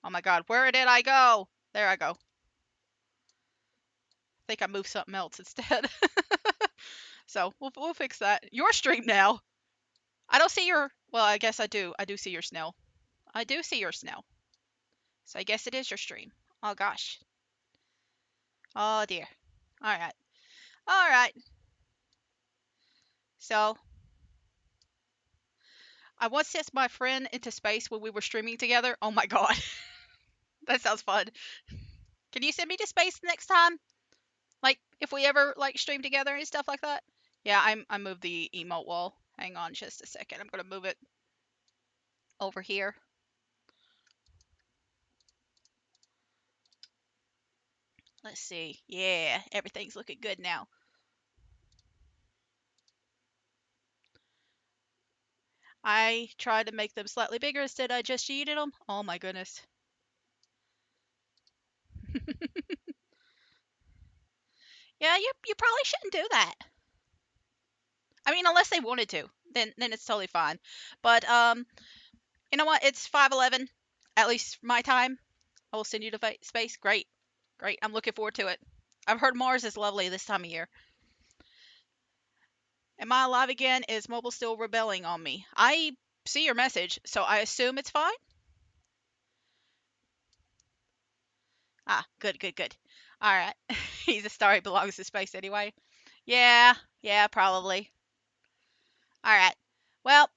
Oh my god, where did I go? There I go. I think I moved something else instead. So we'll fix that. Your stream now. I don't see your. Well, I guess I do. I do see your snail. I do see your snail. So I guess it is your stream. Oh gosh. Oh dear. All right. All right. So I once sent my friend into space when we were streaming together. Oh my god. That sounds fun. Can you send me to space next time? Like if we ever like stream together and stuff like that? Yeah, I moved the emote wall. Hang on just a second. I'm gonna move it over here. Let's see. Yeah, everything's looking good now. I tried to make them slightly bigger instead I just yeeted them. Oh my goodness. Yeah, you probably shouldn't do that. I mean, unless they wanted to, then it's totally fine. But you know what? It's 5:11, at least my time. I will send you to space. Great, great. I'm looking forward to it. I've heard Mars is lovely this time of year. Am I alive again? Is mobile still rebelling on me? I see your message, so I assume it's fine. Ah, good, good, good. All right. He's a star. He belongs to space anyway. Yeah, yeah, probably. All right. Well,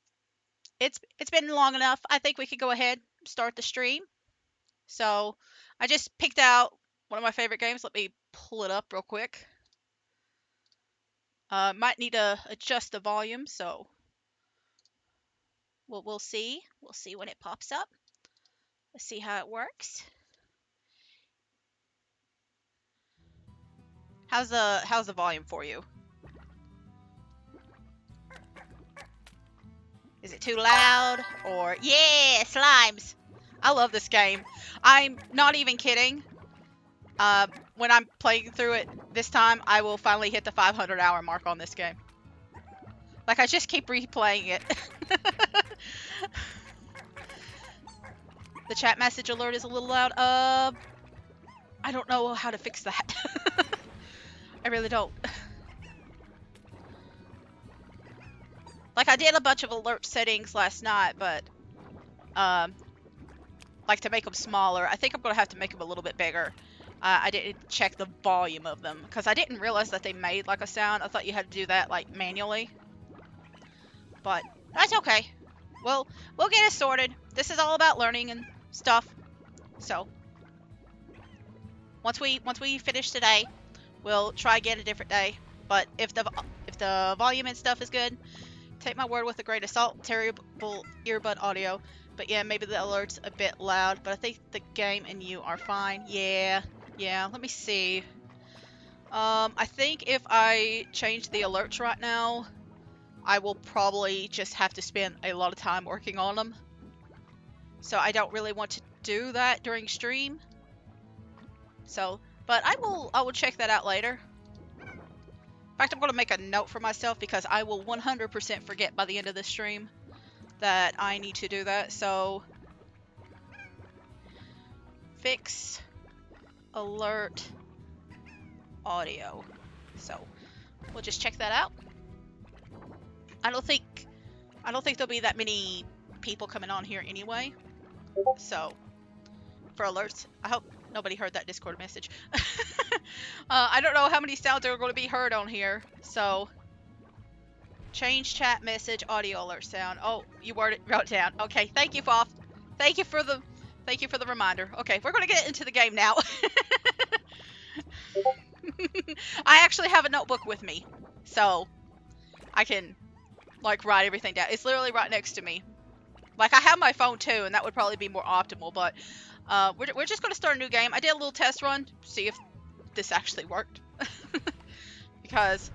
it's been long enough. I think we could go ahead and start the stream. So, I just picked out one of my favorite games. Let me pull it up real quick. Might need to adjust the volume, so we'll see. We'll see when it pops up. Let's see how it works. How's the volume for you? Is it too loud or yeah, slimes? I love this game. I'm not even kidding. When I'm playing through it this time, I will finally hit the 500-hour mark on this game. Like I just keep replaying it. The chat message alert is a little loud. I don't know how to fix that. I really don't. Like I did a bunch of alert settings last night, but like to make them smaller. I think I'm gonna have to make them a little bit bigger. I didn't check the volume of them because I didn't realize that they made like a sound. I thought you had to do that like manually, but that's okay. We'll get it sorted. This is all about learning and stuff. So once we finish today, we'll try again a different day. But if the volume and stuff is good, take my word with a grain of salt. Terrible earbud audio. But yeah, maybe the alert's a bit loud, but I think the game and you are fine. Yeah, let me see. I think if I change the alerts right now, I will probably just have to spend a lot of time working on them. So I don't really want to do that during stream. So, but I will check that out later. In fact, I'm going to make a note for myself because I will 100% forget by the end of this stream that I need to do that. So, fix alert audio. So, we'll just check that out. I don't think there'll be that many people coming on here anyway. So, for alerts, I hope nobody heard that Discord message. I don't know how many sounds are going to be heard on here. So, change chat message audio alert sound. Oh, you wrote it down. Okay, thank you, Foff. Thank you for the reminder. Okay, we're going to get into the game now. I actually have a notebook with me, so I can like write everything down. It's literally right next to me. Like I have my phone too, and that would probably be more optimal. But we're just going to start a new game. I did a little test run, see if this actually worked, because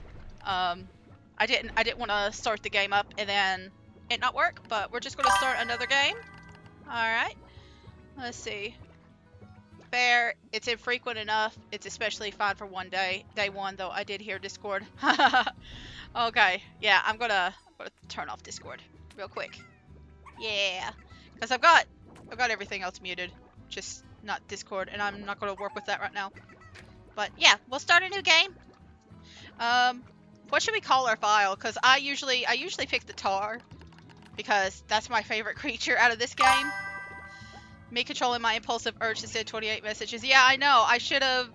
I didn't want to start the game up and then it not work. But we're just going to start another game. All right. Let's see. Fair. It's infrequent enough. It's especially fine for one day. Day one, though, I did hear Discord. Okay. Yeah, I'm gonna turn off Discord real quick. Yeah, because I've got everything else muted. just not Discord, and I'm not going to work with that right now. But yeah, we'll start a new game. What should we call our file? Because I usually pick the tar, because that's my favorite creature out of this game. Me controlling my impulsive urge to send 28 messages. Yeah, I know. I should have.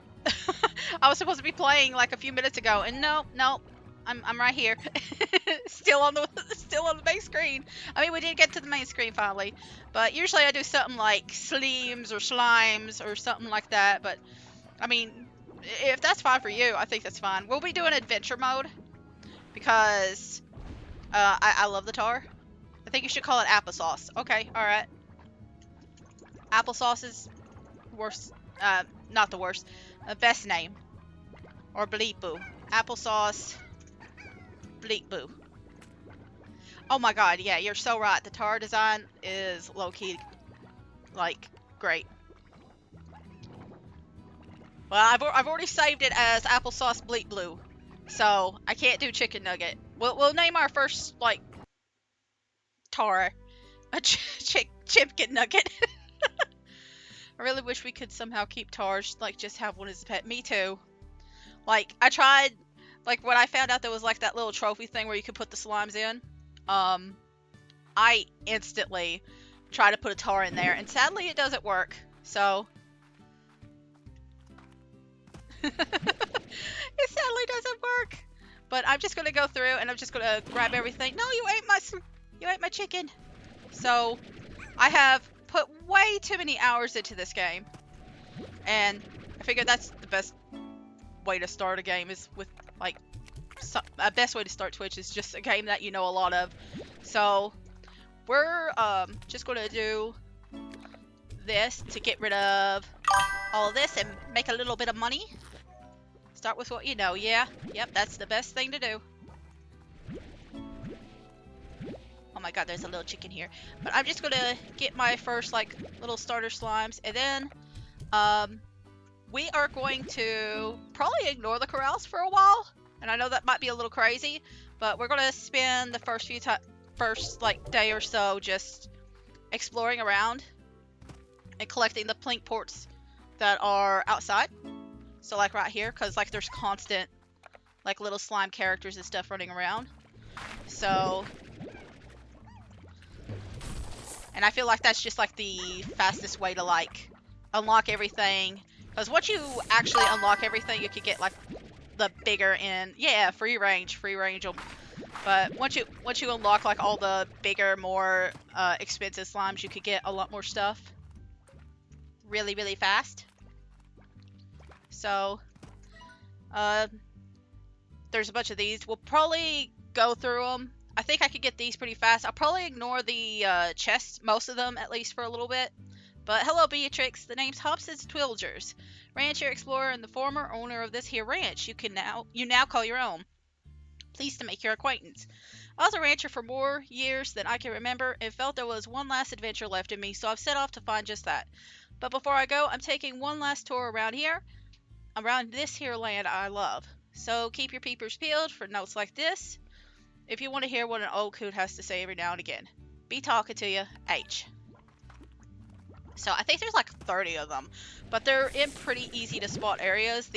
I was supposed to be playing like a few minutes ago, and no, I'm right here, still on the main screen. I mean, we did get to the main screen finally, but usually I do something like Sleems or Slimes or something like that. But I mean, if that's fine for you, I think that's fine. We'll be doing adventure mode because I love the tar. I think you should call it applesauce. Okay, all right. Applesauce is worse. Not the worst. Best name. Or Bleep Boo. Applesauce. Bleep Boo. Oh my god, yeah, you're so right. The tar design is low-key, like, great. Well, I've already saved it as Applesauce Bleep Blue. So, I can't do Chicken Nugget. We'll name our first, like, tar a Chicken Nugget. I really wish we could somehow keep tars, like, just have one as a pet. Me too. Like, I tried, like, when I found out there was, like, that little trophy thing where you could put the slimes in, I instantly try to put a tar in there, and sadly it doesn't work, so. It sadly doesn't work. But I'm just gonna go through, and I'm just gonna grab everything. No, you ate my chicken. So, I have put way too many hours into this game, and I figured that's the best way to start a game is with, like, best way to start Twitch is just a game that you know a lot of. So we're just gonna do this to get rid of all of this and make a little bit of money. Start with what you know. Yeah, yep, that's the best thing to do. Oh my god, there's a little chicken here. But I'm just gonna get my first, like, little starter slimes, and then we are going to probably ignore the corrals for a while. And I know that might be a little crazy, but we're gonna spend the first like day or so just exploring around and collecting the plink ports that are outside. So like right here, because like there's constant like little slime characters and stuff running around. So, and I feel like that's just like the fastest way to like unlock everything. Because once you actually unlock everything, you could get like the bigger and free range them. But once you unlock like all the bigger, more expensive slimes, you could get a lot more stuff really, really fast. So there's a bunch of these. We'll probably go through them. I think I could get these pretty fast. I'll probably ignore the chests, most of them at least, for a little bit. But hello, Beatrix. The name's Hobson's Twilgers, rancher, explorer, and the former owner of this here ranch. You now call your own. Pleased to make your acquaintance. I was a rancher for more years than I can remember, and felt there was one last adventure left in me, so I've set off to find just that. But before I go, I'm taking one last tour around this here land I love. So keep your peepers peeled for notes like this, if you want to hear what an old coot has to say every now and again. Be talking to you, H. So I think there's like 30 of them, but they're in pretty easy to spot areas.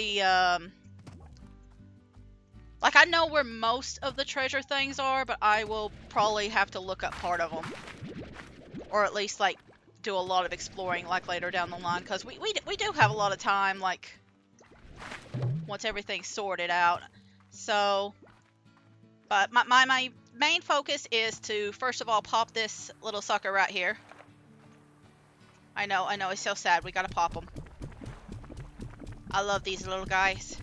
Like, I know where most of the treasure things are, but I will probably have to look up part of them, or at least like do a lot of exploring like later down the line, because we do have a lot of time, like once everything's sorted out. So, but my main focus is to first of all pop this little sucker right here. I know, it's so sad. We gotta pop them. I love these little guys.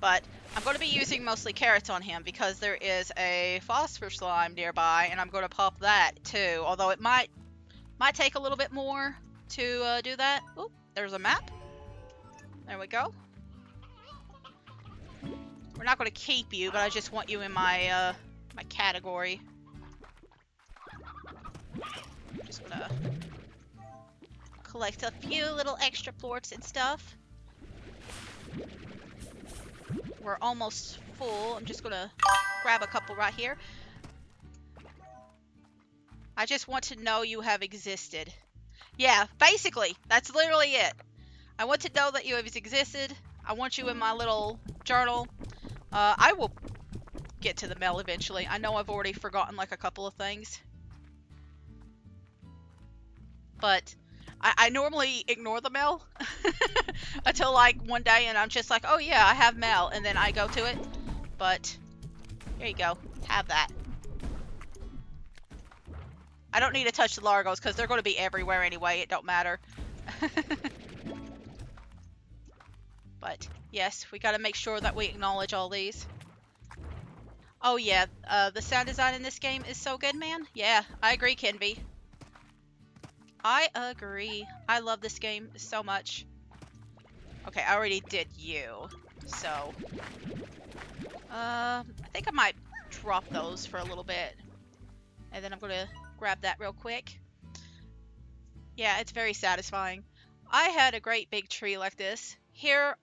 But I'm going to be using mostly carrots on him because there is a phosphor slime nearby, and I'm going to pop that too. Although it might take a little bit more to do that. Oop, there's a map. There we go. We're not going to keep you, but I just want you in my my category. Just gonna collect a few little extra plorts and stuff. We're almost full. I'm just gonna grab a couple right here. I just want to know you have existed. Yeah, basically, that's literally it. I want to know that you have existed. I want you in my little journal. I will get to the mail eventually. I know I've already forgotten like a couple of things. But I normally ignore the mail until like one day and I'm just like, oh yeah, I have mail, and then I go to it. But here you go. Have that. I don't need to touch the Largos because they're going to be everywhere anyway. It don't matter. But yes, we got to make sure that we acknowledge all these. Oh yeah, the sound design in this game is so good, man. Yeah, I agree, Kenby. I agree. I love this game so much. Okay, I already did you, so I think I might drop those for a little bit, and then I'm gonna grab that real quick. Yeah, it's very satisfying. I had a great big tree like this here.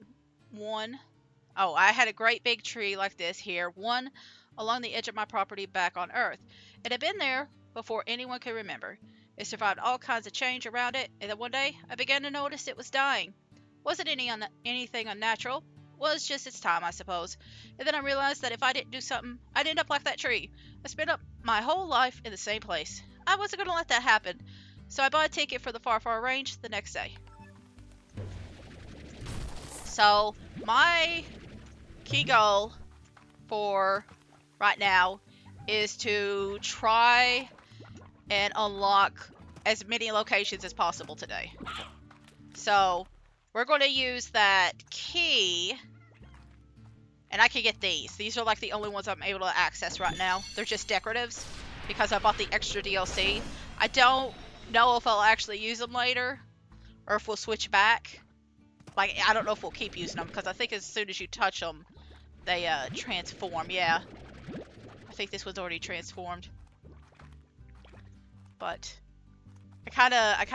I had a great big tree like this here, one along the edge of my property back on Earth. It had been there before anyone could remember. It survived all kinds of change around it, and then one day I began to notice it was dying. Wasn't anything unnatural. Was just its time, I suppose. And then I realized that if I didn't do something, I'd end up like that tree. I spent up my whole life in the same place. I wasn't going to let that happen. So I bought a ticket for the Far Far Range the next day. So my key goal for right now is to try and unlock as many locations as possible today. So we're going to use that key, and I can get these. These are like the only ones I'm able to access right now. They're just decoratives because I bought the extra DLC. I don't know if I'll actually use them later or if we'll switch back. Like, I don't know if we'll keep using them because I think as soon as you touch them, they transform. Yeah, I think this was already transformed. But I kind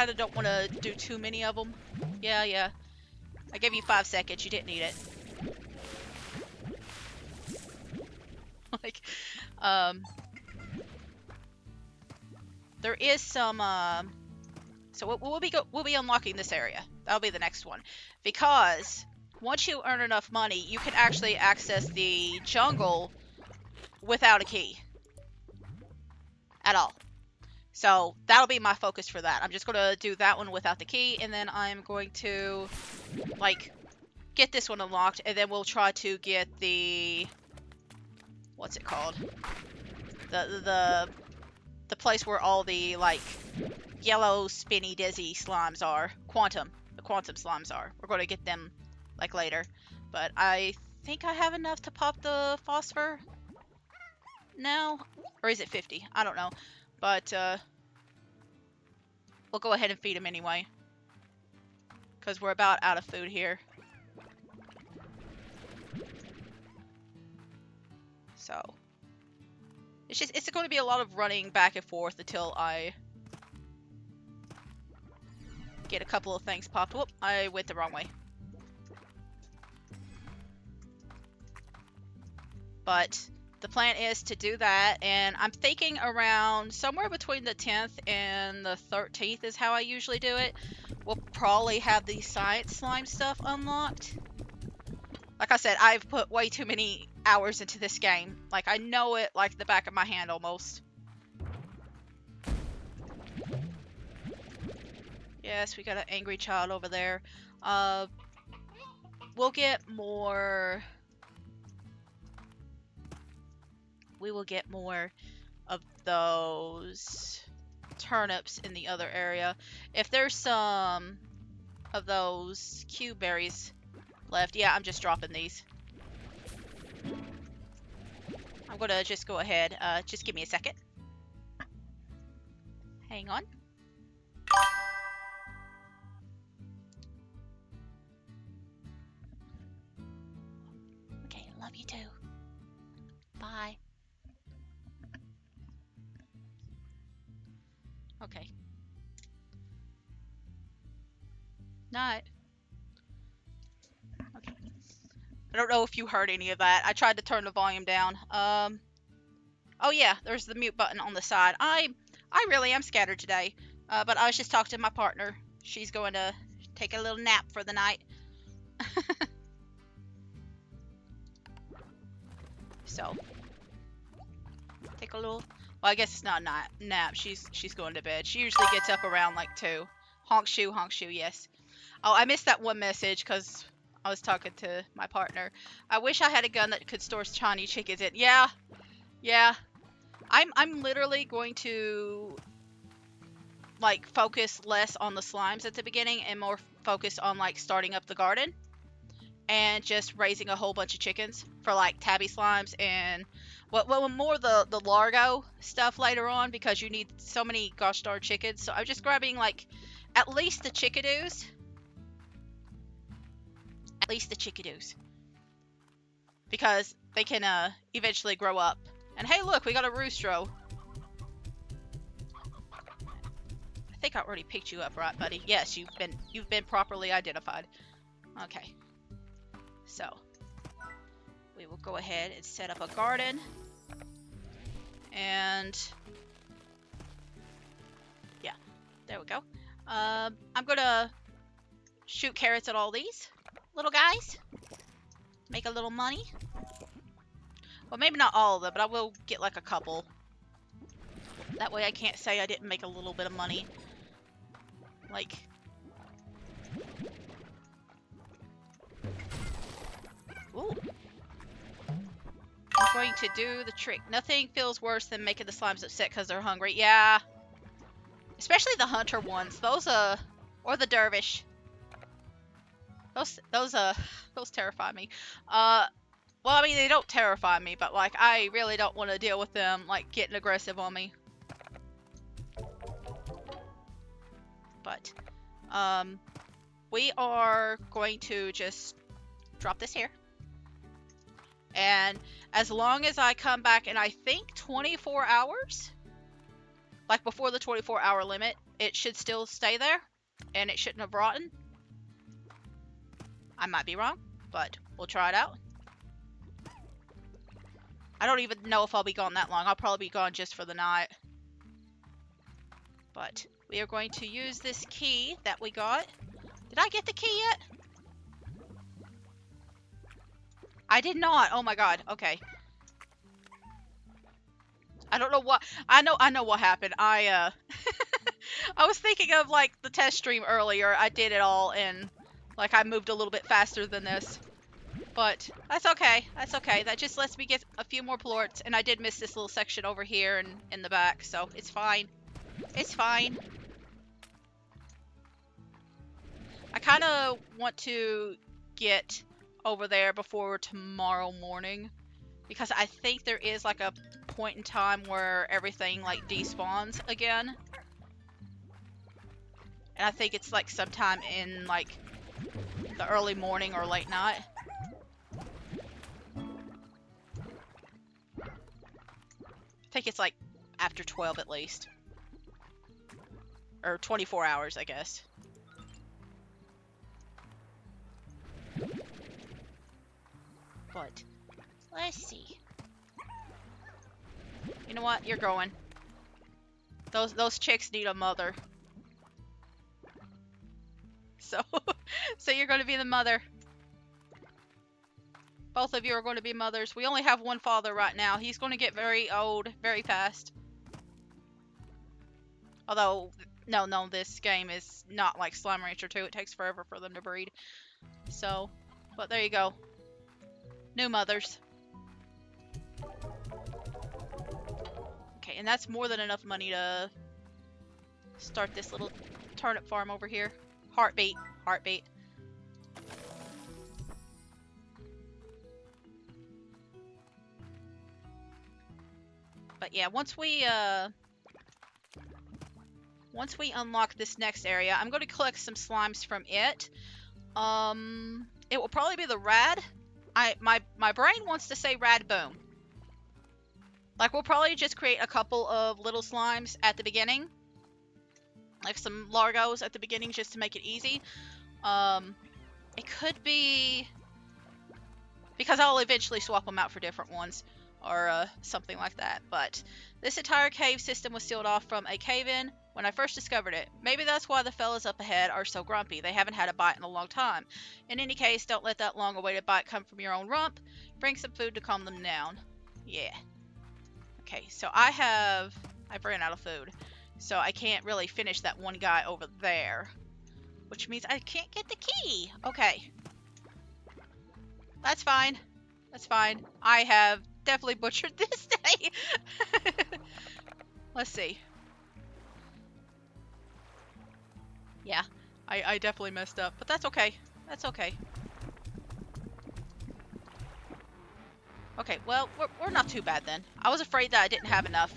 of don't want to do too many of them. Yeah. I gave you 5 seconds. You didn't need it. Like, there is some. So we'll be unlocking this area. That'll be the next one, because once you earn enough money, you can actually access the jungle without a key at all. So that'll be my focus for that. I'm just gonna do that one without the key, and then I'm going to like get this one unlocked, and then we'll try to get the what's it called? The place where all the like yellow spinny dizzy slimes are. The quantum slimes are. We're going to get them like later. But I think I have enough to pop the phosphor now. Or is it 50? I don't know. But we'll go ahead and feed them anyway. Because we're about out of food here. So it's going to be a lot of running back and forth until I get a couple of things popped. Whoop, I went the wrong way. But the plan is to do that, and I'm thinking around somewhere between the 10th and the 13th is how I usually do it. We'll probably have the science slime stuff unlocked. Like I said, I've put way too many hours into this game. Like, I know it like the back of my hand almost. Yes, we got an angry child over there. We'll get more... We will get more of those turnips in the other area. If there's some of those cube berries left, yeah, I'm just dropping these. I'm gonna just go ahead. Just give me a second. Hang on. Okay, love you too. Bye. Okay. Not. Okay. I don't know if you heard any of that. I tried to turn the volume down. Oh yeah, there's the mute button on the side. I I really am scattered today. But I was just talking to my partner. She's going to take a little nap for the night. So, take a little... Well, I guess it's not a nap. She's going to bed. She usually gets up around like 2. Honk shoe, yes. Oh, I missed that one message because I was talking to my partner. I wish I had a gun that could store shiny chickens in. Yeah. I'm literally going to like focus less on the slimes at the beginning and more focused on like starting up the garden and just raising a whole bunch of chickens for like tabby slimes and well more the Largo stuff later on because you need so many gosh darn chickens. So I'm just grabbing like at least the chickadoos. Because they can eventually grow up. And hey, look, we got a roostro. I think I already picked you up, right, buddy? Yes, you've been properly identified. Okay. So, we will go ahead and set up a garden. And yeah, there we go. I'm gonna shoot carrots at all these little guys. Make a little money. Well, maybe not all of them, but I will get like a couple. That way I can't say I didn't make a little bit of money. Like... Ooh. I'm going to do the trick. Nothing feels worse than making the slimes upset because they're hungry. Yeah. Especially the hunter ones. Those, or the dervish. Those terrify me. Well, I mean, they don't terrify me, but, like, I really don't want to deal with them, like, getting aggressive on me. But, we are going to just drop this here. And as long as I come back in, I think, 24 hours, like, before the 24-hour limit, it should still stay there, and it shouldn't have rotten. I might be wrong, but we'll try it out. I don't even know if I'll be gone that long. I'll probably be gone just for the night. But we are going to use this key that we got. Did I get the key yet? I did not. Oh my god. Okay. I don't know what... I know what happened. I was thinking of, like, the test stream earlier. I did it all, and, like, I moved a little bit faster than this. But that's okay. That's okay. That just lets me get a few more plorts, and I did miss this little section over here and in the back, so it's fine. It's fine. I kind of want to get over there before tomorrow morning, because I think there is like a point in time where everything like despawns again. And I think it's like sometime in like the early morning or late night. I think it's like after 12 at least. Or 24 hours, I guess. But let's see. You know what? You're going. Those chicks need a mother. So so you're going to be the mother. Both of you are going to be mothers. We only have one father right now. He's going to get very old very fast. Although, no, this game is not like Slime Rancher 2. It takes forever for them to breed. So, but there you go. New mothers. Okay, and that's more than enough money to start this little turnip farm over here. Heartbeat. Heartbeat. But yeah, once we unlock this next area, I'm going to collect some slimes from it. It will probably be the rad. My brain wants to say rad boom. Like, we'll probably just create a couple of little slimes at the beginning. Like some Largos at the beginning just to make it easy. It could be... because I'll eventually swap them out for different ones. or something like that. But this entire cave system was sealed off from a cave-in when I first discovered it. Maybe that's why the fellas up ahead are so grumpy. They haven't had a bite in a long time. In any case, don't let that long-awaited bite come from your own rump. Bring some food to calm them down. Yeah. Okay, so I've ran out of food. So I can't really finish that one guy over there. Which means I can't get the key. Okay. That's fine. That's fine. I have definitely butchered this day. Let's see. Yeah, I definitely messed up, but that's okay. That's okay. Okay, well, we're not too bad then. I was afraid that I didn't have enough.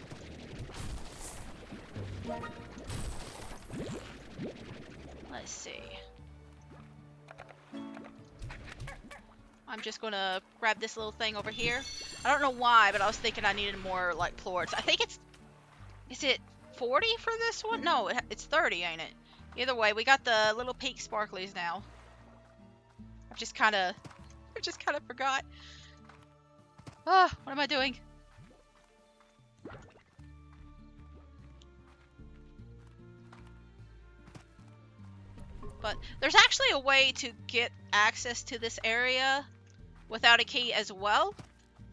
Let's see. I'm just gonna grab this little thing over here. I don't know why, but I was thinking I needed more, like, plorts. I think is it 40 for this one? No, it's 30, ain't it? Either way, we got the little pink sparklies now. I just kind of forgot. Ah, what am I doing? But there's actually a way to get access to this area without a key as well,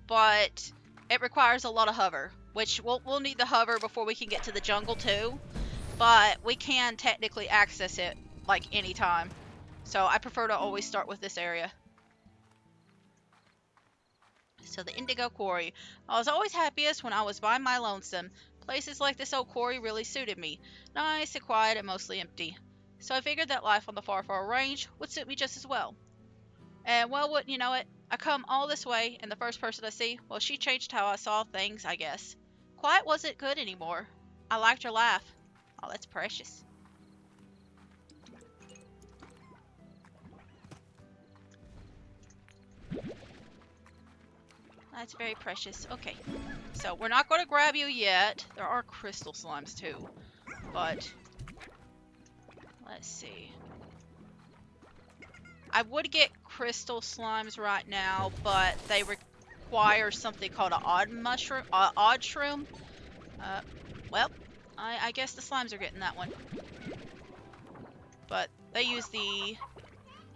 but it requires a lot of hover, which we'll need the hover before we can get to the jungle too, but we can technically access it like anytime. So I prefer to always start with this area. So the Indigo Quarry. I was always happiest when I was by my lonesome. Places like this old quarry really suited me. Nice and quiet and mostly empty. So I figured that life on the far, far range would suit me just as well. And well, wouldn't you know it, I come all this way, and the first person I see, well, she changed how I saw things, I guess. Quiet wasn't good anymore. I liked her laugh. Oh, that's precious. That's very precious. Okay, so we're not going to grab you yet. There are crystal slimes too, but let's see. I would get crystal slimes right now, but they require something called an odd mushroom, odd shroom. Well, I guess the slimes are getting that one, but they use the.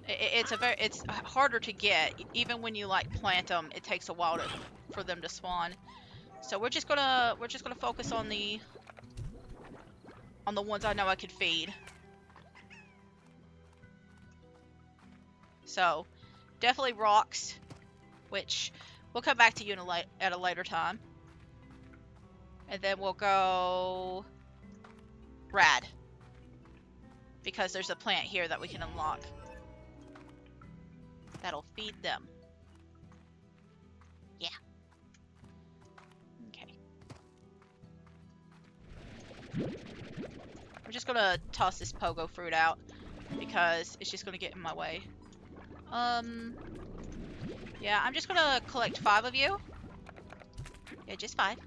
It's harder to get. Even when you like plant them, it takes a while for them to spawn. So we're just gonna focus on the ones I know I could feed. So definitely rocks, which we'll come back to you at a later time. And then we'll go rad, because there's a plant here that we can unlock. That'll feed them. Yeah. Okay. We're just gonna toss this pogo fruit out because it's just gonna get in my way. Yeah, I'm just gonna collect 5 of you. Yeah, just 5.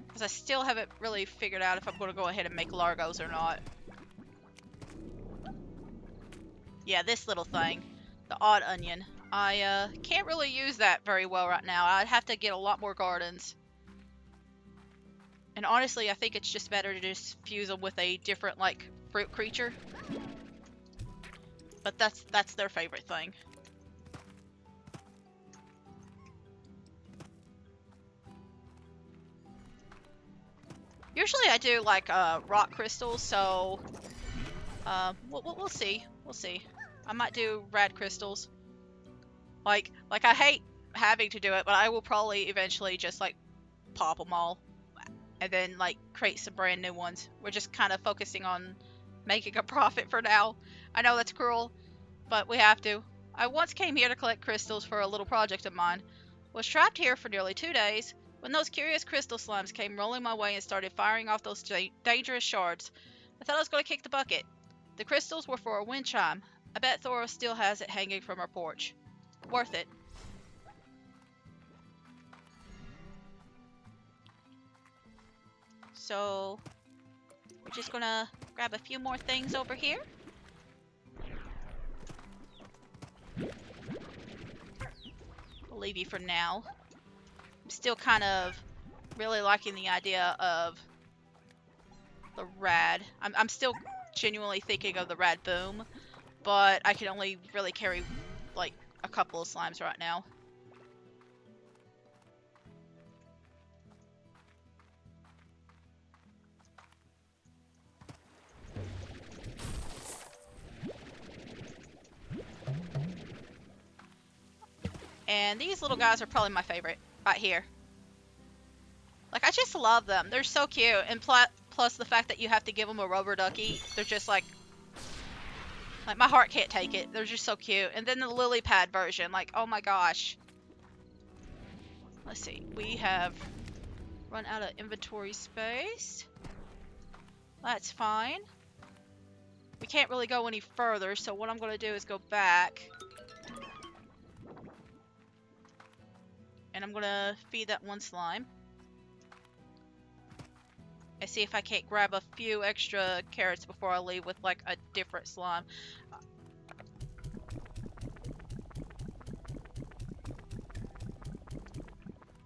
Because I still haven't really figured out if I'm gonna go ahead and make Largos or not. Yeah, this little thing. The odd onion. I can't really use that very well right now. I'd have to get a lot more gardens. And honestly, I think it's just better to just fuse them with a different, like, fruit creature. But that's their favorite thing. Usually I do, like, rock crystals, so... we'll see. We'll see. I might do rad crystals. Like I hate having to do it, but I will probably eventually just, like, pop them all. And then, like, create some brand new ones. We're just kind of focusing on making a profit for now. I know that's cruel, but we have to. I once came here to collect crystals for a little project of mine. Was trapped here for nearly 2 days when those curious crystal slimes came rolling my way and started firing off those dangerous shards. I thought I was going to kick the bucket. The crystals were for a wind chime. I bet Thora still has it hanging from her porch. Worth it. So, we're just gonna grab a few more things over here. I'll leave you for now. I'm still kind of really liking the idea of the rad. I'm still genuinely thinking of the rad boom, but I can only really carry like a couple of slimes right now. And these little guys are probably my favorite right here. Like, I just love them. They're so cute. And plus the fact that you have to give them a rubber ducky. They're just like my heart can't take it. They're just so cute. And then the lily pad version. Like, oh my gosh. Let's see. We have run out of inventory space. That's fine. We can't really go any further. So what I'm going to do is go back. And I'm going to feed that one slime. And see if I can't grab a few extra carrots before I leave with like a different slime.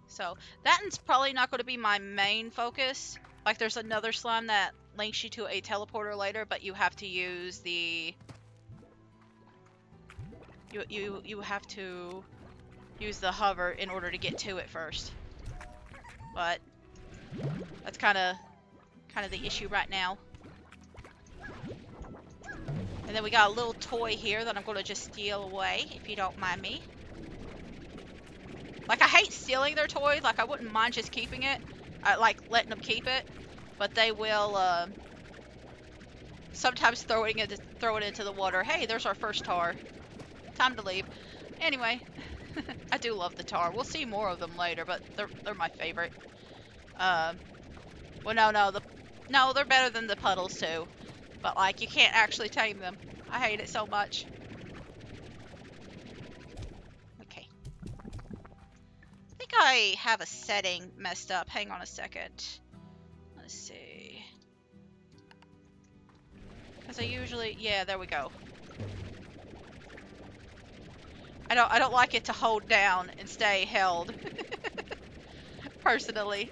So that one's probably not going to be my main focus. Like there's another slime that links you to a teleporter later, but you have to use the you have to use the hover in order to get to it first. But that's kind of the issue right now. And then we got a little toy here that I'm going to just steal away, if you don't mind me. Like, I hate stealing their toys. Like, I wouldn't mind just keeping it. I like letting them keep it. But they will sometimes throw it into the water. Hey, there's our first tar. Time to leave. Anyway, I do love the tar. We'll see more of them later, but they're my favorite. Well, no, they're better than the puddles too. But like, you can't actually tame them. I hate it so much. Okay. I think I have a setting messed up. Hang on a second. Let's see. Because I usually, yeah, there we go. I don't like it to hold down and stay held. Personally.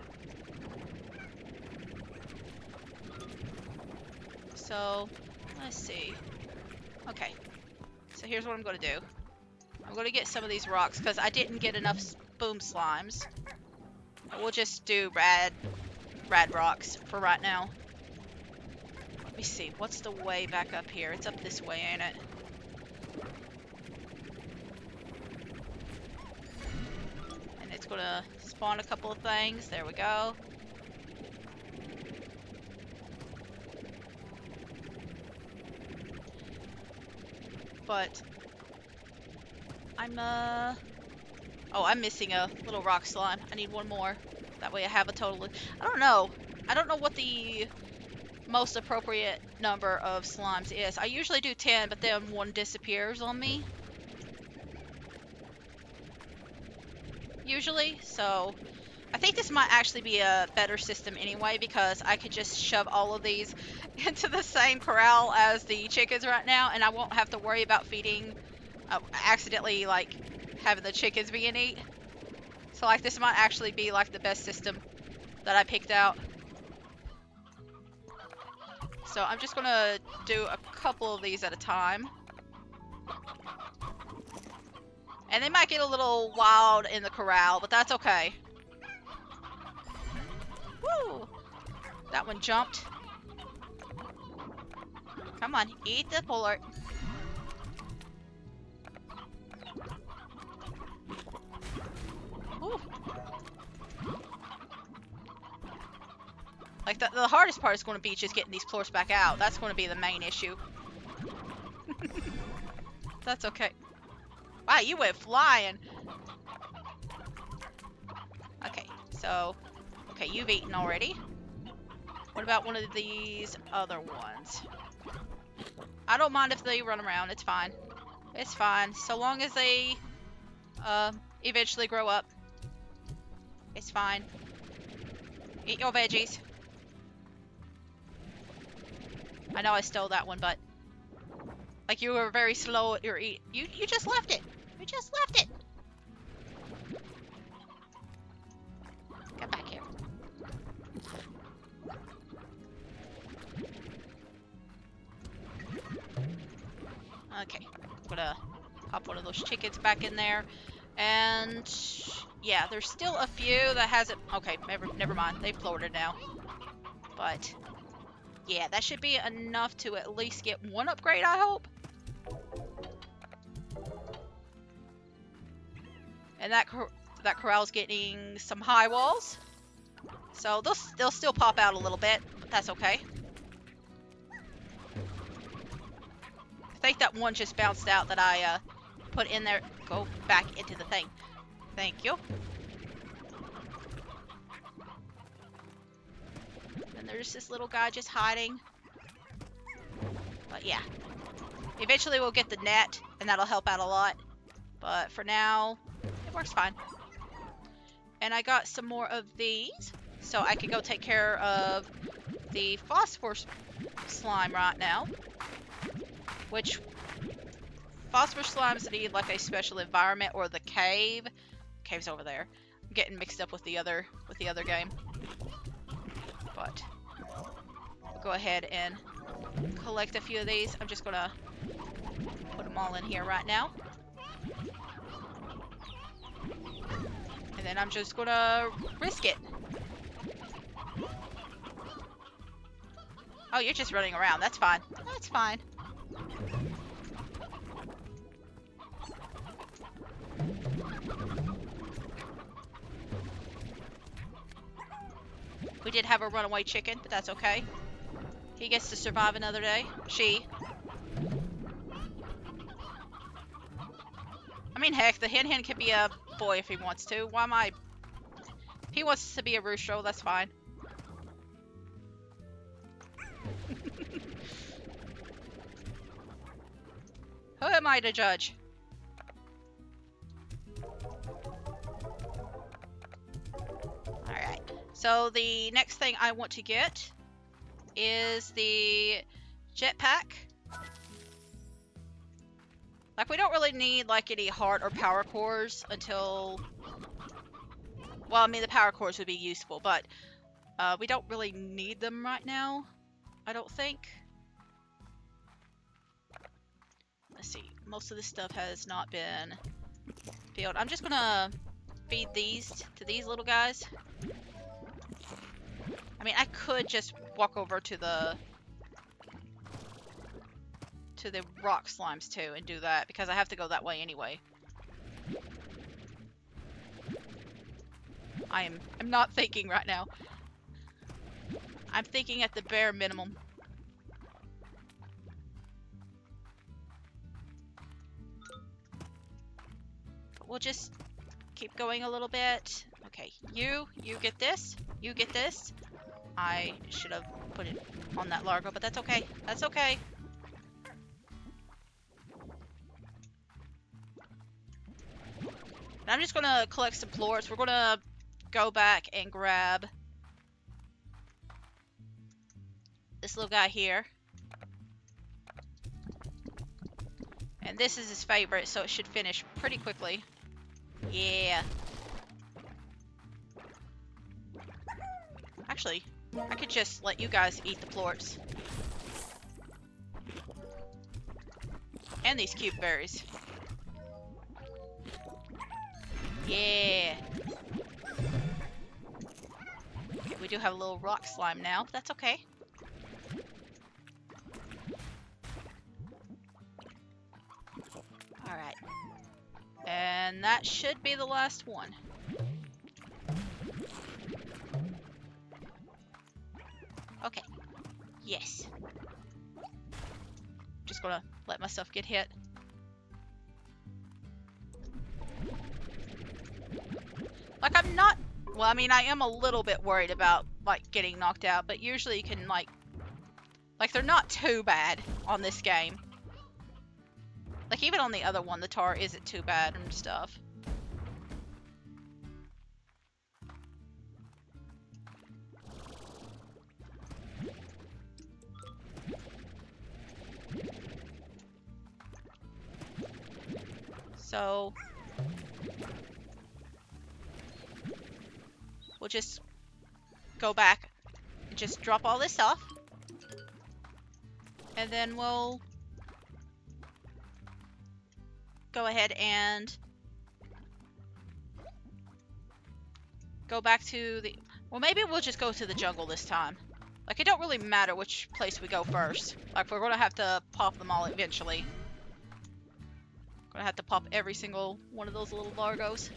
So, let's see. Okay. So here's what I'm going to do. I'm going to get some of these rocks because I didn't get enough boom slimes. We'll just do rad rocks for right now. Let me see. What's the way back up here? It's up this way, ain't it? And it's going to spawn a couple of things. There we go. But I'm I'm missing a little rock slime. I need one more. That way I have a total. I don't know what the most appropriate number of slimes is. I usually do 10, but then one disappears on me. Usually, so I think this might actually be a better system anyway, because I could just shove all of these into the same corral as the chickens right now, and I won't have to worry about feeding, accidentally like having the chickens being eat. So like this might actually be like the best system that I picked out. So I'm just gonna do a couple of these at a time. And they might get a little wild in the corral, but that's okay. Woo! That one jumped. Come on, eat the pullert. Woo. Like, the hardest part is going to be just getting these plorts back out. That's going to be the main issue. That's okay. Wow, you went flying. Okay, so... Okay, you've eaten already. What about one of these other ones? I don't mind if they run around. It's fine. It's fine. So long as they eventually grow up. It's fine. Eat your veggies. I know I stole that one, but... Like, you were very slow at your eat. You just left it. You just left it. Okay, I'm gonna pop one of those chickens back in there. And yeah, there's still a few that hasn't. Okay, never mind. They've floated now. But yeah, that should be enough to at least get one upgrade, I hope. And that corral's getting some high walls, so they'll still pop out a little bit, but that's okay. I think that one just bounced out that I put in there. Go back into the thing. Thank you. And there's this little guy just hiding. But yeah, eventually we'll get the net, and that'll help out a lot. But for now, it works fine. And I got some more of these, so I can go take care of the phosphor slime right now. Which, phosphor slimes need like a special environment, or the cave. Cave's over there. I'm getting mixed up with the other game. But we'll go ahead and collect a few of these. I'm just gonna put them all in here right now. And then I'm just gonna risk it. Oh, you're just running around. That's fine. That's fine. We did have a runaway chicken, but that's okay. He gets to survive another day. She. I mean, heck, the hen can be a boy if he wants to. Why am I... If he wants to be a rooster, that's fine. Who am I to judge? Alright. So the next thing I want to get is the jetpack. Like, we don't really need like any heart or power cores until... Well, I mean, the power cores would be useful, but we don't really need them right now, I don't think. Let's see. Most of this stuff has not been filled. I'm just gonna feed these to these little guys. I mean, I could just walk over to the rock slimes too and do that, because I have to go that way anyway. I'm not thinking right now. I'm thinking at the bare minimum. But we'll just keep going a little bit. Okay, you get this. You get this. I should have put it on that Largo, but that's okay. That's okay. And I'm just gonna collect some plorts. We're gonna go back and grab this little guy here. And this is his favorite, so it should finish pretty quickly. Yeah. Actually, I could just let you guys eat the plorts. And these cube berries. Yeah. Okay, we do have a little rock slime now, but that's okay. Alright. And that should be the last one. Okay. Yes. Just gonna let myself get hit. Like, I'm not... Well, I mean, I am a little bit worried about, like, getting knocked out, but usually you can, like, they're not too bad on this game. Like, even on the other one, the tar isn't too bad and stuff. So... we'll just go back. just drop all this off. And then we'll go ahead and go back to the... Well, maybe we'll just go to the jungle this time. Like, it don't really matter which place we go first. Like, we're gonna have to pop them all eventually. Gonna have to pop every single one of those little Largos.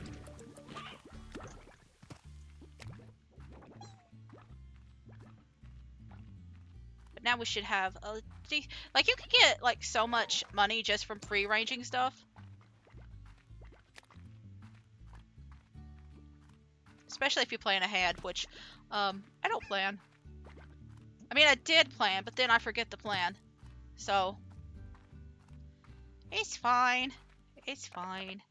But now we should have a... Like, you could get, like, so much money just from free ranging stuff. Especially if you plan ahead, which, I don't plan. I mean, I did plan, but then I forget the plan. So, it's fine. It's fine.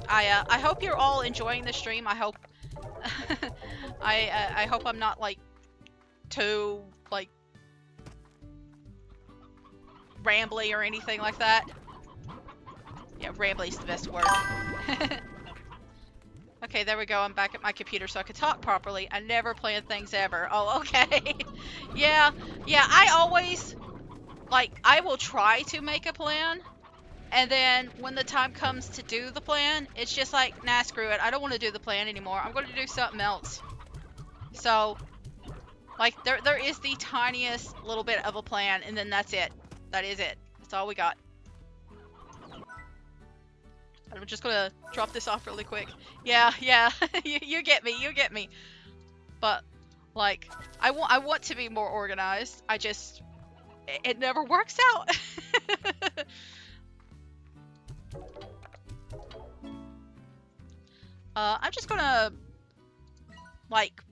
I hope you're all enjoying the stream. I hope I hope I'm not like too like rambly or anything like that. Yeah, rambly is the best word. Okay, there we go. I'm back at my computer so I can talk properly. I never plan things ever. Oh, okay. Yeah, I always, like, I will try to make a plan. And then when the time comes to do the plan, it's just like, nah, screw it. I don't want to do the plan anymore. I'm going to do something else. So, like, there is the tiniest little bit of a plan, and then that's it. That is it. That's all we got. I'm just gonna drop this off really quick. Yeah, you get me, you get me. But, like, I want to be more organized. I just, it never works out. I'm just gonna, like,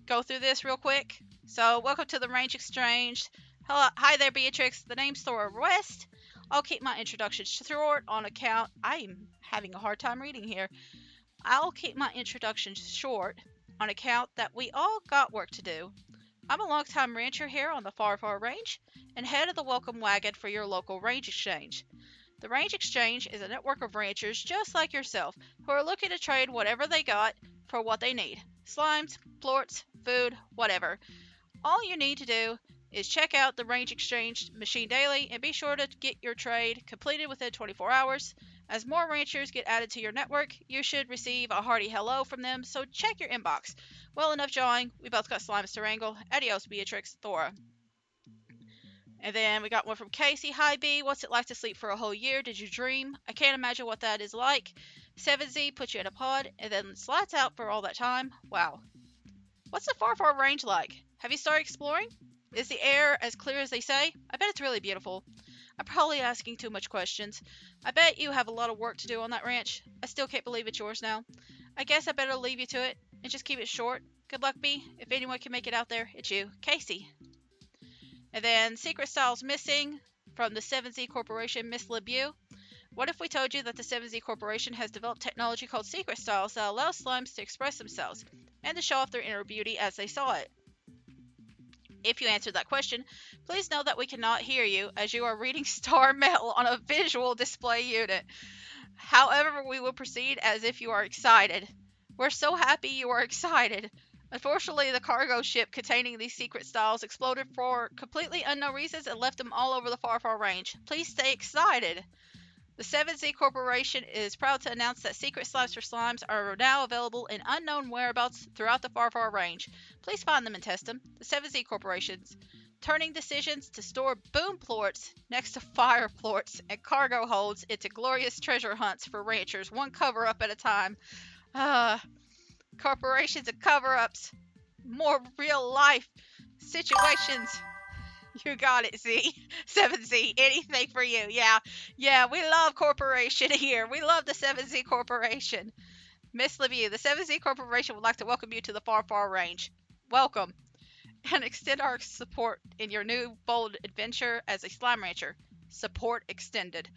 go through this real quick. So, welcome to the Range Exchange. Hello, hi there, Beatrix. The name's Thora West. I'll keep my introduction short on account... I'm having a hard time reading here. I'll keep my introduction short on account that we all got work to do. I'm a longtime rancher here on the Far Far Range and head of the welcome wagon for your local Range Exchange. The Range Exchange is a network of ranchers just like yourself who are looking to trade whatever they got for what they need. Slimes, plorts, food, whatever. All you need to do is check out the Range Exchange machine daily and be sure to get your trade completed within 24 hours. As more ranchers get added to your network, you should receive a hearty hello from them, so check your inbox. Well, enough jawing. We both got slimes to wrangle. Adios, Beatrix, Thora. And then we got one from Casey. Hi, B. What's it like to sleep for a whole year? Did you dream? I can't imagine what that is like. 7Z puts you in a pod and then slides out for all that time. Wow. What's the Far Far Range like? Have you started exploring? Is the air as clear as they say? I bet it's really beautiful. I'm probably asking too much questions. I bet you have a lot of work to do on that ranch. I still can't believe it's yours now. I guess I better leave you to it and just keep it short. Good luck, B. If anyone can make it out there, it's you. Casey. And then Secret Styles Missing from the 7Z Corporation, Miss LeBeau. What if we told you that the 7Z Corporation has developed technology called Secret Styles that allows slimes to express themselves and to show off their inner beauty as they saw it? If you answered that question, please know that we cannot hear you as you are reading Star Mail on a visual display unit. However, we will proceed as if you are excited. We're so happy you are excited. Unfortunately, the cargo ship containing these secret styles exploded for completely unknown reasons and left them all over the Far Far Range. Please stay excited. The 7Z Corporation is proud to announce that secret slimes for slimes are now available in unknown whereabouts throughout the Far Far Range. Please find them and test them. The 7Z Corporation's turning decisions to store boom plorts next to fire plorts and cargo holds into glorious treasure hunts for ranchers, one cover-up at a time. Corporations and cover-ups. More real-life situations. You got it, Z. 7Z. Anything for you. Yeah, we love Corporation here. We love the 7Z Corporation. Miss LeBeau, the 7Z Corporation would like to welcome you to the Far Far Range. Welcome. And extend our support in your new bold adventure as a slime rancher. Support extended.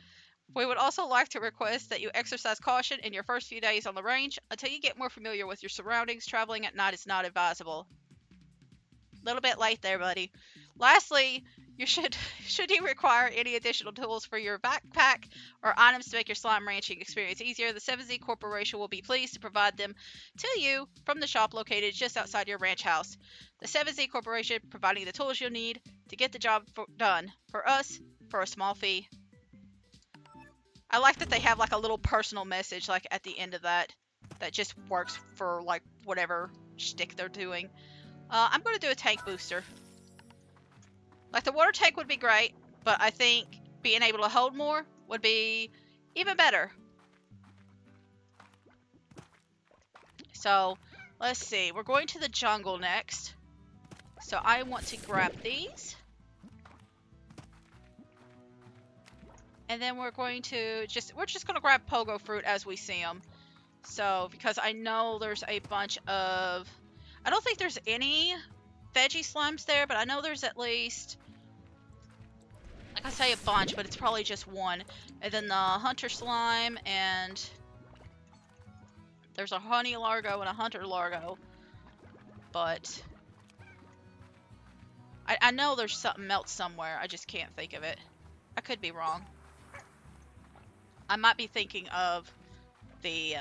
We would also like to request that you exercise caution in your first few days on the range until you get more familiar with your surroundings. Traveling at night is not advisable. Little bit late there, buddy. Lastly, should you require any additional tools for your backpack or items to make your slime ranching experience easier, the 7Z Corporation will be pleased to provide them to you from the shop located just outside your ranch house. The 7Z Corporation providing the tools you'll need to get the job done for us for a small fee. I like that they have like a little personal message like at the end of that just works for like whatever shtick they're doing. I'm going to do a tank booster. Like the water tank would be great, but I think being able to hold more would be even better. So let's see. We're going to the jungle next. So I want to grab these. And then we're going to we're just going to grab pogo fruit as we see them. So, because I know there's a bunch of, I don't think there's any veggie slimes there, but I know there's at least, like I say a bunch, but it's probably just one. And then the hunter slime, and there's a honey largo and a hunter largo. But I know there's something else somewhere, I just can't think of it. I could be wrong. I might be thinking of the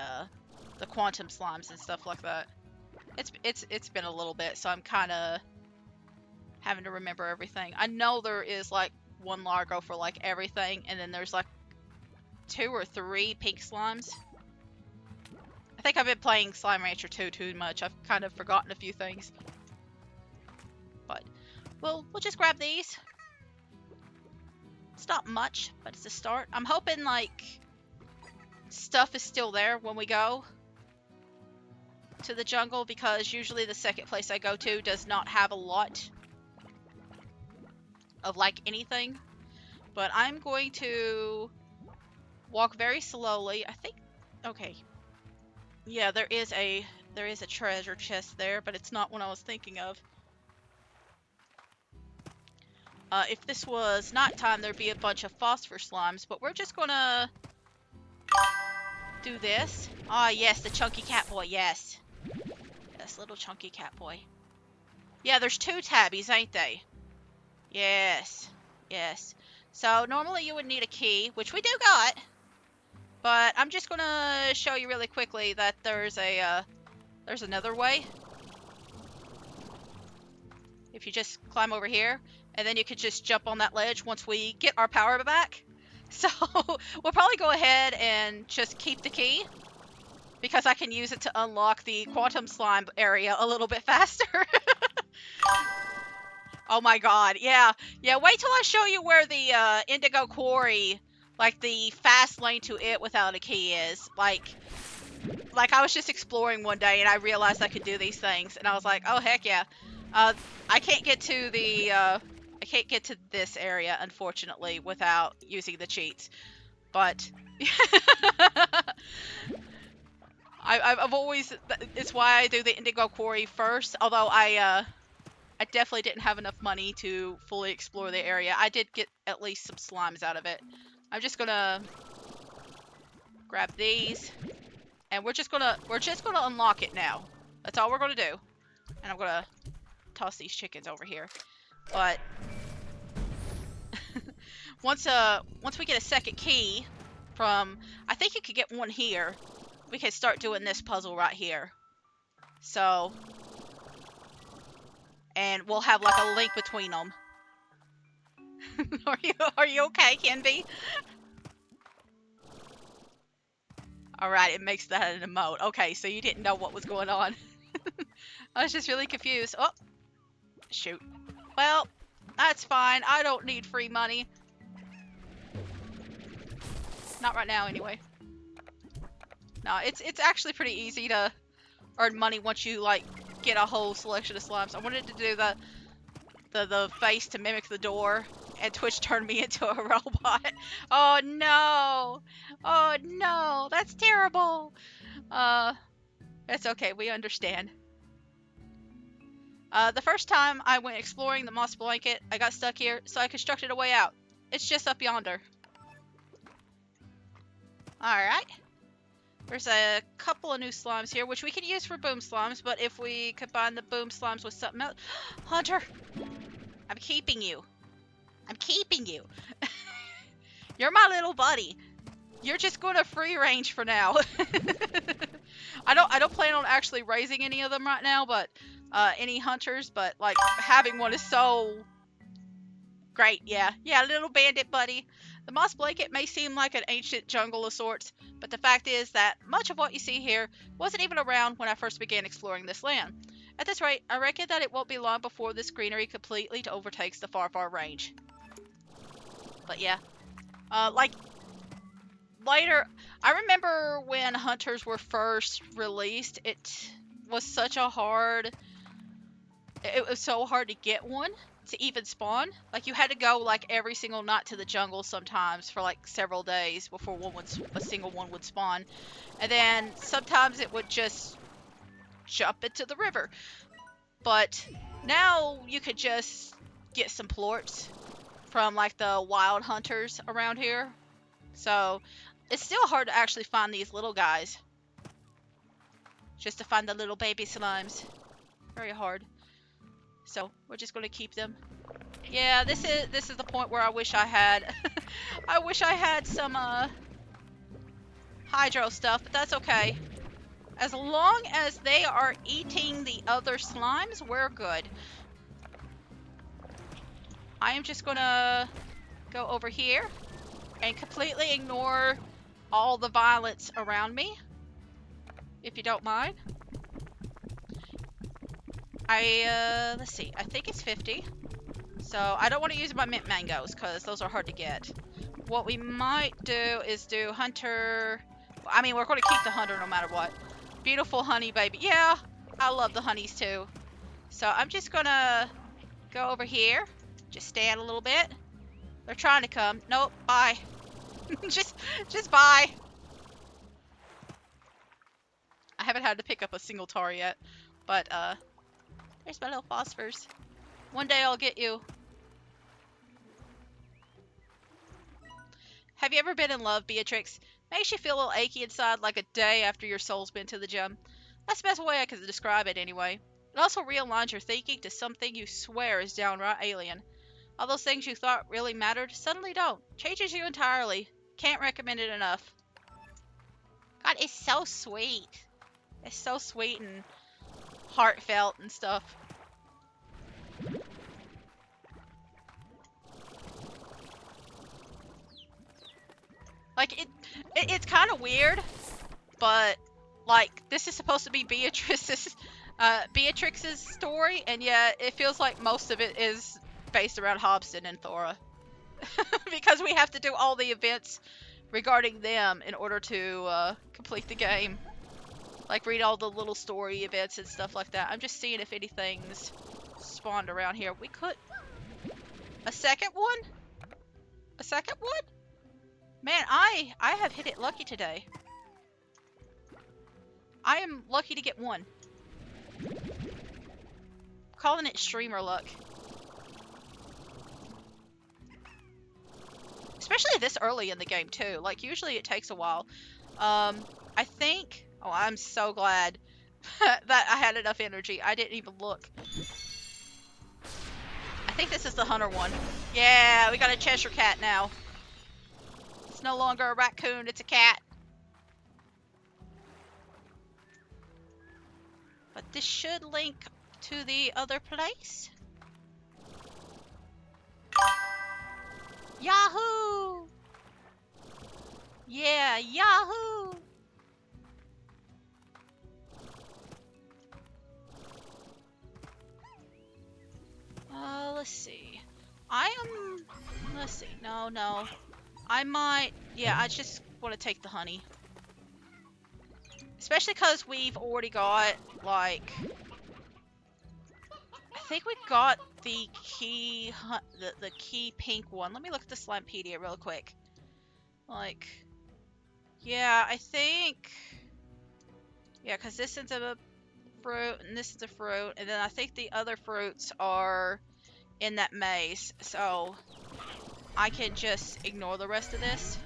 quantum slimes and stuff like that. It's been a little bit, so I'm kind of having to remember everything. I know there is like one largo for like everything, and then there's like 2 or 3 pink slimes. I think I've been playing Slime Rancher 2 too much. I've kind of forgotten a few things. But we'll just grab these. It's not much, but it's a start. I'm hoping like stuff is still there when we go to the jungle, because usually the second place I go to does not have a lot of like anything. But I'm going to walk very slowly. I think, okay. Yeah, there is a treasure chest there, but it's not what I was thinking of. If this was nighttime, there'd be a bunch of phosphor slimes, but we're just gonna do this. Ah, yes, the chunky cat boy, yes. Yes, little chunky cat boy. Yeah, there's 2 tabbies, ain't they? Yes, yes. So normally you would need a key, which we do got. But I'm just gonna show you really quickly that there's another way. If you just climb over here, and then you could just jump on that ledge once we get our power back. So we'll probably go ahead and just keep the key, because I can use it to unlock the quantum slime area a little bit faster. Oh my god, yeah. Yeah, wait till I show you where the Indigo Quarry, like the fast lane to it without a key is. Like I was just exploring one day and I realized I could do these things, and I was like, oh heck yeah. I can't get to the I can't get to this area, unfortunately, without using the cheats. But I've always, it's why I do the Indigo Quarry first, although I definitely didn't have enough money to fully explore the area. I did get at least some slimes out of it. I'm just gonna grab these, and we're just gonna unlock it now. That's all we're gonna do. And I'm gonna toss these chickens over here. But once we get a second key from, I think you could get one here, we can start doing this puzzle right here. So, and we'll have like a link between them. Are you okay, Kenby? Alright, it makes that an emote. Okay, so you didn't know what was going on. I was just really confused. Oh, shoot. Well, that's fine. I don't need free money. Not right now, anyway. No, it's actually pretty easy to earn money once you, like, get a whole selection of slimes. I wanted to do the face to mimic the door, and Twitch turned me into a robot. Oh no! Oh no! That's terrible! It's okay, we understand. The first time I went exploring the moss blanket, I got stuck here, so I constructed a way out. It's just up yonder. Alright. There's a couple of new slimes here, which we can use for boom slimes, but if we combine the boom slimes with something else... Hunter! I'm keeping you. I'm keeping you. You're my little buddy. You're just going to free range for now. I don't plan on actually raising any of them right now, but any hunters, but like having one is so great. Yeah, little bandit buddy. The moss blanket may seem like an ancient jungle of sorts, but the fact is that much of what you see here wasn't even around when I first began exploring this land. At this rate, I reckon that it won't be long before this greenery completely overtakes the far, far range. But yeah, like later, I remember when hunters were first released, it was such a hard, it was so hard to get one to even spawn. Like you had to go like every single night to the jungle sometimes for like several days before a single one would spawn. And then sometimes it would just jump into the river. But now you could just get some plorts from like the wild hunters around here. So it's still hard to actually find these little guys. Just to find the little baby slimes. Very hard. So we're just gonna keep them. Yeah, this is the point where I wish I had I wish I had some hydro stuff, but that's okay. As long as they are eating the other slimes, we're good. I am just gonna go over here and completely ignore all the violence around me, if you don't mind. Let's see, I think it's 50. So I don't want to use my mint mangoes because those are hard to get. What we might do is do hunter. I mean, we're going to keep the hunter no matter what. Beautiful honey baby. Yeah, I love the honeys too. So I'm just going to go over here. Just stand a little bit. They're trying to come. Nope, bye. just bye. I haven't had to pick up a single tar yet. But, there's my little phosphors. One day I'll get you. Have you ever been in love, Beatrix? Makes you feel a little achy inside like a day after your soul's been to the gym. That's the best way I could describe it anyway. It also realigns your thinking to something you swear is downright alien. All those things you thought really mattered suddenly don't. Changes you entirely. Can't recommend it enough. God, it's so sweet. It's so sweet and heartfelt and stuff. Like, it's kind of weird, but, like, this is supposed to be Beatrix's story, and yet it feels like most of it is based around Hobson and Thora. Because we have to do all the events regarding them in order to complete the game. Like, read all the little story events and stuff like that. I'm just seeing if anything's spawned around here. We could... A second one? A second one? Man, I have hit it lucky today. I am lucky to get one. I'm calling it streamer luck. Especially this early in the game too. Like usually it takes a while. I think... Oh, I'm so glad that I had enough energy. I didn't even look. I think this is the hunter one. Yeah, we got a Cheshire cat now. It's no longer a raccoon, it's a cat. But this should link to the other place. Yahoo! Yeah, Yahoo! Let's see. Let's see. No. I might, yeah, I just want to take the honey. Especially because we've already got, like, I think we got the key, the key pink one. Let me look at the Slimepedia real quick. Like, yeah, I think, yeah, because this is a fruit, and this is a fruit, and then I think the other fruits are in that maze, so I can just ignore the rest of this.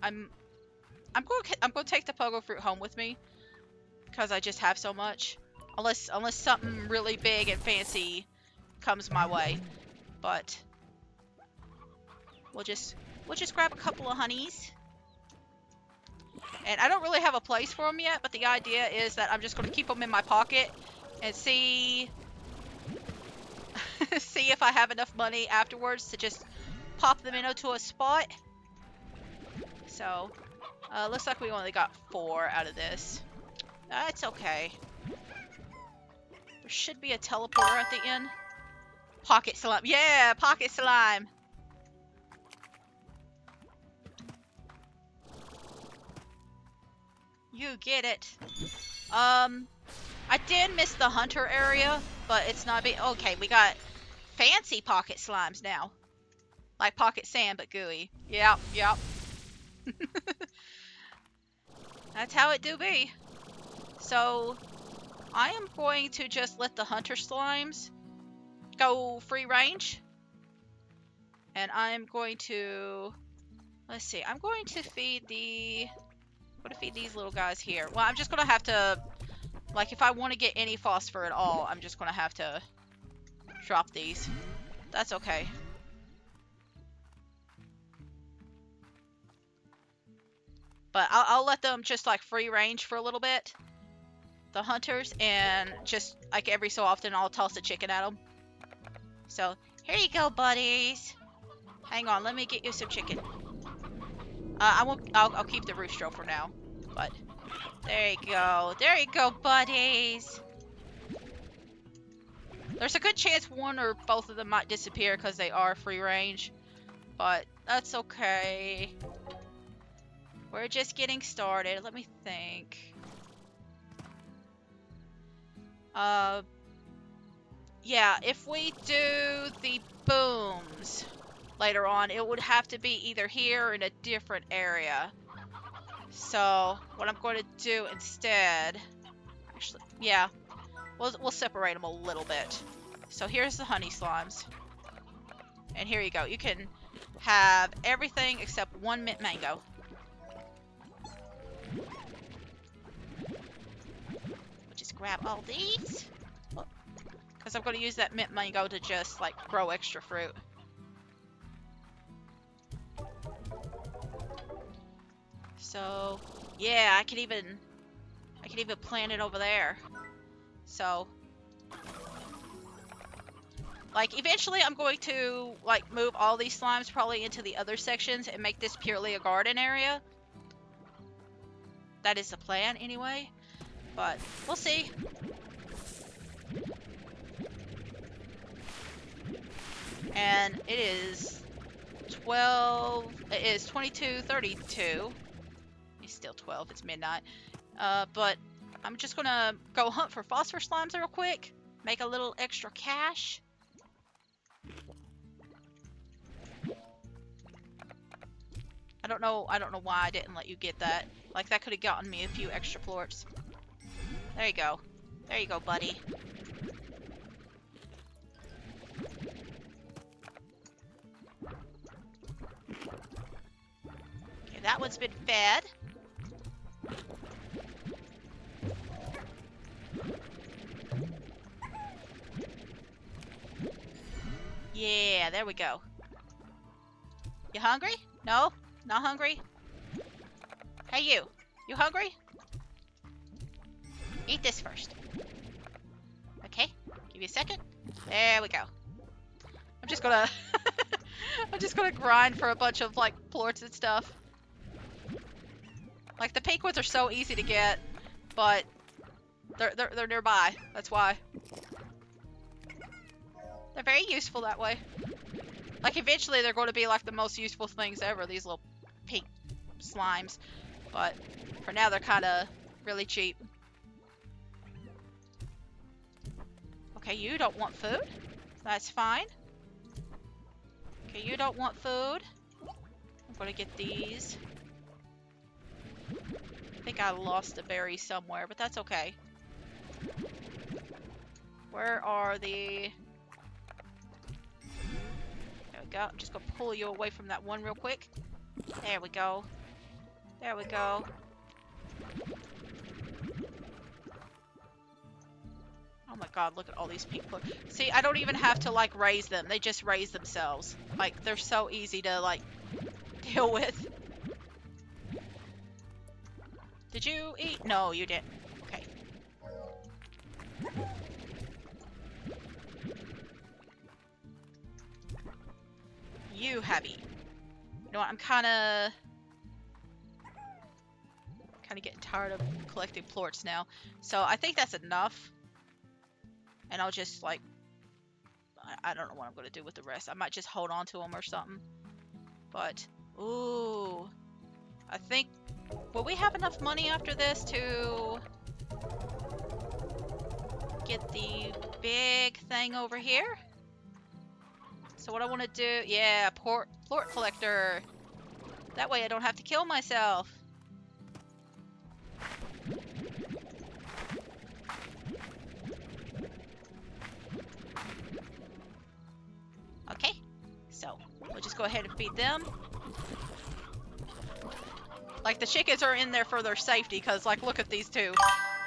I'm going to take the pogo fruit home with me because I just have so much. Unless something really big and fancy comes my way. But we'll just grab a couple of honeys. And I don't really have a place for them yet, but the idea is that I'm just going to keep them in my pocket and see see if I have enough money afterwards to just pop them into a spot. So, looks like we only got 4 out of this. That's okay. There should be a teleporter at the end. Pocket slime. Yeah, pocket slime. You get it. I did miss the hunter area, but it's not big. Okay, we got fancy pocket slimes now. Like pocket sand, but gooey. Yep, yep. That's how it do be. So, I am going to just let the hunter slimes go free range. And I'm going to... Let's see. I'm going to feed the... I'm going to feed these little guys here. Well, I'm just going to have to... Like, if I want to get any phosphor at all, I'm just going to have to drop these. That's okay. But I'll let them just, like, free range for a little bit. The hunters, and just, like, every so often I'll toss a chicken at them. So, here you go, buddies. Hang on, let me get you some chicken. I'll keep the rooster for now. But, there you go. There you go, buddies. There's a good chance one or both of them might disappear because they are free range. But, that's okay. We're just getting started. Let me think. Yeah, if we do the booms later on, it would have to be either here or in a different area. So, what I'm going to do instead... Actually, yeah. We'll separate them a little bit. So, here's the honey slimes. And here you go. You can have everything except one mint mango. We'll just grab all these. Because I'm going to use that mint mango to just, like, grow extra fruit. So, yeah, I can even plant it over there. So, like, eventually I'm going to, like, move all these slimes probably into the other sections and make this purely a garden area. That is the plan, anyway. But, we'll see. And it is 22:32. It's still 12, it's midnight. But I'm just gonna go hunt for phosphor slimes real quick. Make a little extra cash. I don't know why I didn't let you get that. Like, that could have gotten me a few extra plorts. There you go. There you go, buddy. Okay, that one's been fed. Yeah, there we go. You hungry? No? Not hungry? Hey, you. You hungry? Eat this first. Okay. Give you a second. There we go. I'm just gonna... I'm just gonna grind for a bunch of, like, plorts and stuff. Like, the pink ones are so easy to get, but they're nearby. That's why. They're very useful that way. Like, eventually they're going to be, like, the most useful things ever, these little pink slimes. But for now, they're kind of really cheap. Okay, you don't want food. That's fine. Okay, you don't want food. I'm going to get these. I think I lost a berry somewhere, but that's okay. Where are the... There we go. I'm just going to pull you away from that one real quick. There we go. There we go. Oh my god, look at all these pink plorts. See, I don't even have to, like, raise them. They just raise themselves. Like, they're so easy to, like, deal with. Did you eat? No, you didn't. Okay. You have eaten. You know what, I'm kinda getting tired of collecting plorts now. So I think that's enough. And I'll just, like, I don't know what I'm going to do with the rest. I might just hold on to them or something. But, ooh. I think, will we have enough money after this to get the big thing over here? So what I want to do, yeah, plort collector. That way I don't have to kill myself. Okay, so we'll just go ahead and feed them. Like, the chickens are in there for their safety, because, like, look at these two.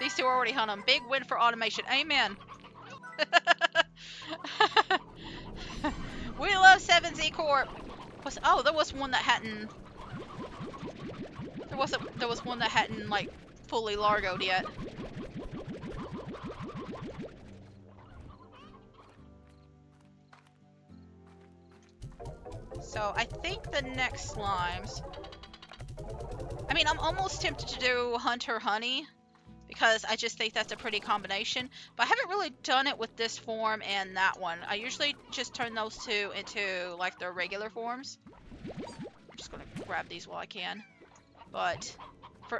These two are already hunting. Big win for automation. Amen. We love 7Z Corp. Oh, there was one that hadn't... There was one that hadn't, like, fully largoed yet. So, I think the next slimes... I mean, I'm almost tempted to do Hunter Honey, because I just think that's a pretty combination. But I haven't really done it with this form and that one. I usually just turn those two into, like, their regular forms. I'm just gonna grab these while I can. But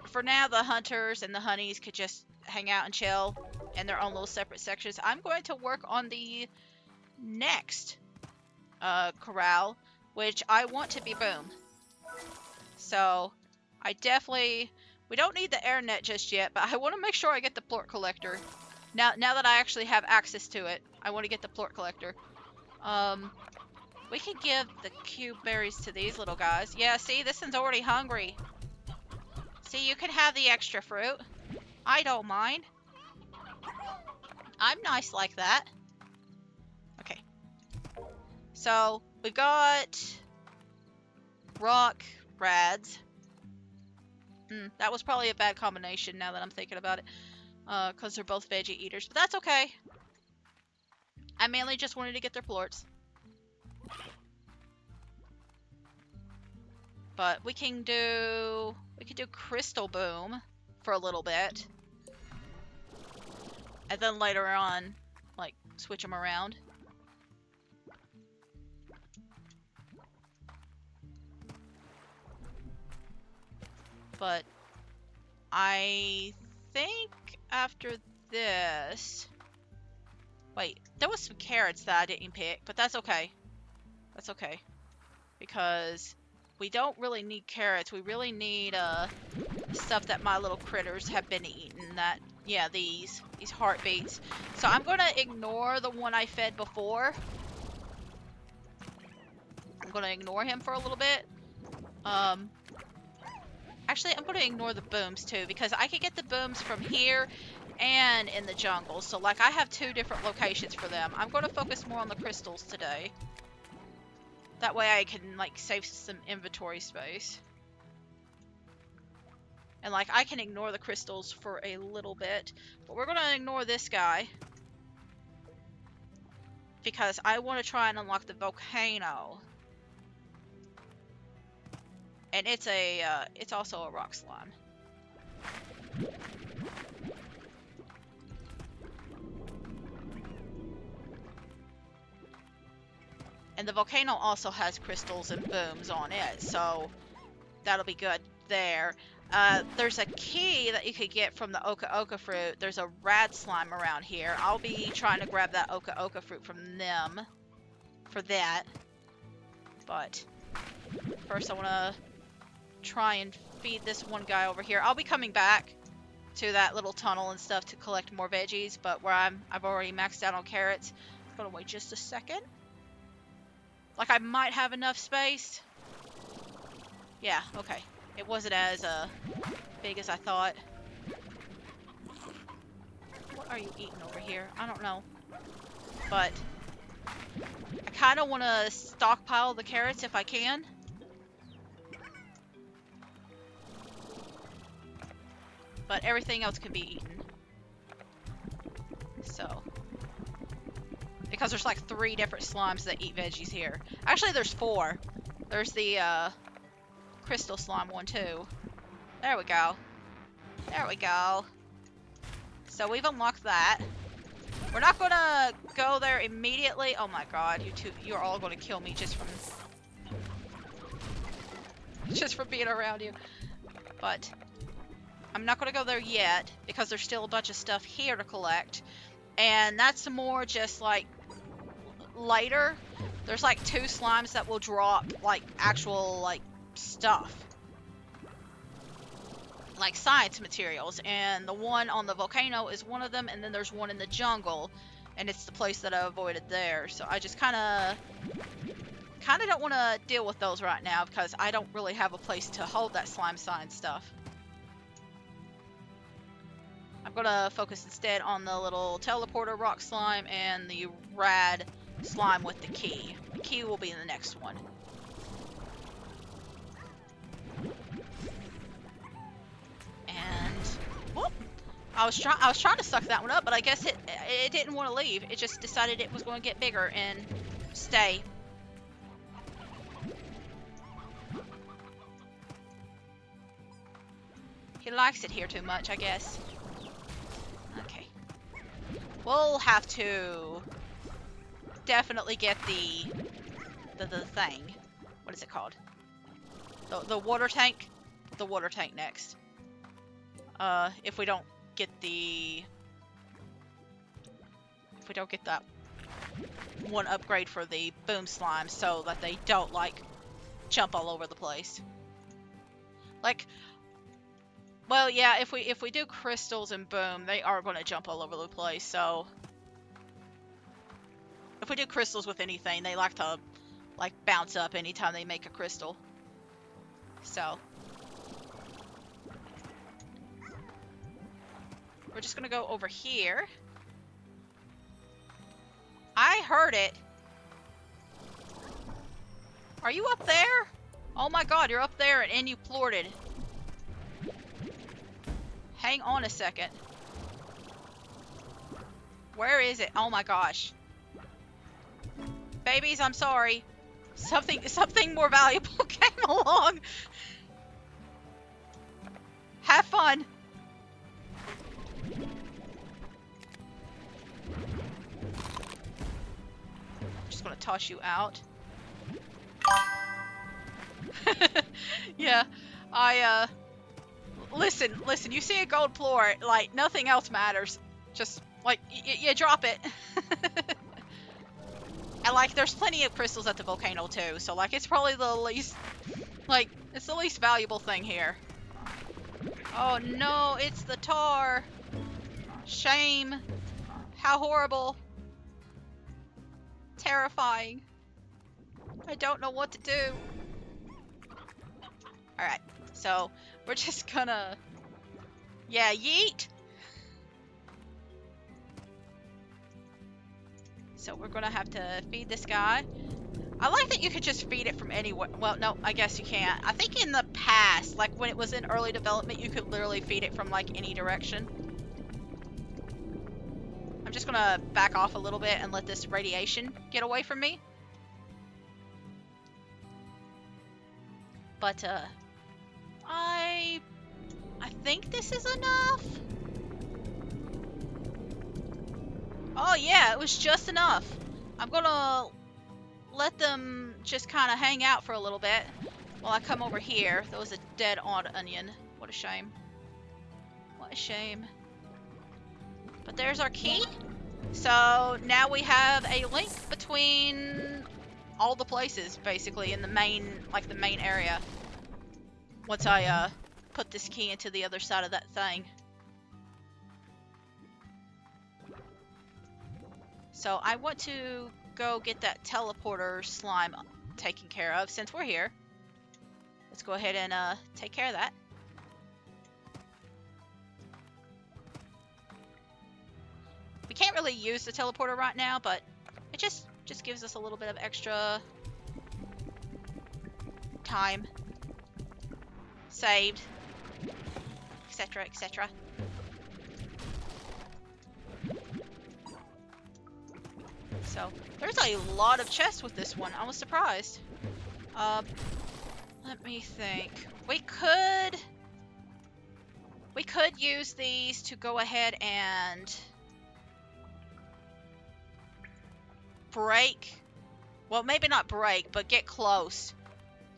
for now, the hunters and the honeys could just hang out and chill in their own little separate sections. I'm going to work on the next corral, which I want to be boom. So I definitely... We don't need the air net just yet, but I want to make sure I get the plort collector. Now that I actually have access to it, I want to get the plort collector. We can give the cube berries to these little guys. Yeah, see, this one's already hungry. See, you can have the extra fruit. I don't mind. I'm nice like that. Okay. So, we've got rock rads. That was probably a bad combination now that I'm thinking about it. Because they're both veggie eaters. But that's okay. I mainly just wanted to get their plorts. But we can do Crystal Boom for a little bit. And then later on, like, switch them around. But I think after this... Wait, there was some carrots that I didn't pick, but that's okay. That's okay. Because we don't really need carrots. We really need stuff that my little critters have been eating. That, yeah, these heartbeats. So I'm going to ignore the one I fed before. I'm going to ignore him for a little bit. Actually, I'm going to ignore the booms too, because I can get the booms from here and in the jungle. So, like, I have two different locations for them. I'm going to focus more on the crystals today. That way I can, like, save some inventory space. And, like, I can ignore the crystals for a little bit. But we're going to ignore this guy. Because I want to try and unlock the volcano. And it's also a rock slime. And the volcano also has crystals and booms on it, so that'll be good there. There's a key that you could get from the Oka Oka fruit. There's a rad slime around here. I'll be trying to grab that Oka Oka fruit from them for that. But first I want to try and feed this one guy over here. I'll be coming back to that little tunnel and stuff to collect more veggies, but where I've already maxed out on carrots. I'm gonna wait just a second. Like, I might have enough space. Yeah, okay. It wasn't as big as I thought. What are you eating over here? I don't know. But I kind of want to stockpile the carrots if I can. But everything else can be eaten. So. Because there's like 3 different slimes that eat veggies here. Actually, there's 4. There's the crystal slime one too. There we go. There we go. So we've unlocked that. We're not gonna go there immediately. Oh my god, you're all gonna kill me just from being around you. But I'm not gonna go there yet because there's still a bunch of stuff here to collect. And that's more just like later. There's like 2 slimes that will drop like actual like stuff. Like science materials, and the one on the volcano is one of them, and then there's one in the jungle, and it's the place that I avoided there. So I just kind of don't want to deal with those right now because I don't really have a place to hold that slime science stuff. I'm gonna focus instead on the little teleporter rock slime and the rad slime with the key. The key will be in the next one. And whoop, I was trying to suck that one up, but I guess it didn't want to leave. It just decided it was going to get bigger and stay. He likes it here too much, I guess. Okay. We'll have to definitely get the thing. What is it called? The water tank. The water tank next. If we don't get that one upgrade for the boom slime, so that they don't like jump all over the place. Like, well, yeah, if we do crystals and boom, they are going to jump all over the place. So if we do crystals with anything, they like to like bounce up anytime they make a crystal. So we're just gonna go over here. I heard it. Are you up there? Oh my god, you're up there and you plorted. Hang on a second. Where is it? Oh my gosh. Babies, I'm sorry. Something more valuable came along. Have fun. Just gonna toss you out. Yeah, listen, you see a gold floor, like, nothing else matters. Just, like, you drop it. And, like, there's plenty of crystals at the volcano, too, so, like, it's probably the least, like, it's the least valuable thing here. Oh, no, it's the tar. Shame. How horrible. Terrifying. I don't know what to do. Alright, so we're just gonna... Yeah, yeet! So we're gonna have to feed this guy. I like that you could just feed it from anywhere. Well, no, I guess you can't. I think in the past, like when it was in early development, you could literally feed it from like any direction. I'm just gonna back off a little bit and let this radiation get away from me. But, I think this is enough. Oh yeah, it was just enough. I'm gonna let them just kind of hang out for a little bit while I come over here. There was a dead odd onion. What a shame. What a shame. But there's our key. So now we have a link between all the places, basically, in the main, like the main area. Once I put this key into the other side of that thing. So I want to go get that teleporter slime taken care of since we're here. Let's go ahead and take care of that. really use the teleporter right now, but it just gives us a little bit of extra time saved, etc., etc. So there's a lot of chests with this one. I was surprised. Let me think. We could use these to go ahead and break. Well, maybe not break, but get close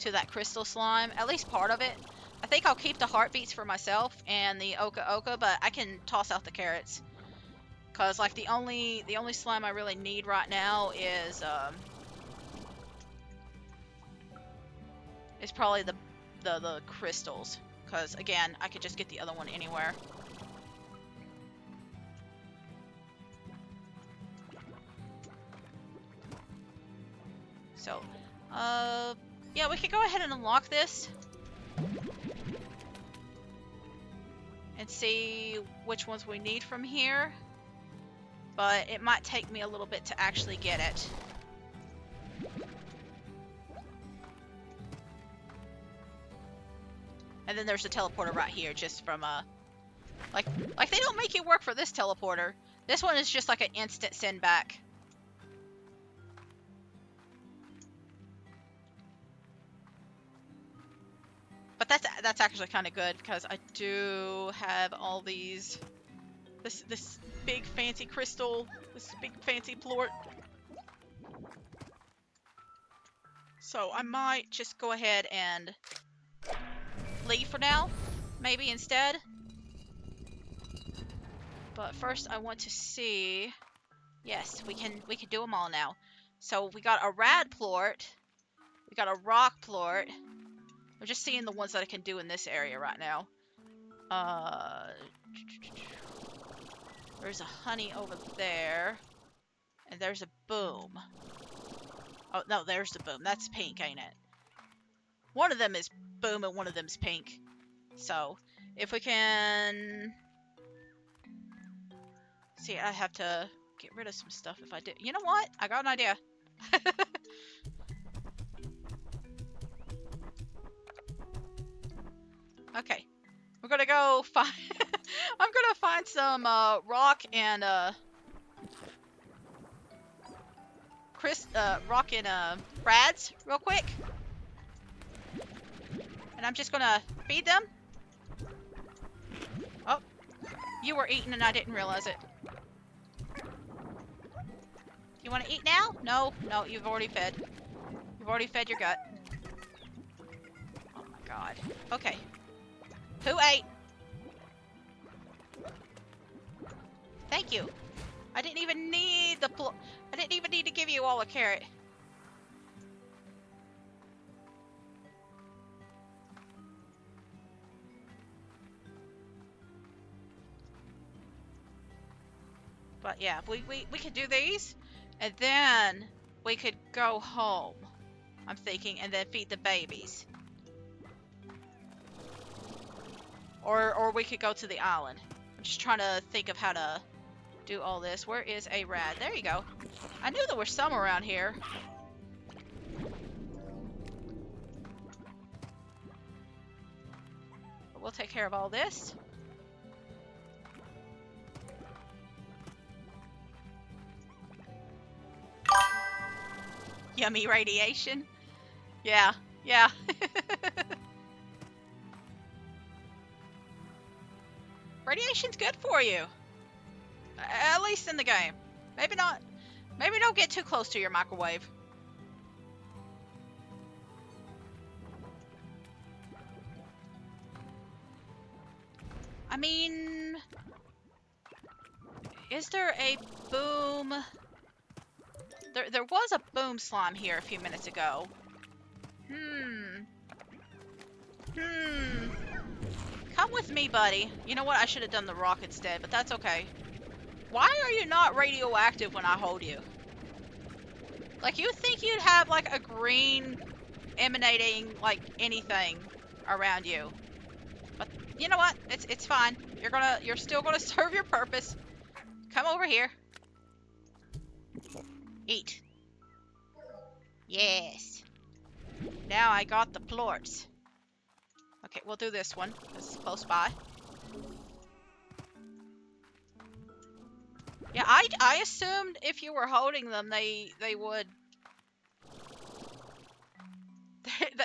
to that crystal slime. At least part of it. I think I'll keep the heartbeats for myself and the Oka Oka, but I can toss out the carrots. Cause like the only slime I really need right now is probably the crystals. Cause again, I could just get the other one anywhere. So, yeah, we could go ahead and unlock this. And see which ones we need from here. But it might take me a little bit to actually get it. And then there's the teleporter right here, just from like they don't make you work for this teleporter. This one is just like an instant send back. But that's actually kind of good because I do have all these. This big fancy crystal, this big fancy plort. So I might just go ahead and leave for now, maybe instead. But first I want to see. Yes, we can do them all now. So we got a rad plort, we got a rock plort. I'm just seeing the ones that I can do in this area right now. There's a honey over there. And there's a boom. Oh, no, there's the boom. That's pink, ain't it? One of them is boom and one of them's pink. So, if we can... See, I have to get rid of some stuff if I do. You know what? I got an idea. Okay. We're gonna go find... I'm gonna find some rock and rock and rads real quick. And I'm just gonna feed them. Oh, you were eating and I didn't realize it. You want to eat now? No, you've already fed. You've already fed your gut. Oh my god. Okay. Who ate? Thank you. I didn't even need I didn't even need to give you all a carrot. But yeah, we could do these, and then we could go home. I'm thinking, and then feed the babies. Or we could go to the island. I'm just trying to think of how to do all this. Where is a rad? There you go. I knew there were some around here. But we'll take care of all this. Yummy radiation. Yeah. Radiation's good for you. At least in the game. Maybe not. Maybe don't get too close to your microwave. I mean... Is there a boom... There was a boom slime here a few minutes ago. Come with me, buddy. You know what? I should have done the rock instead, but that's okay. Why are you not radioactive when I hold you? Like, you'd think you'd have, like, a green emanating, like, anything around you. But, you know what? It's fine. You're still gonna serve your purpose. Come over here. Eat. Yes. Now I got the plorts. Okay, we'll do this one. This is close by. Yeah, I assumed if you were holding them, they would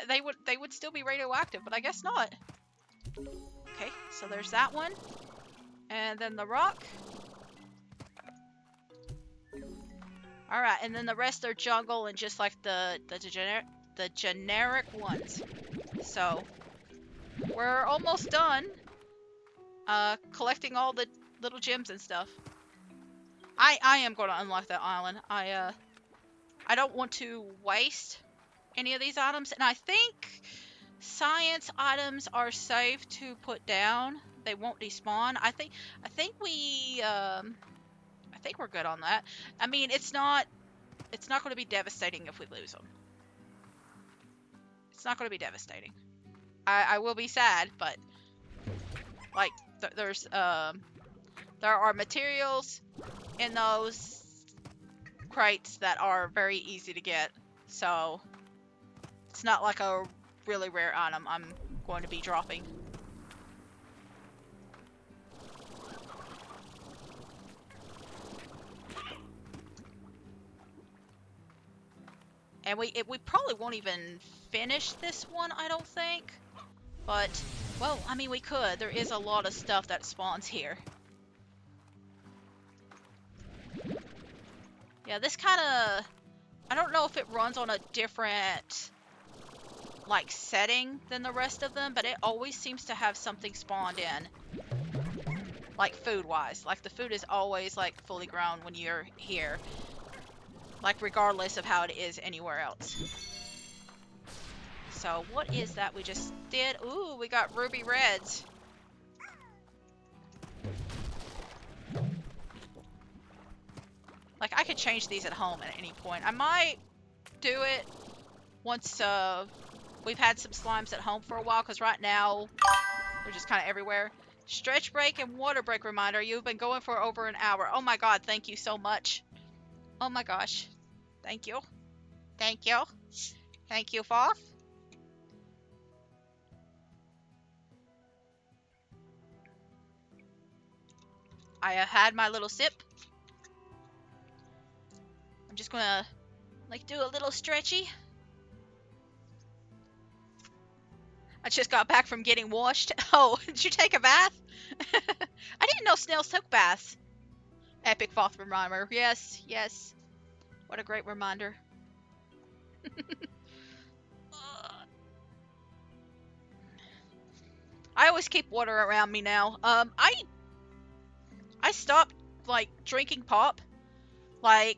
they would still be radioactive, but I guess not. Okay, so there's that one, and then the rock. All right, and then the rest are jungle and just like the generic ones. So we're almost done. Collecting all the little gems and stuff. I am going to unlock that island. I don't want to waste any of these items, and I think science items are safe to put down. They won't despawn. I think we're good on that. I mean, it's not going to be devastating if we lose them. It's not going to be devastating. I will be sad, but like there are materials in those crates that are very easy to get, so it's not like a really rare item I'm going to be dropping. And we probably won't even finish this one, I don't think. But, well, I mean, we could. There is a lot of stuff that spawns here. Yeah, this kind of... I don't know if it runs on a different, like, setting than the rest of them, but it always seems to have something spawned in. Like, food-wise. Like, the food is always, like, fully grown when you're here. Like, regardless of how it is anywhere else. So, what is that we just did? Ooh, we got ruby reds. Like, I could change these at home at any point. I might do it once we've had some slimes at home for a while, because right now they're just kind of everywhere. Stretch break and water break reminder. You've been going for over an hour. Oh my god, thank you so much. Oh my gosh. Thank you. Thank you. Thank you, Foth. I have had my little sip. I'm just gonna, like, do a little stretchy. I just got back from getting washed. Oh, did you take a bath? I didn't know snails took baths. Epic Foth reminder. Yes, yes. What a great reminder. I always keep water around me now. I stopped, like, drinking pop, like,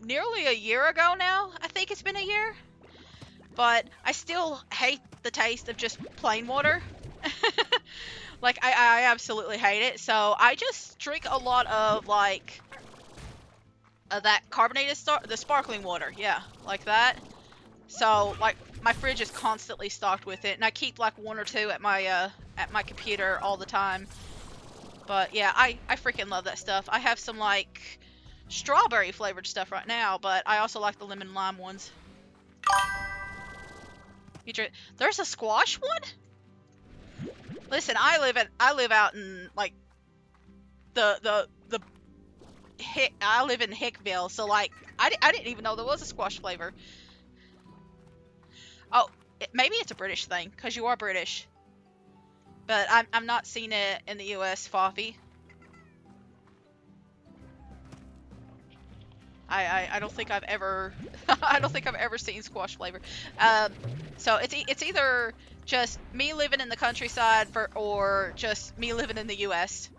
nearly a year ago now. I think it's been a year. But I still hate the taste of just plain water. Like, I absolutely hate it. So I just drink a lot of, like, that carbonated the sparkling water. Yeah, like that. So, like, my fridge is constantly stocked with it, and I keep, like, one or two at my computer all the time. But yeah, I freaking love that stuff. I have some, like, strawberry flavored stuff right now, but I also like the lemon lime ones. There's a squash one? Listen, I live out in, like, I live in Hickville, so, like, I didn't even know there was a squash flavor. Oh, maybe it's a British thing, because you are British. But I'm not seeing it in the US, Foffy. I don't think I've ever I don't think I've ever seen squash flavor. So it's either just me living in the countryside or just me living in the US.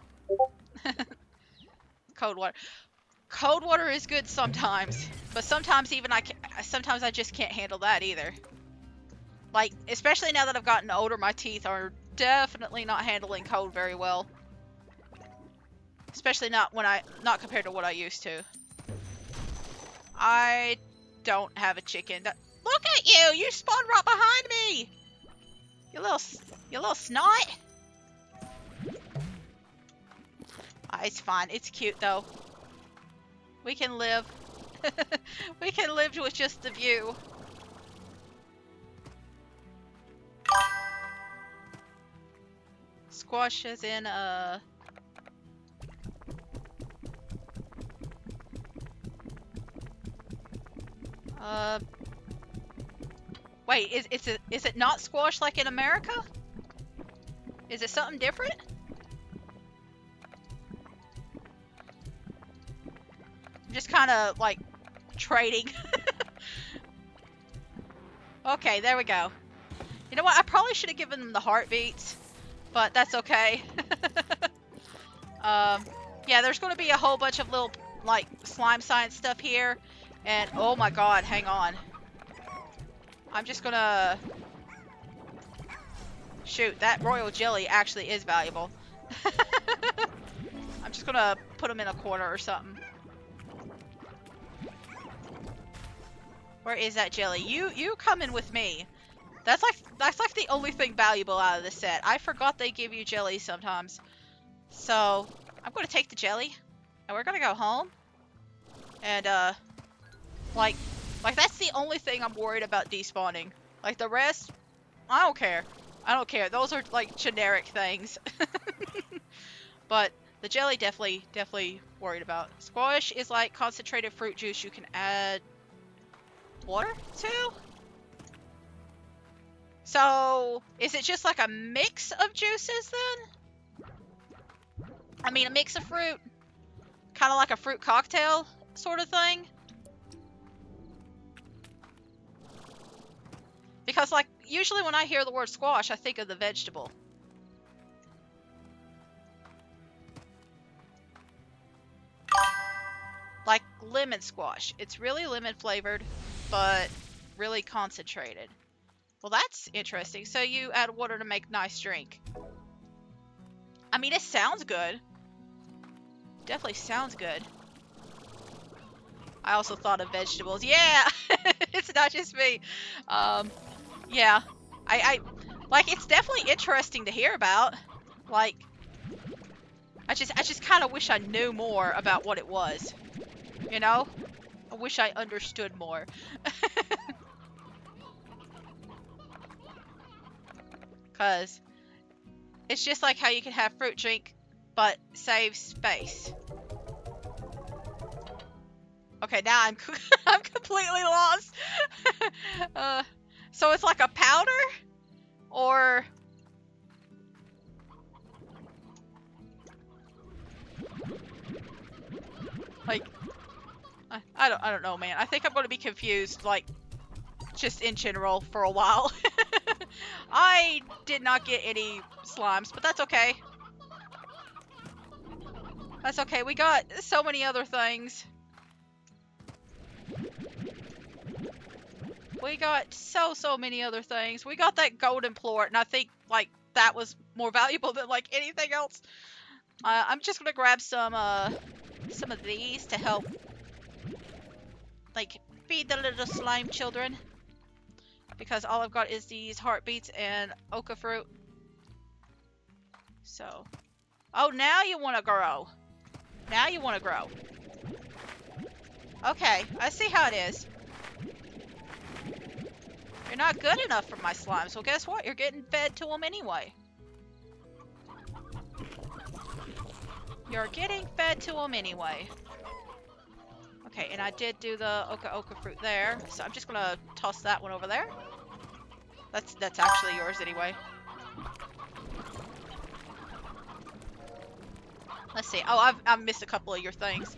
Cold water. Cold water is good sometimes, but sometimes I just can't handle that either. Like, especially now that I've gotten older, my teeth are definitely not handling cold very well. Especially not compared to what I used to. I don't have a chicken. Look at you! You spawned right behind me! You little snot! It's fine. It's cute, though. We can live. We can live with just the view. Squash as in, wait, is it not squash like in America? Is it something different? I'm just kind of like trading. Okay, there we go. You know what? I probably should have given them the heartbeats, but that's okay. Yeah, there's going to be a whole bunch of little like slime science stuff here, and oh my god, hang on. I'm just gonna shoot. That royal jelly actually is valuable. I'm just gonna put them in a corner or something. Where is that jelly? You come in with me. That's like the only thing valuable out of this set. I forgot they give you jelly sometimes. So I'm gonna take the jelly, and we're gonna go home. And like that's the only thing I'm worried about despawning. Like the rest, I don't care. I don't care. Those are like generic things. But the jelly definitely worried about. Squash is like concentrated fruit juice you can add water to? So, is it just like a mix of juices then? I mean, a mix of fruit. Kind of like a fruit cocktail sort of thing? Because, like, usually when I hear the word squash, I think of the vegetable. Like lemon squash. It's really lemon flavored, but really concentrated. Well, that's interesting. So you add water to make nice drink. I mean, it sounds good. Definitely sounds good. I also thought of vegetables. Yeah! It's not just me. Yeah. I like, it's definitely interesting to hear about. Like, I just kind of wish I knew more about what it was. You know? I wish I understood more. Because it's just like how you can have fruit drink, but save space. Okay, now I'm I'm completely lost. So it's like a powder? Or... like... I don't know, man. I think I'm going to be confused, like, just in general for a while. I did not get any slimes, but that's okay. That's okay. We got so many other things. We got so many other things. We got that golden plort, and I think, like, that was more valuable than, like, anything else. I'm just gonna grab some of these to help, like, feed the little slime children. Because all I've got is these heartbeats and oca fruit. So. Oh, now you want to grow. Now you want to grow. Okay, I see how it is. You're not good enough for my slimes. Well, guess what? You're getting fed to them anyway. You're getting fed to them anyway. Okay, and I did do the oca fruit there, so I'm just gonna toss that one over there. That's actually yours anyway. Let's see. Oh, I've missed a couple of your things.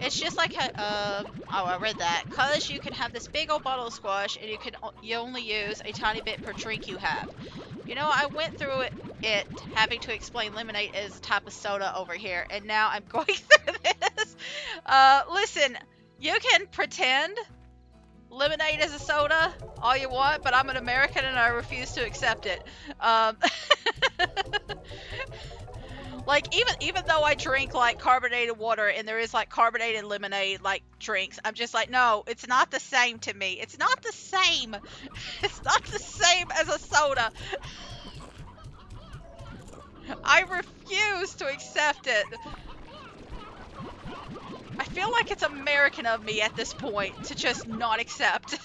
It's just like oh, I read that. Cause you can have this big old bottle of squash, and you only use a tiny bit per drink you have. You know, I went through it having to explain lemonade as a type of soda over here, and now I'm going through this. Listen, you can pretend lemonade is a soda all you want, but I'm an American and I refuse to accept it. Like, even though I drink, like, carbonated water and there is, like, carbonated lemonade, like, drinks, I'm just like, no, it's not the same to me. It's not the same. It's not the same as a soda. I refuse to accept it. I feel like it's American of me at this point to just not accept.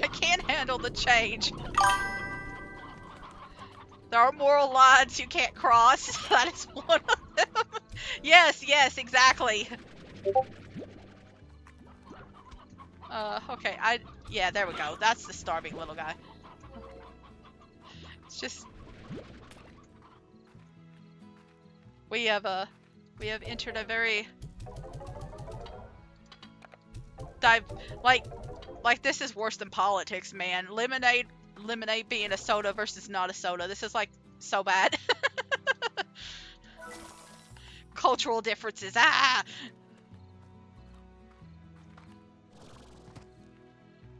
I can't handle the change. There are moral lines you can't cross. That is one of them. Yes, yes, exactly. Okay, yeah, there we go. That's the starving little guy. It's just... We have entered a very... Like this is worse than politics, man. Lemonade being a soda versus not a soda. This is like so bad. Cultural differences. Ah!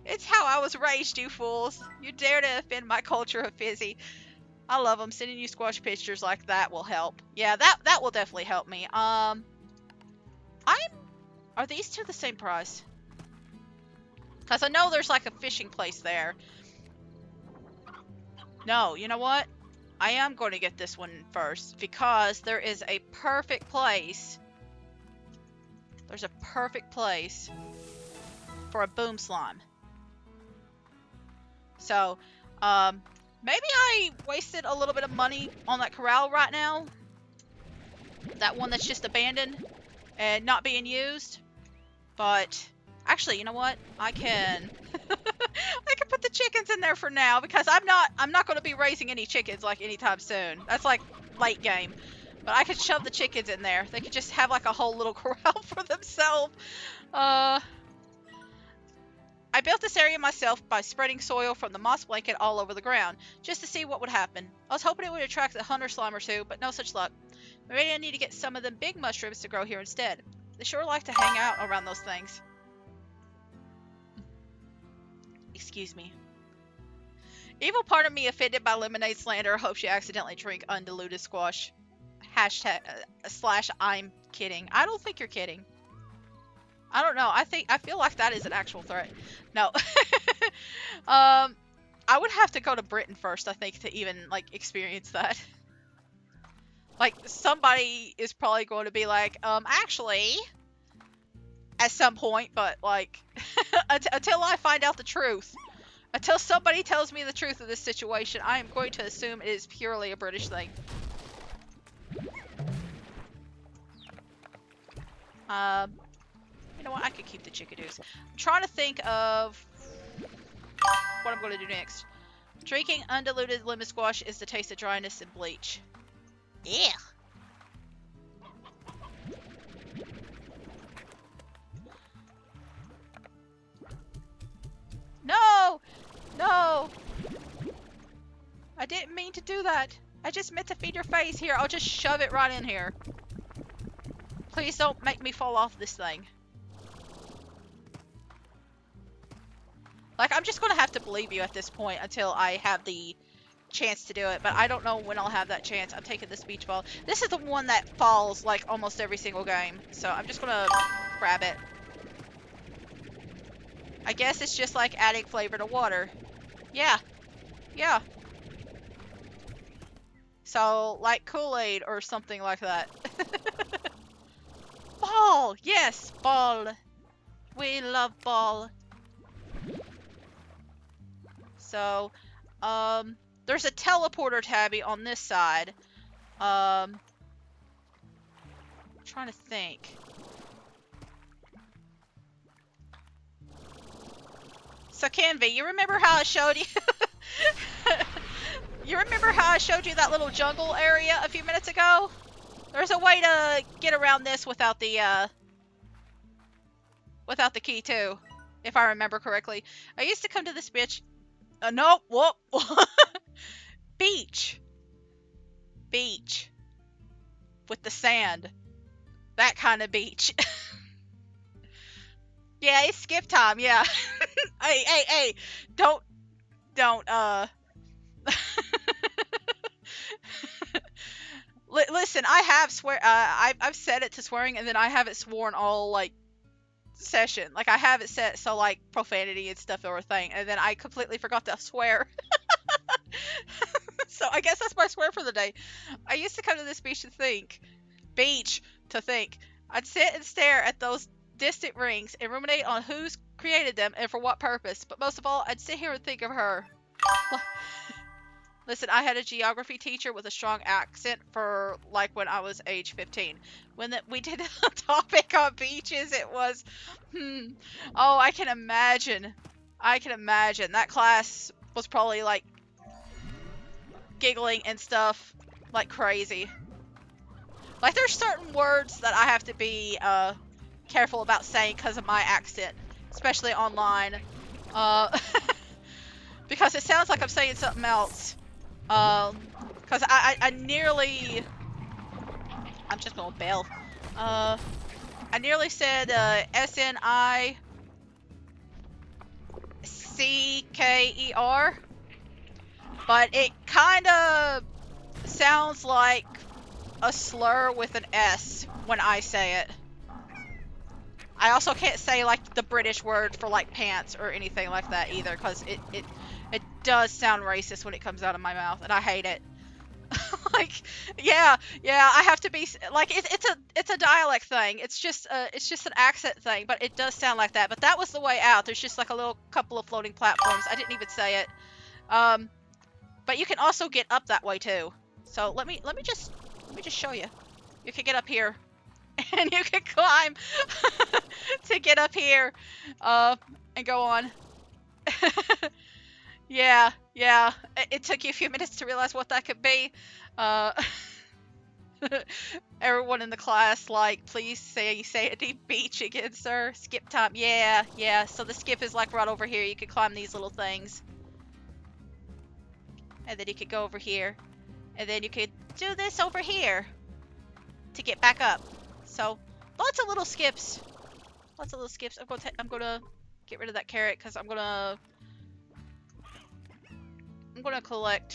It's how I was raised, you fools. You dare to offend my culture of fizzy. I love them. Sending you squash pictures like that will help. Yeah, that will definitely help me. Are these two the same price? Because I know there's like a fishing place there. No, you know what? I am going to get this one first because there is a perfect place. There's a perfect place for a boom slime. So, maybe I wasted a little bit of money on that corral right now. That one that's just abandoned and not being used. But actually, you know what? I can I can put the chickens in there for now because I'm not going to be raising any chickens like anytime soon. That's like late game. But I could shove the chickens in there. They could just have like a whole little corral for themselves. I built this area myself by spreading soil from the moss blanket all over the ground, just to see what would happen. I was hoping it would attract a hunter slime or two, but no such luck. Maybe I need to get some of them big mushrooms to grow here instead. They sure like to hang out around those things. Excuse me. Evil part of me offended by lemonade slander hopes you accidentally drink undiluted squash. Hashtag / I'm kidding. I don't think you're kidding. I don't know. I feel like that is an actual threat. No. I would have to go to Britain first, I think, to even like experience that. Like somebody is probably going to be like, actually, at some point, but like until I find out the truth, until somebody tells me the truth of this situation, I am going to assume it is purely a British thing. You know what? I could keep the chickadoos. I'm trying to think of what I'm going to do next. Drinking undiluted lemon squash is the taste of dryness and bleach. Yeah. No! No! I didn't mean to do that. I just meant to feed your face. Here, I'll just shove it right in here. Please don't make me fall off this thing. Like, I'm just gonna have to believe you at this point until I have the chance to do it, but I don't know when I'll have that chance. I'm taking this beach ball. This is the one that falls, like, almost every single game, so I'm just gonna grab it. I guess it's just like adding flavor to water. Yeah. Yeah. So, like Kool-Aid or something like that. Ball! Yes, ball. We love ball. So, there's a teleporter tabby on this side. I'm trying to think. So, Canvy, you remember how I showed you? You remember how I showed you that little jungle area a few minutes ago? There's a way to get around this without the key too, if I remember correctly. I used to come to this bitch. No, whoop. Beach. Beach. With the sand. That kind of beach. Yeah, it's skip time, yeah. Hey. Don't, Listen, I have I've set it to swearing, and then I have it sworn all, like, session. Like, I have it set so, like, profanity and stuff are a thing, and then I completely forgot to swear. So I guess that's my swear for the day. I used to come to this beach to think, I'd sit and stare at those distant rings and ruminate on who's created them and for what purpose. But most of all, I'd sit here and think of her. Listen, I had a geography teacher with a strong accent for like when I was age 15. When we did a topic on beaches, it was, oh, I can imagine. I can imagine. That class was probably like giggling and stuff like crazy. Like there's certain words that I have to be careful about saying because of my accent, especially online. Because it sounds like I'm saying something else. Because I nearly... I'm just gonna bail. I nearly said S-N-I-C-K-E-R. But it kind of sounds like a slur with an S when I say it. I also can't say like the British word for like pants or anything like that either, because it does sound racist when it comes out of my mouth, and I hate it. Like, yeah, I have to be like it's a dialect thing. It's just an accent thing, but it does sound like that. But that was the way out. There's just like a little couple of floating platforms. I didn't even say it. But you can also get up that way too. So let me just show you. You can get up here, and you can climb to get up here, and go on. Yeah. It took you a few minutes to realize what that could be. Everyone in the class, like, please say Sandy Beach again, sir. Skip time. Yeah. So the skip is like right over here. You could climb these little things. And then you could go over here. And then you could do this over here to get back up. So, lots of little skips. I'm gonna get rid of that carrot because I'm gonna collect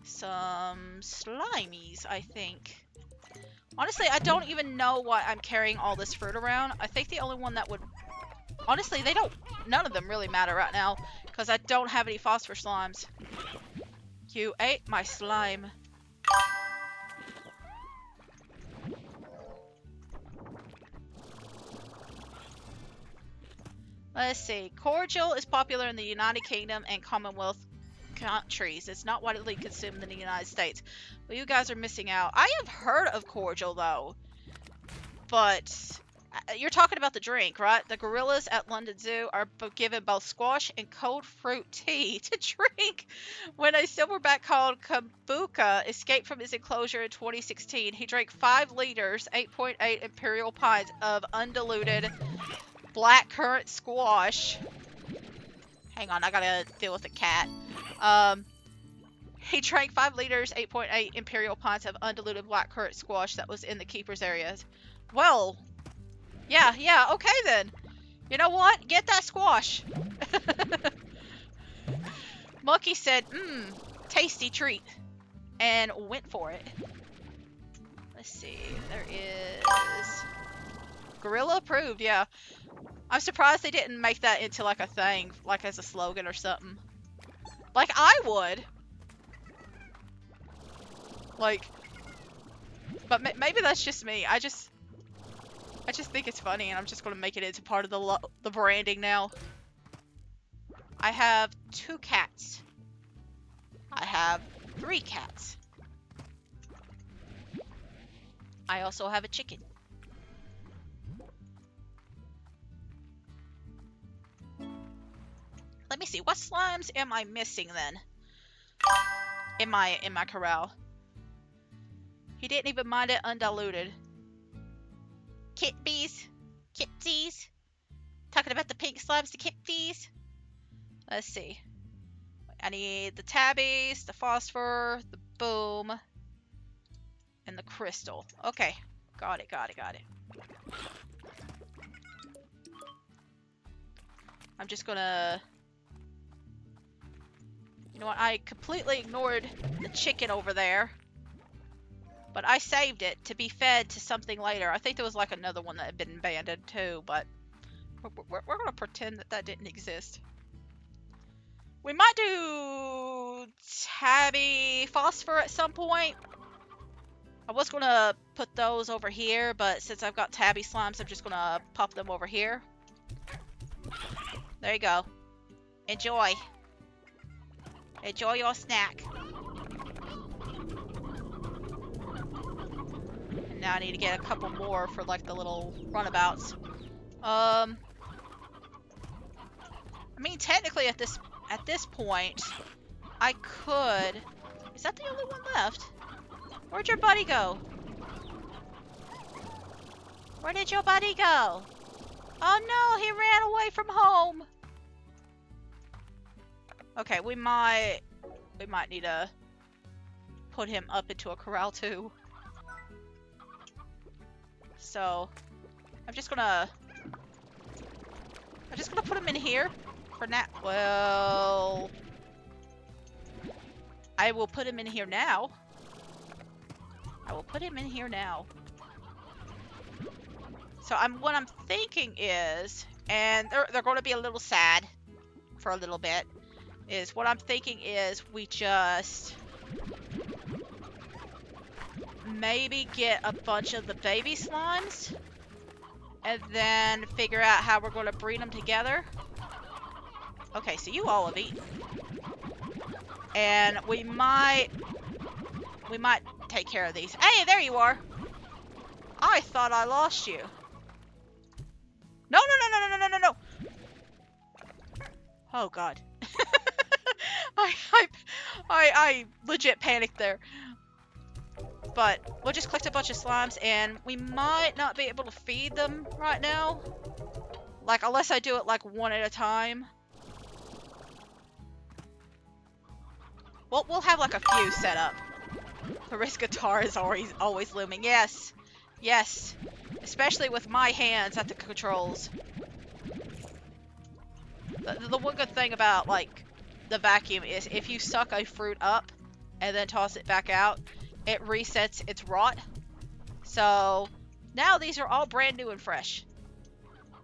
some slimies, I think. Honestly, I don't even know why I'm carrying all this fruit around. I think the only one that would... Honestly, none of them really matter right now, because I don't have any phosphor slimes. You ate my slime. Let's see. Cordial is popular in the United Kingdom and Commonwealth countries. It's not widely consumed in the United States. Well, you guys are missing out. I have heard of cordial, though. But you're talking about the drink, right? The gorillas at London Zoo are given both squash and cold fruit tea to drink. When a silverback called Kambuka escaped from his enclosure in 2016, he drank 5 liters, 8.8 imperial pints of undiluted black currant squash. Hang on, I gotta deal with the cat. He drank 5 liters, 8.8 imperial pints of undiluted black currant squash that was in the keeper's areas. Well, yeah, okay then. You know what? Get that squash. Monkey said, tasty treat, and went for it. Let's see, there is... Gorilla approved, yeah. I'm surprised they didn't make that into like a thing, like as a slogan or something. Like I would. Like, but maybe that's just me. I just think it's funny, and I'm just gonna make it into part of the branding now. I have 2 cats. I have 3 cats. I also have a chicken. Let me see, what slimes am I missing then? In my corral. He didn't even mind it undiluted. Kitbees? Kitsies? Talking about the pink slimes, the kitbees? Let's see. I need the tabbies, the phosphor, the boom, and the crystal. Okay. Got it. I'm just gonna... You know what? I completely ignored the chicken over there. But I saved it to be fed to something later. I think there was like another one that had been abandoned too, but we're going to pretend that didn't exist. We might do tabby phosphor at some point. I was gonna put those over here, but since I've got tabby slimes, I'm just gonna pop them over here. There you go. Enjoy. Enjoy your snack. And now I need to get a couple more for like the little runabouts. I mean, technically at this point, I could. Is that the only one left? Where'd your buddy go? Where did your buddy go? Oh no, he ran away from home. Okay, we might need to put him up into a corral too. So, I'm just gonna put him in here for now. Well, I will put him in here now. I will put him in here now. So what I'm thinking is, and they're going to be a little sad for a little bit, is what I'm thinking is we just maybe get a bunch of the baby slimes and then figure out how we're going to breed them together. Okay, so you all have eaten. And we might take care of these. Hey, there you are. I thought I lost you. No, no, no, no, no, no, no, no. Oh God. I legit panicked there. But we'll just collect a bunch of slimes, and we might not be able to feed them right now. Like, unless I do it like one at a time. Well, we'll have like a few set up. The risk guitar is always looming. Yes. Yes. Especially with my hands at the controls. The one good thing about, like, the vacuum is if you suck a fruit up and then toss it back out, it resets its rot. So, now these are all brand new and fresh.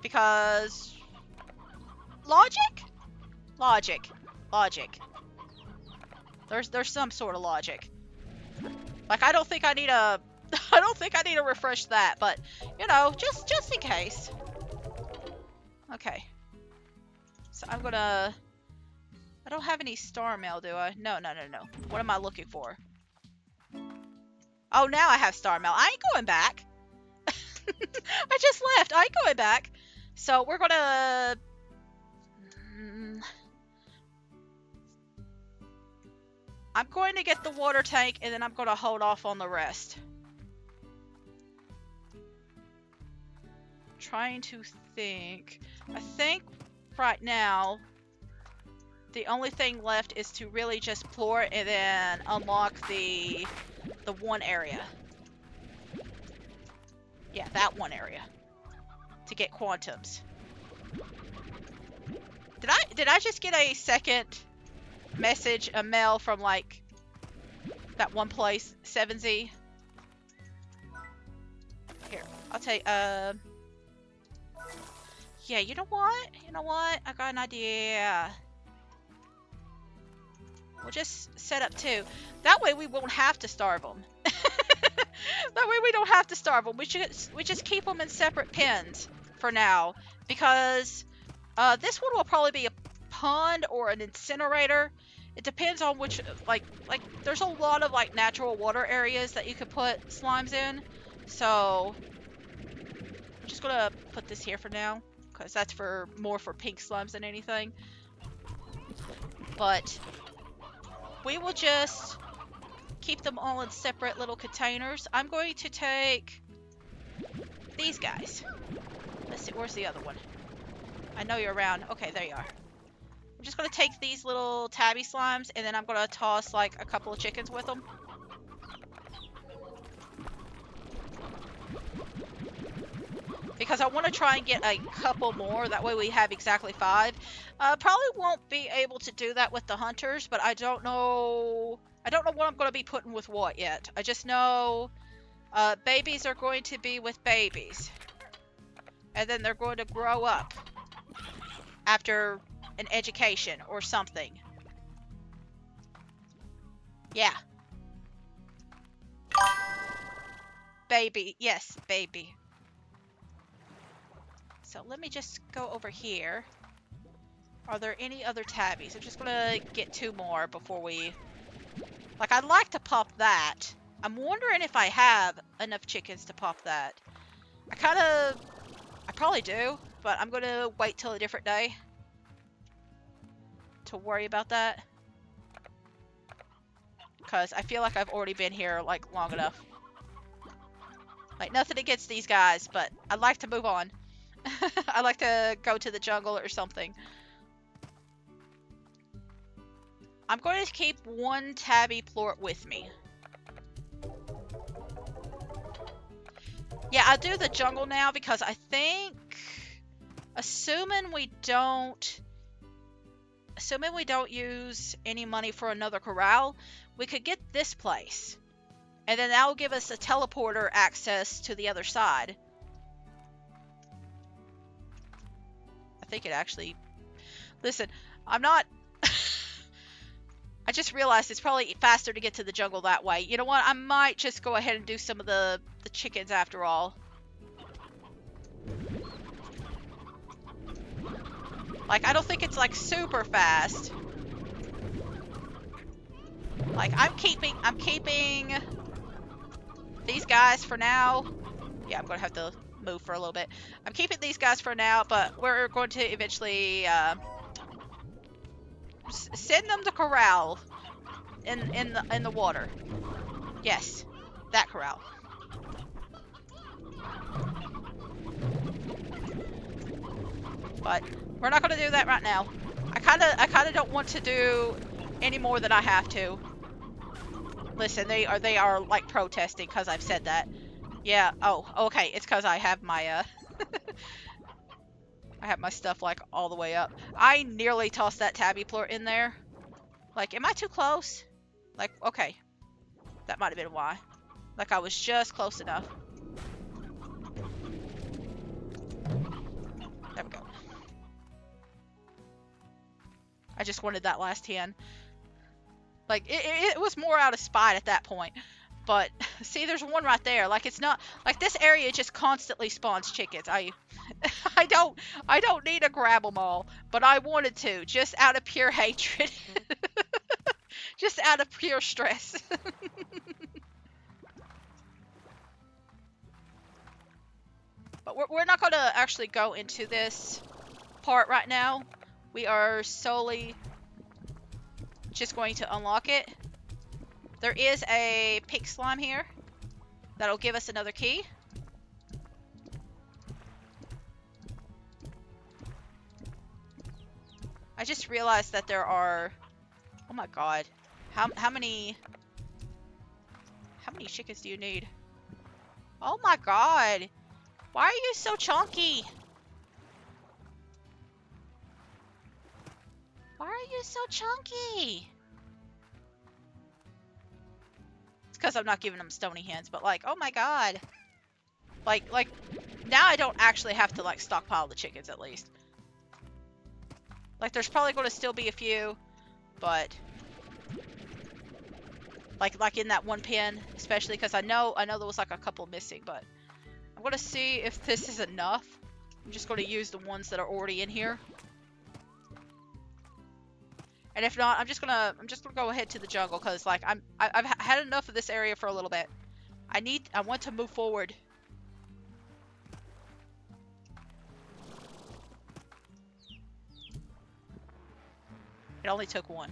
Because... logic? Logic. Logic. There's some sort of logic. Like, I don't think I need to refresh that, but, you know, just in case. Okay. So I'm gonna... I don't have any star mail, do I? No, no, no, no. What am I looking for? Oh, now I have star mail. I ain't going back. I just left. I ain't going back. So we're gonna... I'm going to get the water tank, and then I'm going to hold off on the rest. Trying to think. I think right now the only thing left is to really just floor it and then unlock the one area. Yeah, that one area to get quantums. Did I just get a second message, a mail from like that one place, 7Z? Here, I'll tell you, yeah, you know what? You know what? I got an idea. We'll just set up two. That way we won't have to starve them. That way we don't have to starve them. We just keep them in separate pens for now. Because this one will probably be a pond or an incinerator. It depends on which, like there's a lot of like natural water areas that you could put slimes in. So I'm just gonna put this here for now, because that's more for pink slimes than anything. But we will just keep them all in separate little containers. I'm going to take these guys. Let's see, where's the other one? I know you're around. Okay, there you are. I'm just going to take these little tabby slimes, and then I'm going to toss like a couple of chickens with them. Because I want to try and get a couple more. That way we have exactly 5. Probably won't be able to do that with the hunters, but I don't know what I'm going to be putting with what yet. I just know babies are going to be with babies. And then they're going to grow up after an education or something. Yeah. baby. Yes, baby. So let me just go over here. Are there any other tabbies? I'm just gonna get 2 more before we... Like, I'd like to pop that. I'm wondering if I have enough chickens to pop that. I probably do, but I'm gonna wait till a different day to worry about that. Because I feel like I've already been here, like, long enough. Like, nothing against these guys, but I'd like to move on. I'd like to go to the jungle or something. I'm going to keep 1 tabby plort with me. Yeah, I'll do the jungle now because I think... Assuming we don't use any money for another corral, we could get this place. And then that will give us a teleporter access to the other side. I think it actually... Listen, I'm not... I just realized it's probably faster to get to the jungle that way. You know what? I might just go ahead and do some of the chickens after all. Like, I don't think it's, like, super fast. Like, I'm keeping these guys for now. Yeah, I'm gonna have to move for a little bit. I'm keeping these guys for now, but we're going to eventually send them to corral in the water. Yes, that corral. But we're not gonna do that right now. I kinda don't want to do any more than I have to. Listen, they are like protesting because I've said that. Yeah. Oh, okay. It's because I have my I have my stuff like all the way up. I nearly tossed that tabby plort in there. Like, am I too close? Like, okay. That might have been why. Like, I was just close enough. There we go. I just wanted that last hen. Like, it was more out of spite at that point. But, see, there's one right there. Like, it's not... Like, this area just constantly spawns chickens. I don't need to grab them all. But I wanted to. Just out of pure hatred. Just out of pure stress. But we're not going to actually go into this part right now. We are solely just going to unlock it. There is a pink slime here that'll give us another key. I just realized that there are... Oh my god. How many chickens do you need? Oh my god. Why are you so chunky? Why are you so chunky? It's because I'm not giving them stony hens, but like, oh my god. Like, now I don't actually have to like stockpile the chickens at least. Like, there's probably going to still be a few, but like in that one pen, especially because I know there was like a couple missing, but I'm going to see if this is enough. I'm just going to use the ones that are already in here. And if not, I'm just gonna go ahead to the jungle because like I've had enough of this area for a little bit. I want to move forward. It only took one.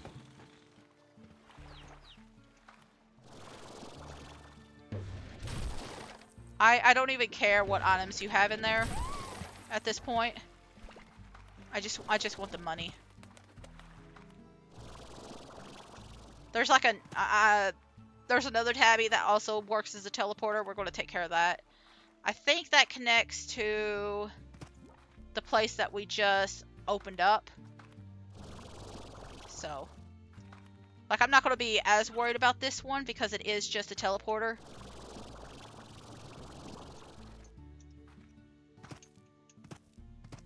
I don't even care what items you have in there at this point. I just want the money. There's like there's another tabby that also works as a teleporter. We're going to take care of that. I think that connects to the place that we just opened up. So, like, I'm not going to be as worried about this one because it is just a teleporter.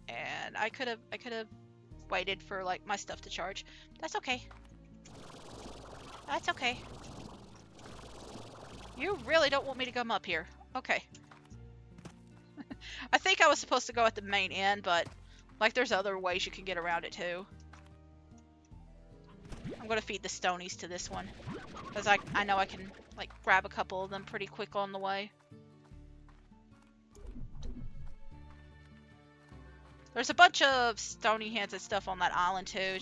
And I could have waited for like my stuff to charge. That's okay. That's okay. You really don't want me to come up here. Okay. I think I was supposed to go at the main end, but like there's other ways you can get around it too. I'm gonna feed the stonies to this one, because I know I can like grab a couple of them pretty quick on the way. There's a bunch of stony hands and stuff on that island too.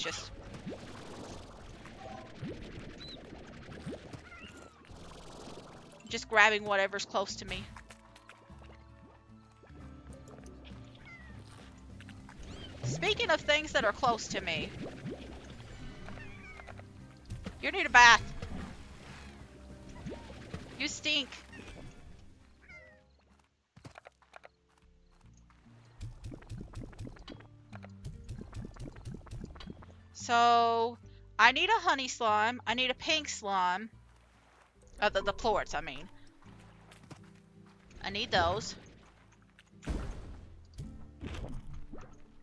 Just grabbing whatever's close to me. Speaking of things that are close to me, you need a bath. You stink. So, I need a honey slime. I need a pink slime. The plorts, I mean. I need those.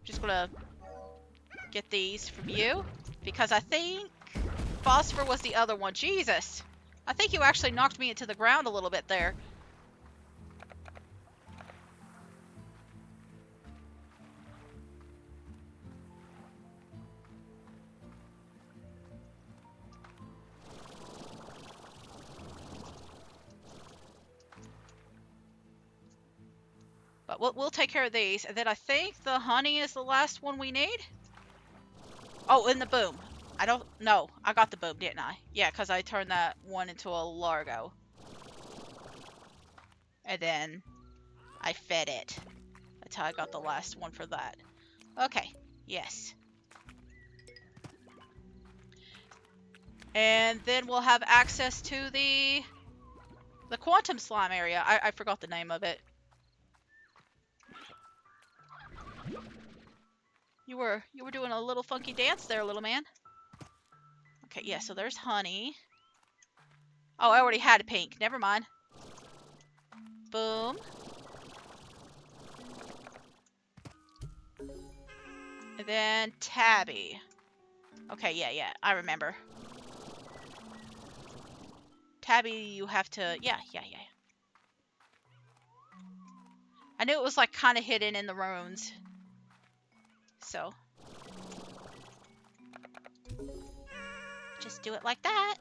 Just gonna get these from you, because I think phosphor was the other one. Jesus! I think you actually knocked me into the ground a little bit there. But we'll take care of these. And then I think the honey is the last one we need. Oh, and the boom. I don't know. I got the boom, didn't I? Yeah, because I turned that one into a largo. And then I fed it. That's how I got the last one for that. Okay. Yes. And then we'll have access to the quantum slime area. I forgot the name of it. You were doing a little funky dance there, little man. Okay, yeah, so there's honey. Oh, I already had a pink. Never mind. Boom. And then Tabby. Okay, yeah, I remember. Tabby, you have to... Yeah. I knew it was, like, kind of hidden in the ruins. So. Just do it like that.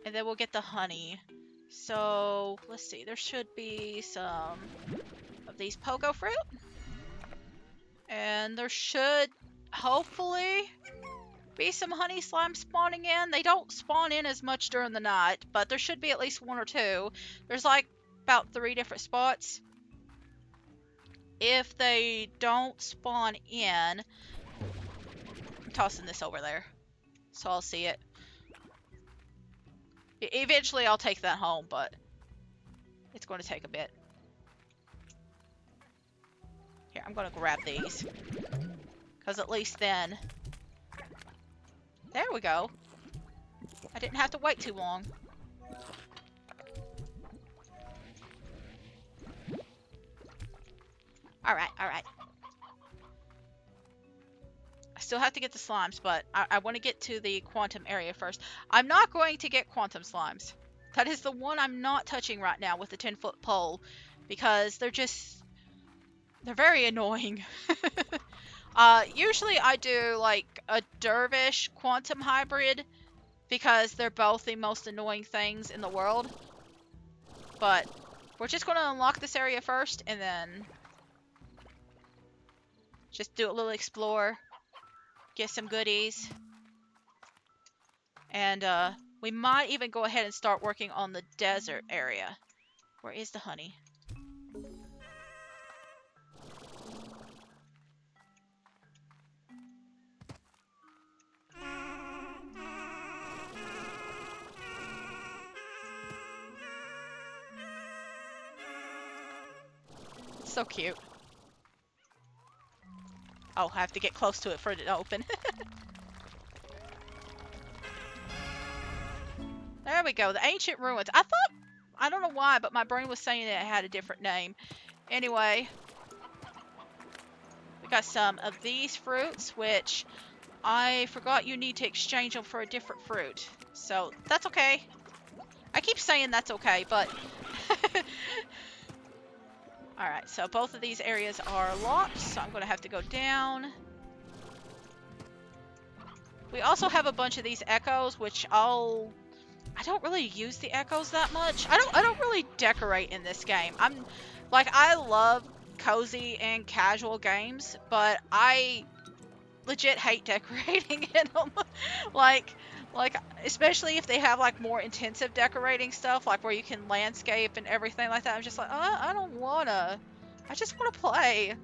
And then we'll get the honey. So, let's see. There should be some of these pogo fruit. And there should, hopefully, be some honey slime spawning in. They don't spawn in as much during the night, but there should be at least one or two. There's like about 3 different spots. If they don't spawn in, I'm tossing this over there so I'll see it. Eventually I'll take that home, but it's going to take a bit. Here, I'm going to grab these, because at least then... There we go. I didn't have to wait too long. Alright. I still have to get the slimes, but I want to get to the quantum area first. I'm not going to get quantum slimes. That is the one I'm not touching right now with the 10-foot pole, because they're very annoying. Usually I do like a dervish quantum hybrid, because they're both the most annoying things in the world. But we're just going to unlock this area first, and then just do a little explore, get some goodies, and we might even go ahead and start working on the desert area. Where is the honey? So cute. Oh, I have to get close to it for it to open. There we go, the ancient ruins. I don't know why, but my brain was saying that it had a different name. Anyway, we got some of these fruits, which I forgot you need to exchange them for a different fruit. So, that's okay. I keep saying that's okay, but... Alright, so both of these areas are locked, so I'm going to have to go down. We also have a bunch of these echoes, which I don't really use the echoes that much. I don't really decorate in this game. I love cozy and casual games, but I legit hate decorating in them. like, like especially if they have like more intensive decorating stuff, like where you can landscape and everything like that. I'm just like, I don't wanna. I just want to play.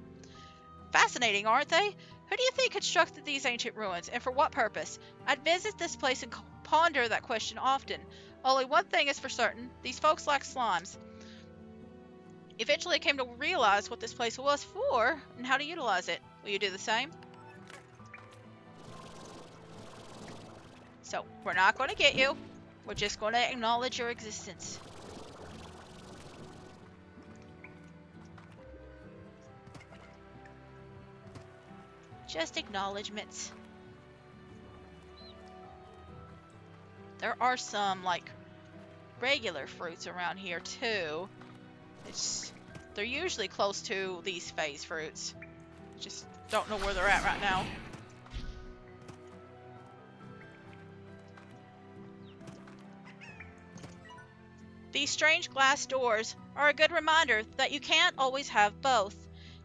Fascinating, aren't they? Who do you think constructed these ancient ruins, and for what purpose? I'd visit this place and ponder that question often. Only one thing is for certain: these folks lack slimes. Eventually, I came to realize what this place was for and how to utilize it. Will you do the same? So, we're not going to get you. We're just going to acknowledge your existence. Just acknowledgements. There are some, like, regular fruits around here, too. They're usually close to these phase fruits. Just don't know where they're at right now. These strange glass doors are a good reminder that you can't always have both.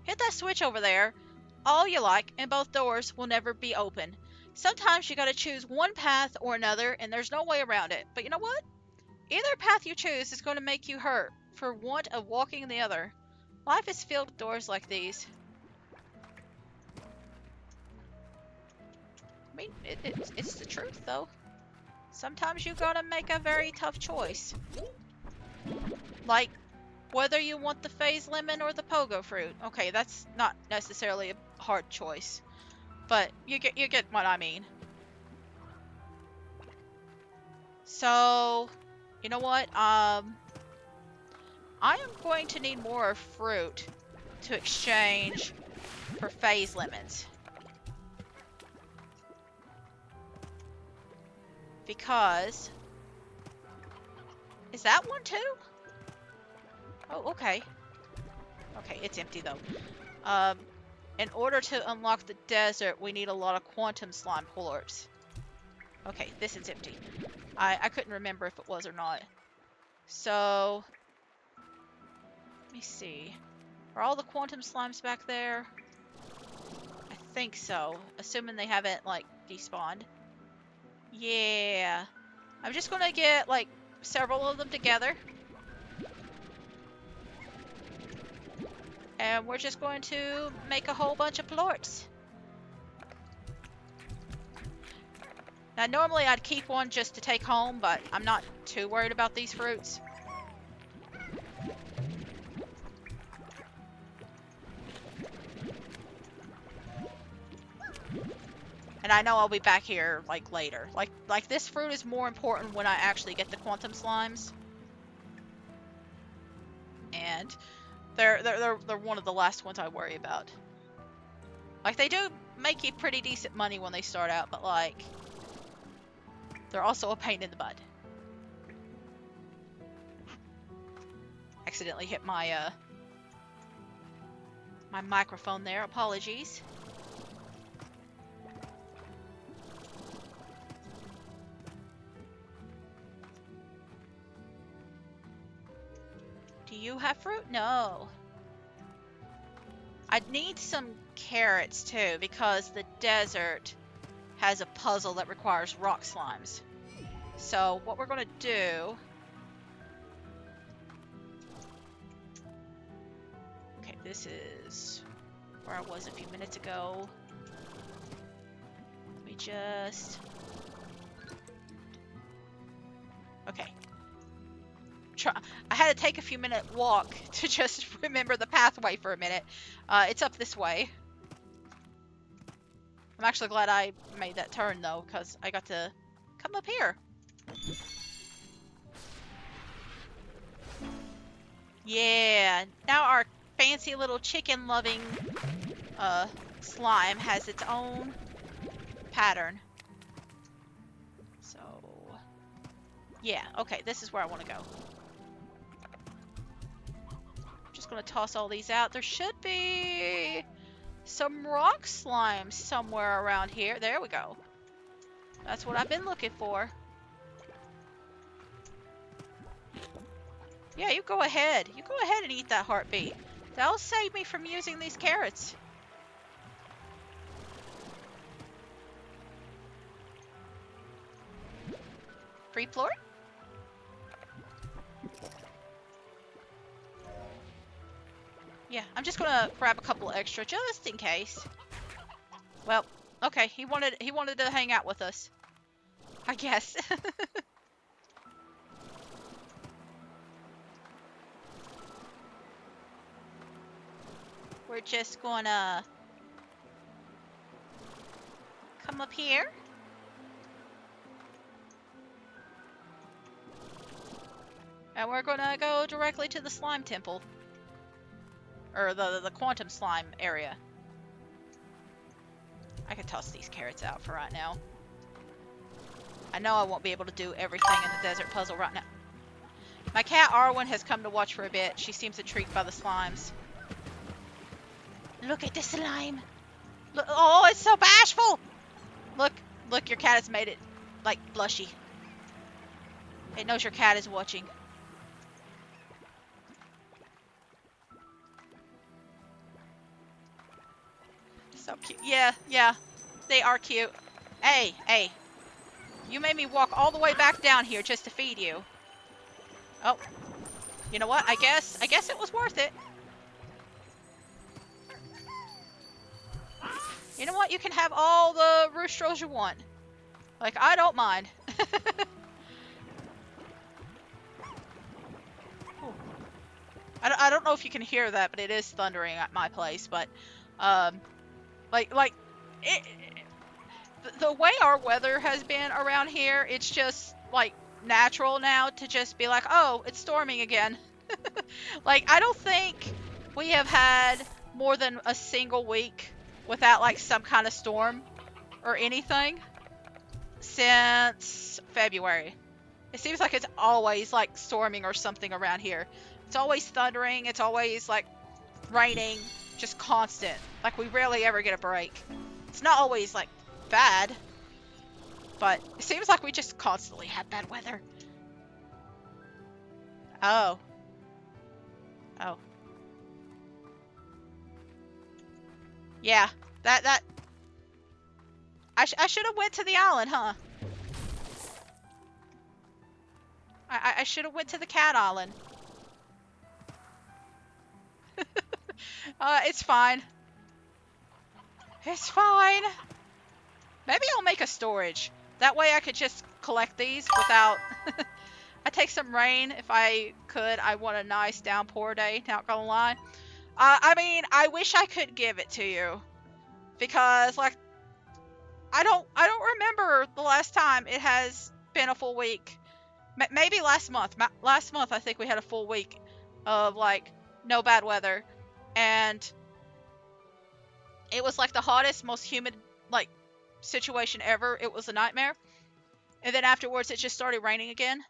Hit that switch over there all you like, and both doors will never be open. Sometimes you gotta choose one path or another, and there's no way around it. But you know what? Either path you choose is going to make you hurt for want of walking the other. Life is filled with doors like these. I mean, it's the truth, though. Sometimes you gotta make a very tough choice. Like, whether you want the phase lemon or the pogo fruit. Okay, that's not necessarily a hard choice, but you get what I mean. So, you know what? I am going to need more fruit to exchange for phase lemons. Because... Is that one too? Oh, okay. Okay, it's empty though. In order to unlock the desert, we need a lot of quantum slime pullers. Okay, this is empty. I couldn't remember if it was or not. So... Let me see. Are all the quantum slimes back there? I think so. Assuming they haven't, like, despawned. Yeah. I'm just gonna get, like, several of them together. And we're just going to make a whole bunch of plorts. Now, normally I'd keep one just to take home, but I'm not too worried about these fruits. And I know I'll be back here, like, later. Like this fruit is more important when I actually get the quantum slimes. And they're one of the last ones I worry about. Like, they do make you pretty decent money when they start out, but, like, they're also a pain in the butt. Accidentally hit my, my microphone there. Apologies. Do you have fruit? No. I'd need some carrots too, because the desert has a puzzle that requires rock slimes. So what we're gonna do... Okay, this is where I was a few minutes ago. Let me just... Okay. I had to take a few minute walk to just remember the pathway for a minute. It's up this way. I'm actually glad I made that turn though, because I got to come up here. Yeah, now our fancy little chicken loving slime has its own pattern. So, yeah, okay, this is where I want to go. Just gonna toss all these out. There should be some rock slime somewhere around here. There we go. That's what I've been looking for. Yeah, you go ahead. You go ahead and eat that heartbeat. That'll save me from using these carrots. Free floor? Yeah, I'm just gonna grab a couple extra just in case. Well, okay, he wanted to hang out with us, I guess. We're just gonna come up here. And we're gonna go directly to the slime temple. Or the quantum slime area. I can toss these carrots out for right now. I know I won't be able to do everything in the desert puzzle right now. My cat Arwen has come to watch for a bit. She seems intrigued by the slimes. Look at the slime. Look, oh, it's so bashful. Look, your cat has made it, like, blushy. It knows your cat is watching. So cute. Yeah, they are cute. Hey, you made me walk all the way back down here just to feed you. Oh, you know what? I guess it was worth it. You know what? You can have all the roostros you want. Like, I don't mind. I don't know if you can hear that, but it is thundering at my place. But, the way our weather has been around here, it's just, like, natural now to just be like, oh, it's storming again. Like, I don't think we have had more than a single week without, like, some kind of storm or anything since February. It seems like it's always, like, storming or something around here. It's always thundering. It's always, like, raining. Just constant. Like, we rarely ever get a break. It's not always, like, bad. But it seems like we just constantly have bad weather. Oh. Oh. Yeah. I should have went to the island, huh? I should have went to the cat island. It's fine. It's fine. Maybe I'll make a storage. That way I could just collect these without... I take some rain if I could. I want a nice downpour day, not gonna lie. I mean, I wish I could give it to you. Because, like, I don't remember the last time it has been a full week. Maybe last month. Last month I think we had a full week of, like, no bad weather. And it was, like, the hottest, most humid, like, situation ever. It was a nightmare. And then afterwards it just started raining again.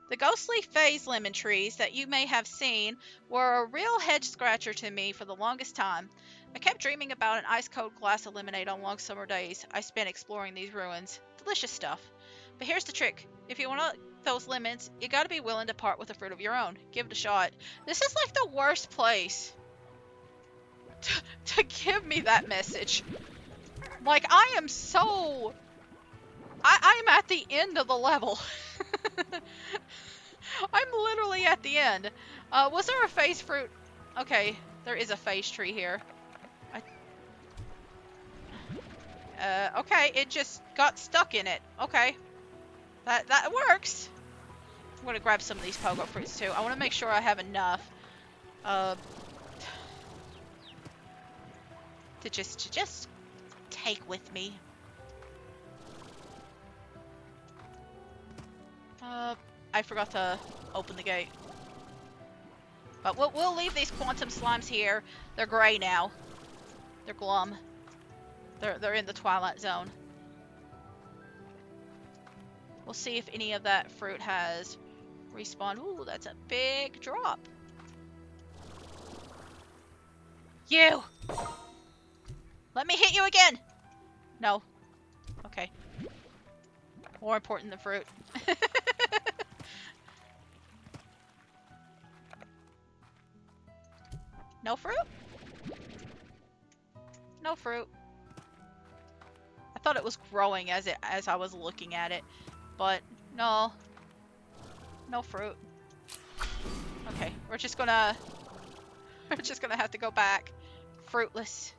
The ghostly phase lemon trees that you may have seen were a real head scratcher to me for the longest time. I kept dreaming about an ice-cold glass of lemonade on long summer days I spent exploring these ruins. Delicious stuff. But here's the trick. If you want those lemons, you gotta be willing to part with a fruit of your own. Give it a shot. This is like the worst place to give me that message. Like, I am so... I'm at the end of the level. I'm literally at the end. Was there a phase fruit? Okay, there is a phase tree here. Okay, it just got stuck in it. Okay. That works. I'm gonna grab some of these pogo fruits too. I want to make sure I have enough to just take with me. I forgot to open the gate. But we'll leave these quantum slimes here. They're gray now. They're glum. They're in the twilight zone. We'll see if any of that fruit has respawned. Ooh, that's a big drop. You! Let me hit you again! No. Okay. More important than fruit. No fruit? No fruit. I thought it was growing as I was looking at it, but no. No fruit. Okay, we're just gonna have to go back. Fruitless.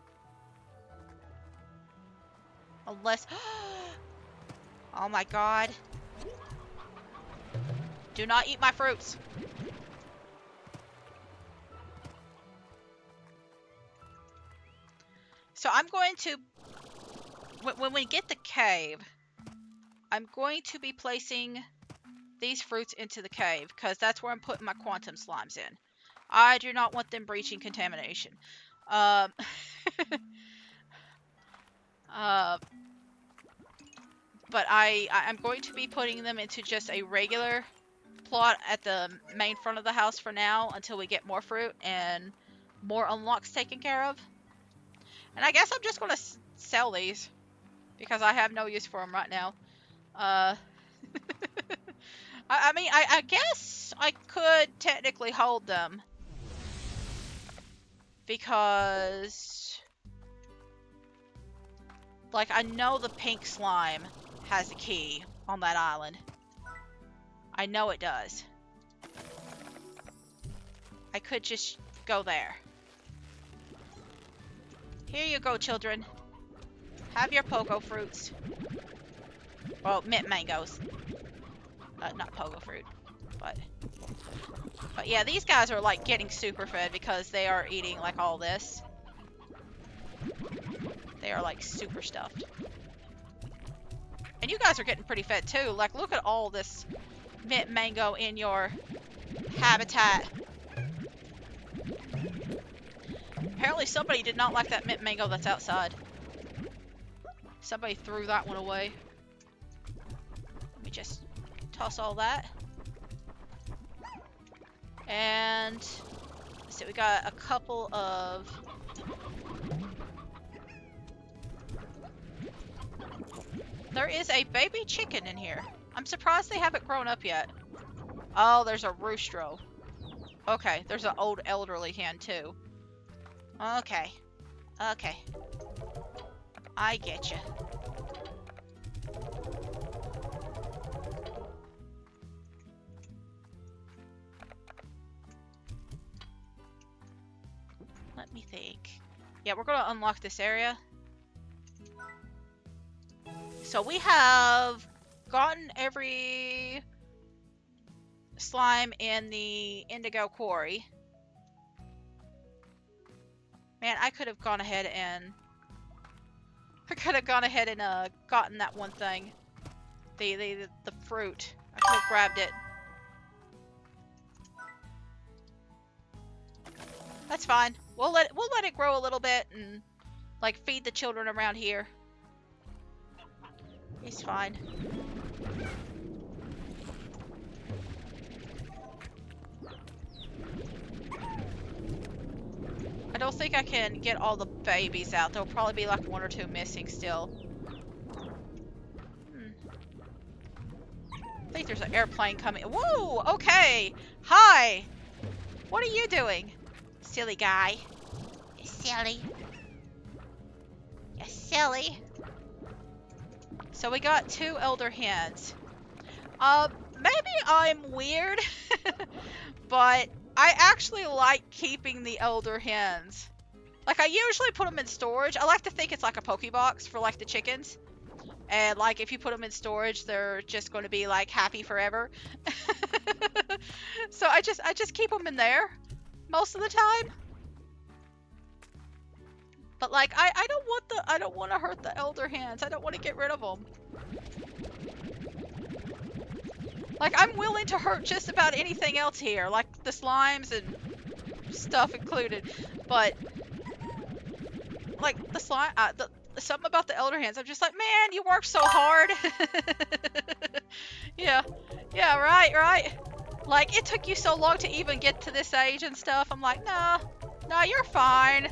Unless oh my god. Do not eat my fruits. So I'm going to, when we get the cave, I'm going to be placing these fruits into the cave because that's where I'm putting my quantum slimes in. I do not want them breaching contamination. But I'm going to be putting them into just a regular plot at the main front of the house for now until we get more fruit and more unlocks taken care of. And I guess I'm just going to sell these because I have no use for them right now. I mean, I guess I could technically hold them because, like, I know the pink slime has a key on that island. I know it does. I could just go there. Here you go, children. Have your pogo fruits. Well, mint mangoes. Not pogo fruit. But yeah, these guys are like getting super fed because they are eating like all this. They are like super stuffed. And you guys are getting pretty fed too. Like, look at all this mint mango in your habitat. Apparently somebody did not like that mint mango that's outside. Somebody threw that one away. Let me just toss all that. And let's see, we got a couple of there is a baby chicken in here. I'm surprised they haven't grown up yet. Oh, there's a roostro. Okay, there's an old elderly hen too. Okay. Okay. I get you. Let me think. Yeah, we're gonna unlock this area. So we have gotten every slime in the indigo quarry. Man, I could have gone ahead and gotten that one thing. The fruit. I could have grabbed it. That's fine. We'll let it grow a little bit and like feed the children around here. It's fine. I don't think I can get all the babies out. There'll probably be like one or two missing still. I think there's an airplane coming. Whoa! Okay! Hi! What are you doing? Silly guy. You're silly. You're silly. So we got 2 elder hens. Maybe I'm weird, but I actually like keeping the elder hens. Like, I usually put them in storage. I like to think it's like a Pokebox for like the chickens. And like if you put them in storage, they're just going to be like happy forever. So I just keep them in there most of the time. But like I don't want to hurt the elder hens. I don't want to get rid of them. Like, I'm willing to hurt just about anything else here, like the slimes and stuff included. But like the slime, something about the Elder Hands. I'm just like, man, you work so hard. Yeah, yeah, right. Like, it took you so long to even get to this age and stuff. I'm like, no, you're fine.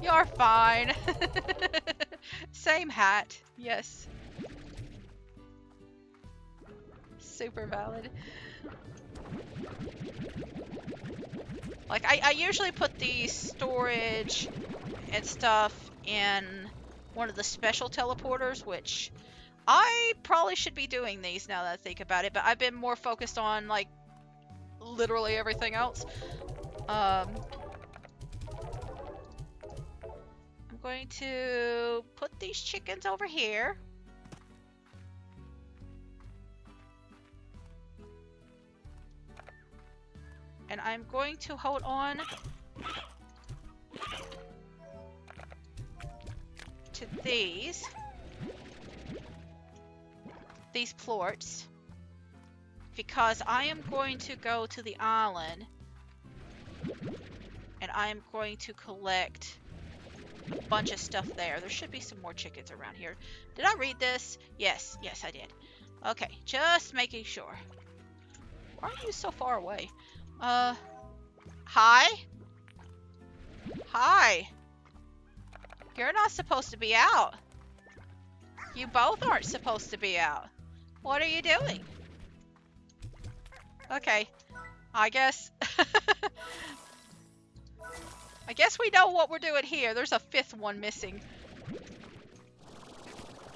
You're fine. Same hat. Yes. Super valid. Like, I usually put the storage and stuff in one of the special teleporters, which I probably should be doing these now that I think about it, but I've been more focused on, like, literally everything else. I'm going to put these chickens over here. And I'm going to hold on to these plorts, because I am going to go to the island and I am going to collect a bunch of stuff there. There should be some more chickens around here. Did I read this? Yes, I did. Okay, just making sure. Why are you so far away? Hi? Hi. You're not supposed to be out. You both aren't supposed to be out. What are you doing? Okay, I guess... I guess we know what we're doing here. There's a fifth one missing.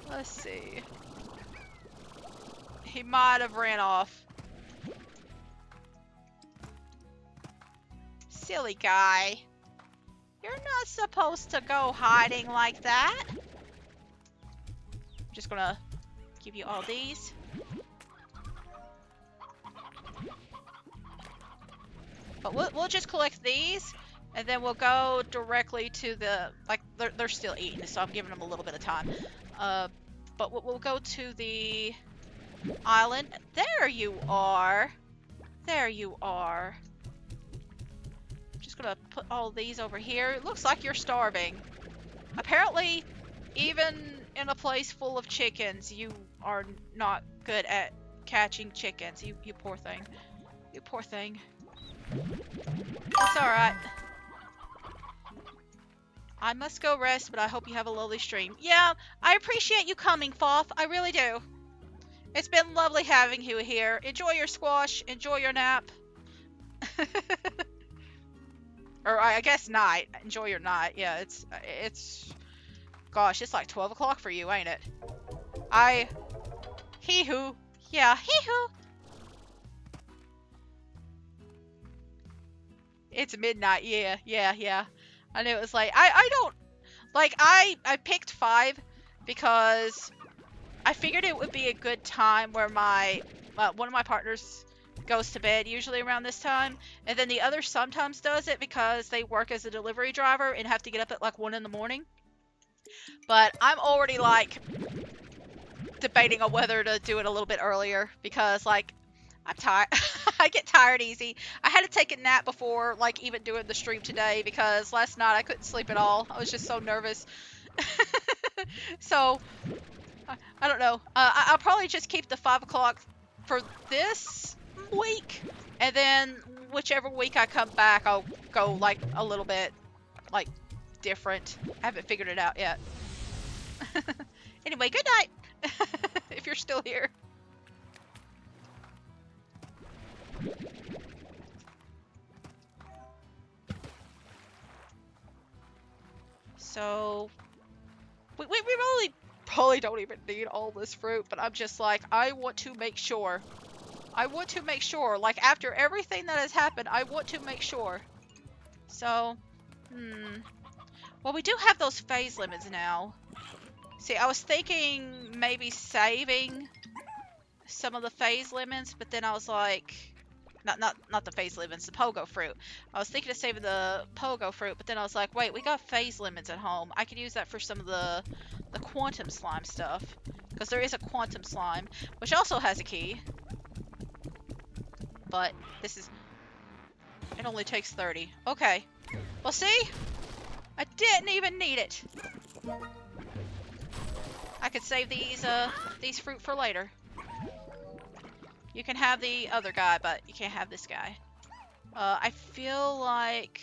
Let's see. He might have ran off. Silly guy. You're not supposed to go hiding like that. I'm just gonna give you all these. But we'll just collect these, and then we'll go directly to the, like, they're still eating, so I'm giving them a little bit of time. But we'll go to the island. There you are. There you are. Just gonna put all these over here. It looks like you're starving. Apparently, even in a place full of chickens, you are not good at catching chickens. You poor thing. You poor thing. It's alright. I must go rest, but I hope you have a lovely stream. Yeah, I appreciate you coming, Foth. I really do. It's been lovely having you here. Enjoy your squash. Enjoy your nap. Or I guess night. Enjoy your night. Yeah, it's... Gosh, it's like 12 o'clock for you, ain't it? Hee-hoo. Yeah, hee-hoo. It's midnight. Yeah. I knew it was like... I don't... Like, I picked 5 because I figured it would be a good time where my... one of my partners goes to bed usually around this time, and then the other sometimes does it because they work as a delivery driver and have to get up at like 1 in the morning. But I'm already like debating on whether to do it a little bit earlier because like I'm tired. I get tired easy. I had to take a nap before like even doing the stream today because last night I couldn't sleep at all. I was just so nervous. So I don't know. I'll probably just keep the 5 o'clock for this week, and then whichever week I come back, I'll go like a little bit like different. I haven't figured it out yet. Anyway, good night. If you're still here. So we really probably don't even need all this fruit, but I'm just like, I want to make sure. Like, after everything that has happened, I want to make sure. So, well, we do have those phase lemons now. See, I was thinking maybe saving some of the phase lemons, but then I was like, not the phase lemons, the pogo fruit. I was thinking of saving the pogo fruit, but then I was like, wait, we got phase lemons at home. I could use that for some of the quantum slime stuff, because there is a quantum slime, which also has a key. But this is... It only takes 30. Okay. Well, see? I didn't even need it. I could save these fruit for later. You can have the other guy, but you can't have this guy. I feel like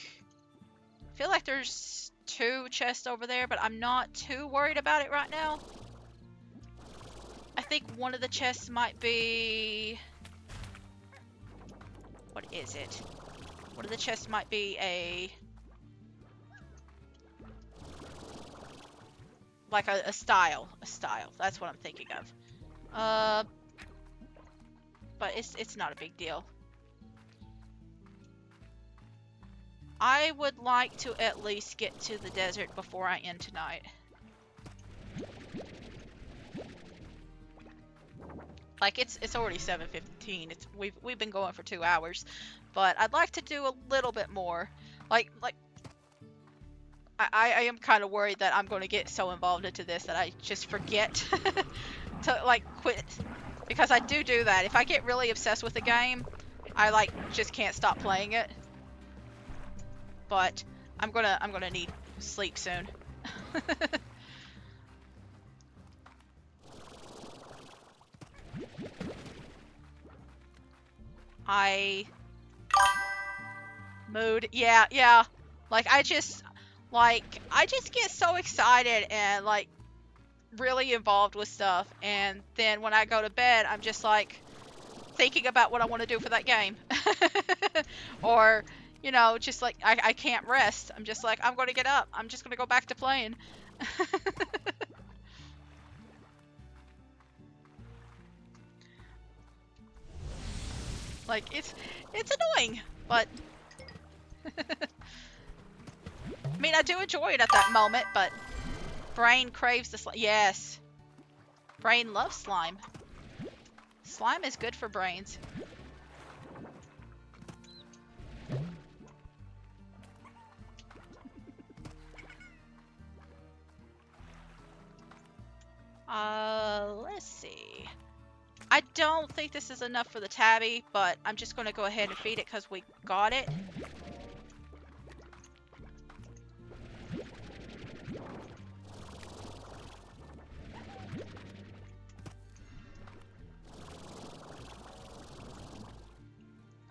there's 2 chests over there, but I'm not too worried about it right now. I think one of the chests might be... What is it? One of the chests might be like a style. A style. That's what I'm thinking of. But it's not a big deal. I would like to at least get to the desert before I end tonight. Like it's already 7:15. We've been going for 2 hours, but I'd like to do a little bit more. Like I am kind of worried that I'm going to get so involved into this that I just forget to like quit, because I do that. If I get really obsessed with the game, I like just can't stop playing it. But I'm gonna need sleep soon. Mood. Yeah. Like I just get so excited and like really involved with stuff, and then when I go to bed, I'm just like thinking about what I want to do for that game. Or, you know, just like I can't rest. I'm just like, I'm going to get up. I'm just going to go back to playing. Like it's annoying, but I mean, I do enjoy it at that moment, but brain craves the slime. Yes. Brain loves slime. Slime is good for brains. Let's see. I don't think this is enough for the tabby, but I'm just going to go ahead and feed it because we got it.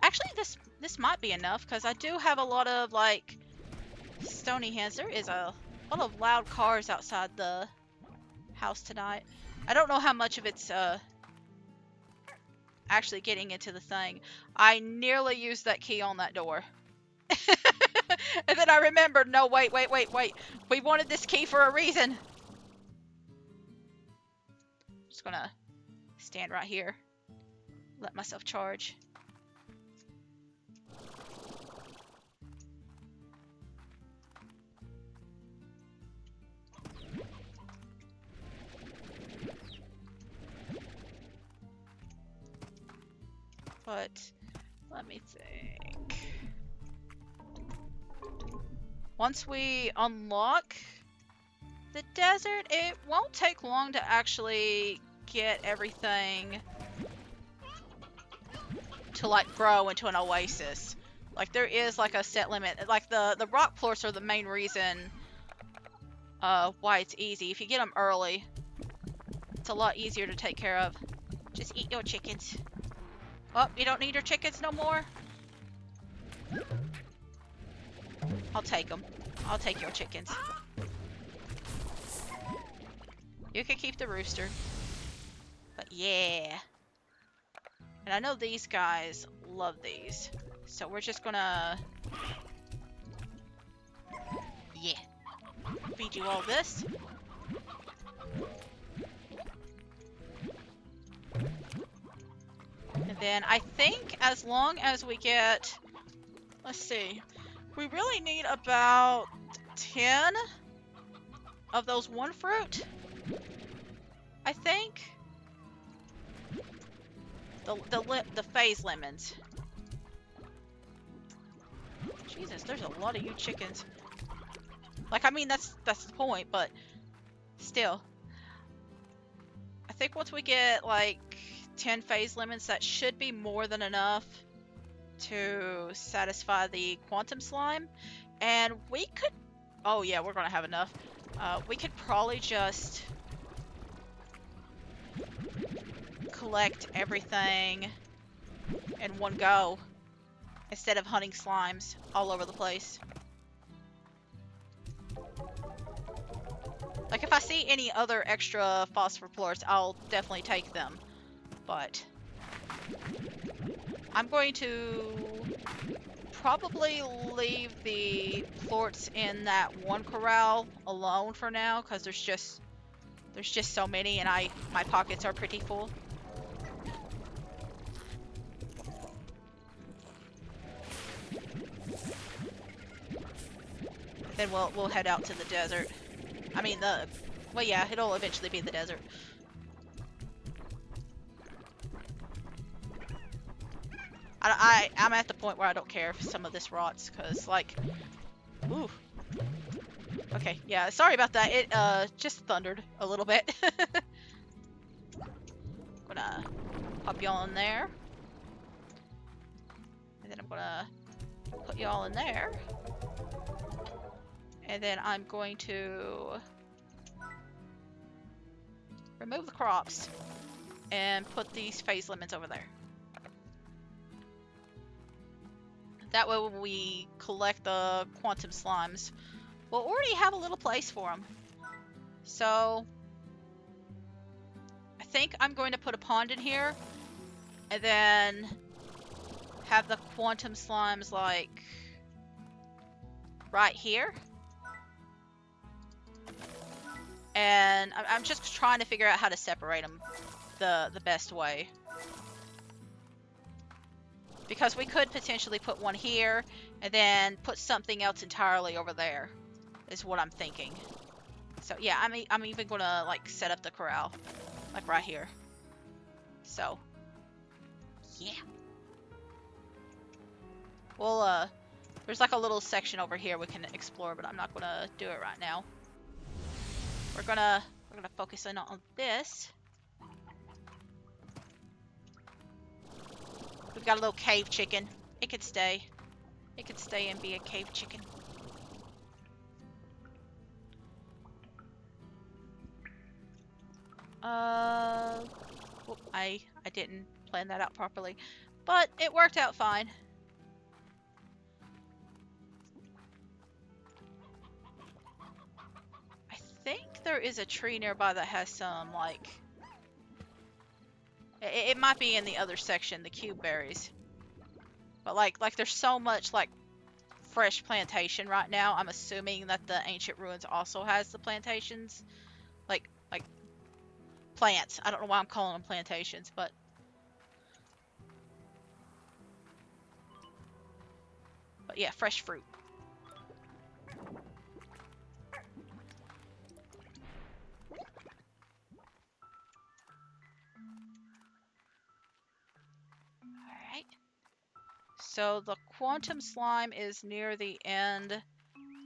Actually, this might be enough because I do have a lot of like stony hands. There is a lot of loud cars outside the house tonight. I don't know how much of it's actually getting into the thing. I nearly used that key on that door. And then I remembered, no, wait. We wanted this key for a reason. Just gonna stand right here. Let myself charge. But let me think. Once we unlock the desert, it won't take long to actually get everything to like grow into an oasis. Like there is like a set limit. Like the rock plorts are the main reason why it's easy. If you get them early, it's a lot easier to take care of. Just eat your chickens. Oh, you don't need your chickens no more? I'll take them. I'll take your chickens. You can keep the rooster. But yeah. And I know these guys love these. So we're just gonna... Yeah. Feed you all this. And then I think as long as we get... Let's see. We really need about 10 of those one fruit. I think. The phase lemons. Jesus, there's a lot of you chickens. Like, I mean, that's the point, but still. I think once we get, like, 10 phase lemons, that should be more than enough to satisfy the quantum slime. And we could... Oh, yeah, we're gonna have enough. We could probably just collect everything in one go instead of hunting slimes all over the place. Like, if I see any other extra phosphor plorts, I'll definitely take them. But I'm going to probably leave the plorts in that one corral alone for now, because there's just so many, and my pockets are pretty full. Then we'll head out to the desert. I mean, well, yeah, it'll eventually be the desert. I'm at the point where I don't care if some of this rots, cause like, ooh. Okay, yeah, sorry about that. It just thundered a little bit. Gonna pop y'all in there, and then I'm gonna put y'all in there, and then I'm going to remove the crops and put these phase lemons over there. That way when we collect the quantum slimes, we'll already have a little place for them. So I think I'm going to put a pond in here, and then have the quantum slimes like right here. And I'm just trying to figure out how to separate them the best way. Because we could potentially put one here and then put something else entirely over there, is what I'm thinking. So yeah, I'm even gonna like set up the corral like right here. So yeah. Well, there's like a little section over here we can explore, but I'm not gonna do it right now. We're gonna focus in on this. We've got a little cave chicken. It could stay. It could stay and be a cave chicken. Whoop, I didn't plan that out properly, but it worked out fine. I think there is a tree nearby that has some, like... It might be in the other section, the cube berries. But like there's so much, like, fresh plantation right now, I'm assuming that the Ancient Ruins also has the plantations. Like plants. I don't know why I'm calling them plantations, but... But yeah, fresh fruit. Alright. So the quantum slime is near the end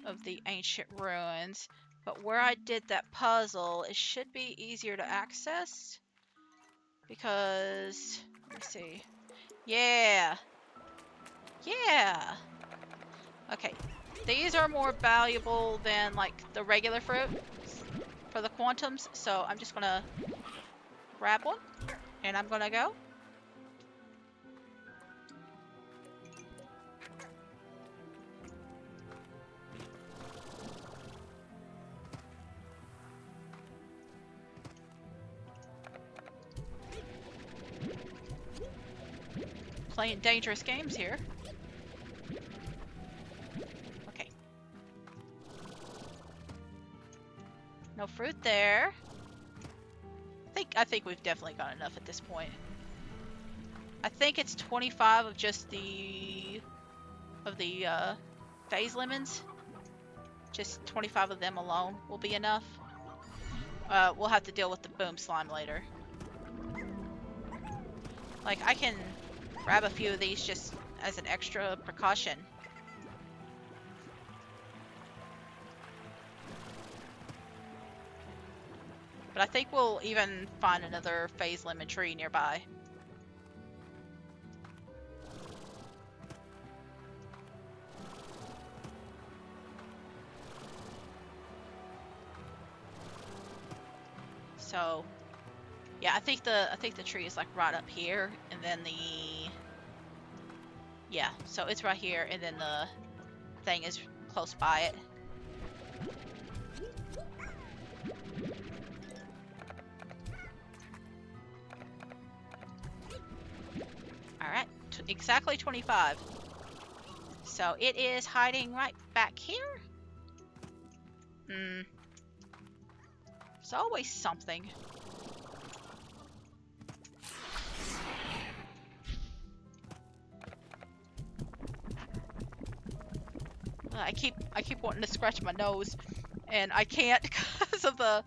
of the Ancient Ruins, but where I did that puzzle, it should be easier to access, because, let me see, yeah, okay, these are more valuable than like the regular fruit for the quantums, so I'm just gonna grab one, and I'm gonna go. Playing dangerous games here. Okay. No fruit there. I think we've definitely got enough at this point. I think it's 25 of just the phase lemons. Just 25 of them alone will be enough. We'll have to deal with the boom slime later. Like, I can grab a few of these just as an extra precaution. But I think we'll even find another phase lemon tree nearby. So Yeah, I think the tree is like right up here, and then the yeah, so it's right here, and then the thing is close by it. All right, exactly 25. So it is hiding right back here. Hmm. There's always something. I keep wanting to scratch my nose, and I can't because of the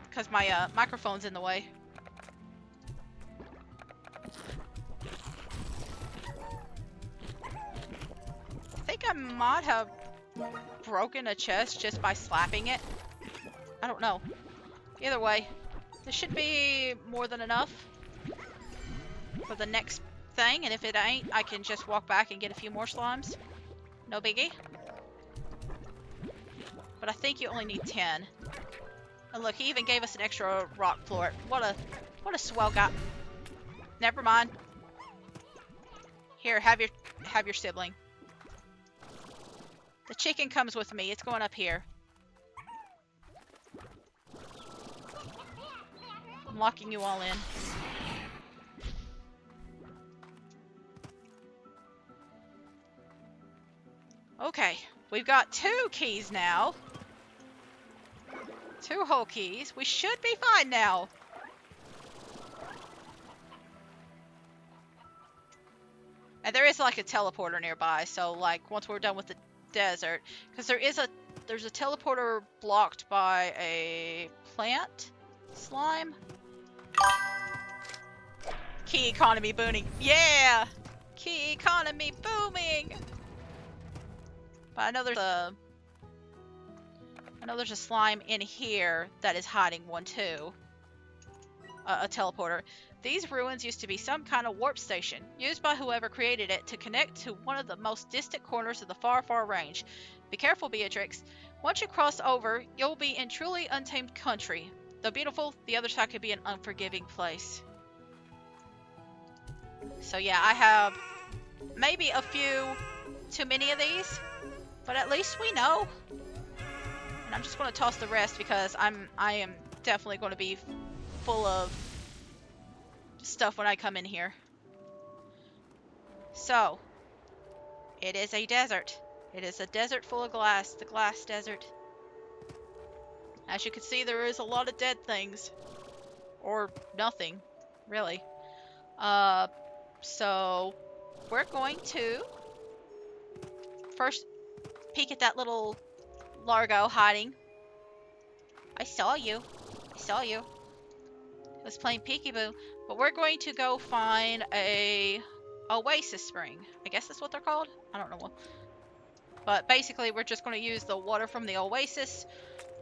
because my microphone's in the way. I think I might have broken a chest just by slapping it. I don't know. Either way, this should be more than enough for the next thing, and if it ain't, I can just walk back and get a few more slimes. No biggie. But I think you only need 10. And look, he even gave us an extra rock floor. What a swell guy. Never mind. Here, have your sibling. The chicken comes with me. It's going up here. I'm locking you all in. Okay, we've got 2 keys now. 2 whole keys. We should be fine now. And there is like a teleporter nearby, so like once we're done with the desert, because there's a teleporter blocked by a plant slime. Key economy booming. Yeah! Key economy booming! But I know there's a slime in here that is hiding one too. A teleporter. These ruins used to be some kind of warp station, used by whoever created it to connect to one of the most distant corners of the far, far range. Be careful, Beatrix. Once you cross over, you'll be in truly untamed country. Though beautiful, the other side could be an unforgiving place. So yeah, I have maybe a few too many of these, but at least we know. And I'm just going to toss the rest because I am definitely going to be full of stuff when I come in here. So, it is a desert. It is a desert full of glass, the glass desert. As you can see, there is a lot of dead things. Or nothing, really. So we're going to first peek at that little Largo hiding. I saw you. I saw you. I was playing peekaboo. But we're going to go find a oasis spring. I guess that's what they're called. I don't know. But basically, we're just going to use the water from the oasis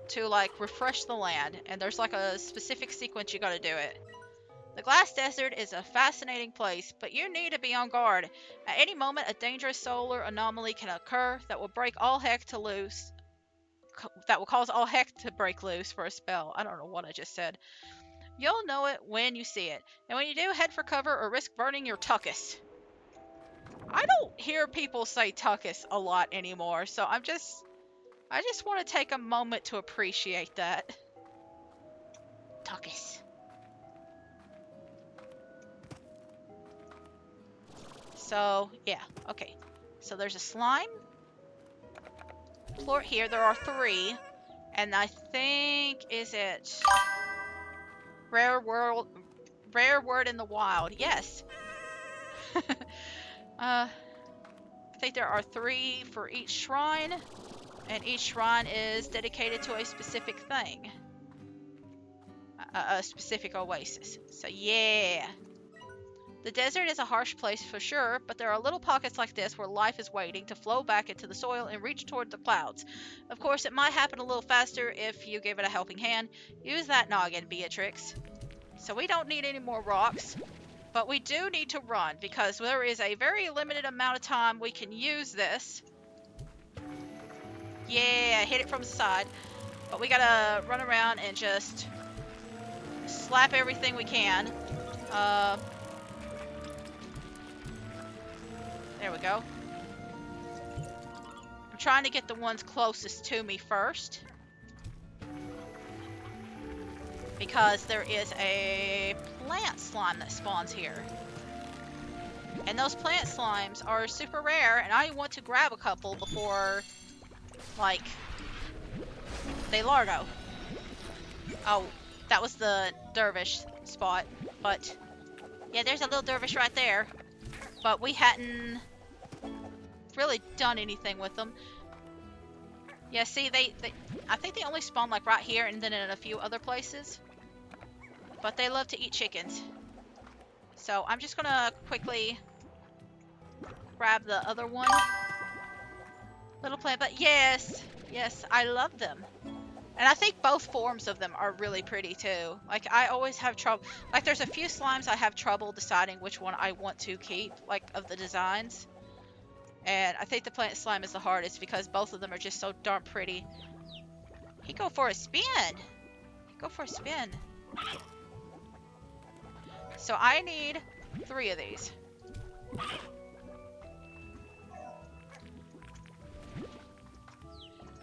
to like refresh the land. And there's like a specific sequence you got to do it. The Glass Desert is a fascinating place, but you need to be on guard. At any moment, a dangerous solar anomaly can occur that will break all heck to loose. That will cause all heck to break loose for a spell. I don't know what I just said. You'll know it when you see it. And when you do, head for cover or risk burning your tuckus. I don't hear people say tuckus a lot anymore, so I just want to take a moment to appreciate that. Tuckus. So, yeah, okay. So there's a slime floor here. There are 3. And I think, is it rare word in the wild? Yes. I think there are 3 for each shrine. And each shrine is dedicated to a specific thing. A specific oasis. So, yeah. The desert is a harsh place for sure, but there are little pockets like this where life is waiting to flow back into the soil and reach toward the clouds. Of course, it might happen a little faster if you give it a helping hand. Use that noggin, Beatrix. So we don't need any more rocks, but we do need to run because there is a very limited amount of time we can use this. Yeah, hit it from the side. But we gotta run around and just slap everything we can. There we go. I'm trying to get the ones closest to me first, because there is a plant slime that spawns here. And those plant slimes are super rare, and I want to grab a couple before, like, they largo. Oh, that was the dervish spot, but yeah, there's a little dervish right there. But we hadn't really done anything with them. Yeah, see, I think they only spawn like right here and then in a few other places. But they love to eat chickens. So I'm just gonna quickly grab the other one. Little plant, but yes, I love them. And I think both forms of them are really pretty too. Like, I always have trouble, like, there's a few slimes I have trouble deciding which one I want to keep, like, of the designs. And I think the plant slime is the hardest because both of them are just so darn pretty. He go for a spin. Go for a spin. So I need 3 of these.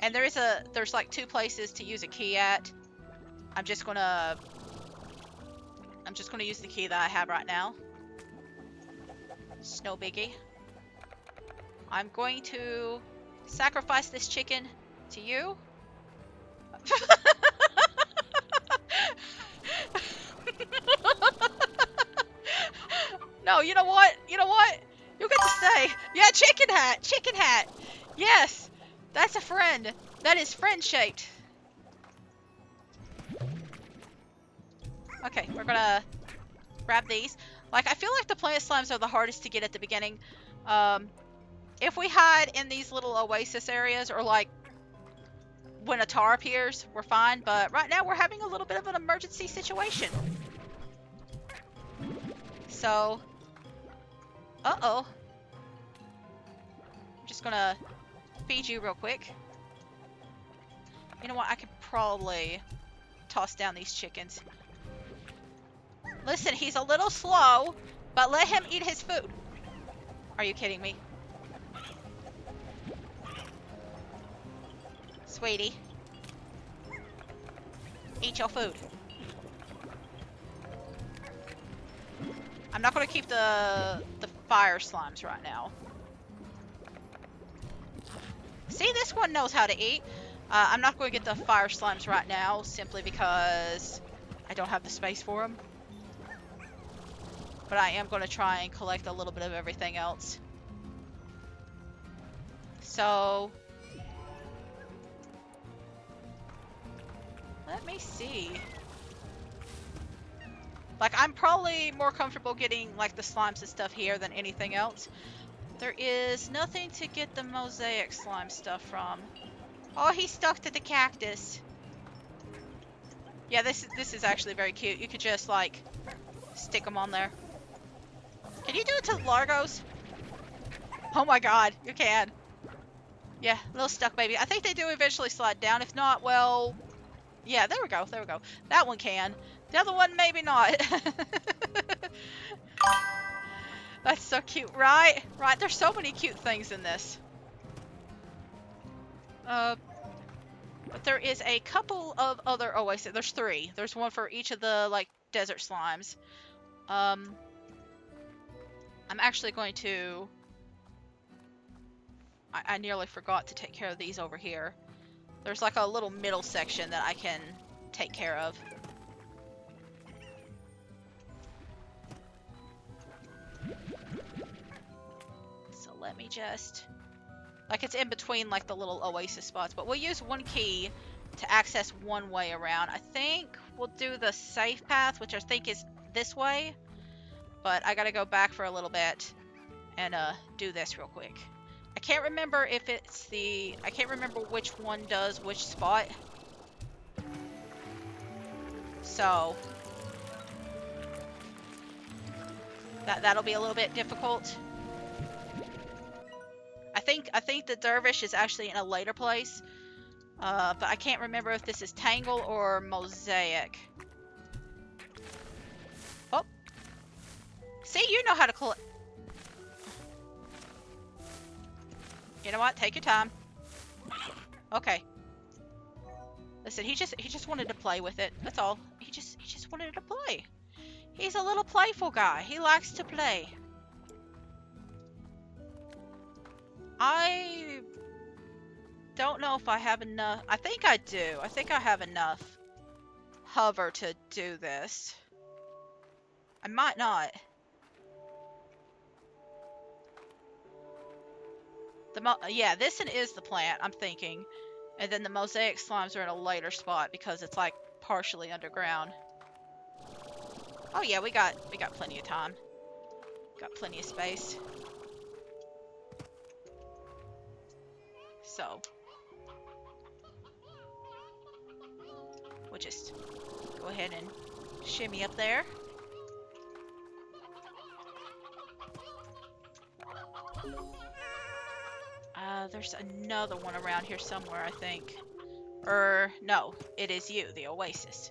And there's like 2 places to use a key at. I'm just gonna use the key that I have right now. It's no biggie. I'm going to sacrifice this chicken to you. No, you know what? You know what? You get to stay. Yeah, chicken hat. Chicken hat. Yes. That's a friend. That is friend-shaped. Okay, we're gonna grab these. Like, I feel like the plant slimes are the hardest to get at the beginning. If we hide in these little oasis areas, or like when a tar appears, we're fine. But right now we're having a little bit of an emergency situation. So, uh-oh. I'm just gonna feed you real quick. You know what? I could probably toss down these chickens. Listen, he's a little slow, but let him eat his food. Are you kidding me? Sweetie. Eat your food. I'm not going to keep the fire slimes right now. See, this one knows how to eat. I'm not going to get the fire slimes right now, simply because I don't have the space for them. But I am going to try and collect a little bit of everything else. So, let me see. Like, I'm probably more comfortable getting, like, the slimes and stuff here than anything else. There is nothing to get the mosaic slime stuff from. Oh, he's stuck to the cactus. Yeah, this is actually very cute. You could just, like, stick them on there. Can you do it to the Largos? Oh my god, you can. Yeah, a little stuck baby. I think they do eventually slide down. If not, well, yeah, there we go, there we go. That one can. The other one, maybe not. That's so cute, right? Right, there's so many cute things in this. But there is a couple of other oases. There's 3. There's one for each of the, like, desert slimes. I'm actually going to... I nearly forgot to take care of these over here. There's like a little middle section that I can take care of. So let me just... Like, it's in between, like, the little oasis spots. But we'll use one key to access one way around. I think we'll do the safe path, which I think is this way. But I gotta go back for a little bit and do this real quick. I can't remember if it's the... I can't remember which one does which spot. So... That'll be a little bit difficult. I think the dervish is actually in a later place. But I can't remember if this is Tangle or Mosaic. Oh. See, you know how to collect. You know what? Take your time. Okay. Listen, he just wanted to play with it. That's all. He just wanted to play. He's a little playful guy. He likes to play. I don't know if I have enough. I think I do. I think I have enough hover to do this. I might not. Yeah, this one is the plant, I'm thinking. And then the mosaic slimes are in a later spot because it's like partially underground. Oh yeah, we got plenty of time. Got plenty of space. So we'll just go ahead and shimmy up there. There's another one around here somewhere, I think. No, it is you, the oasis.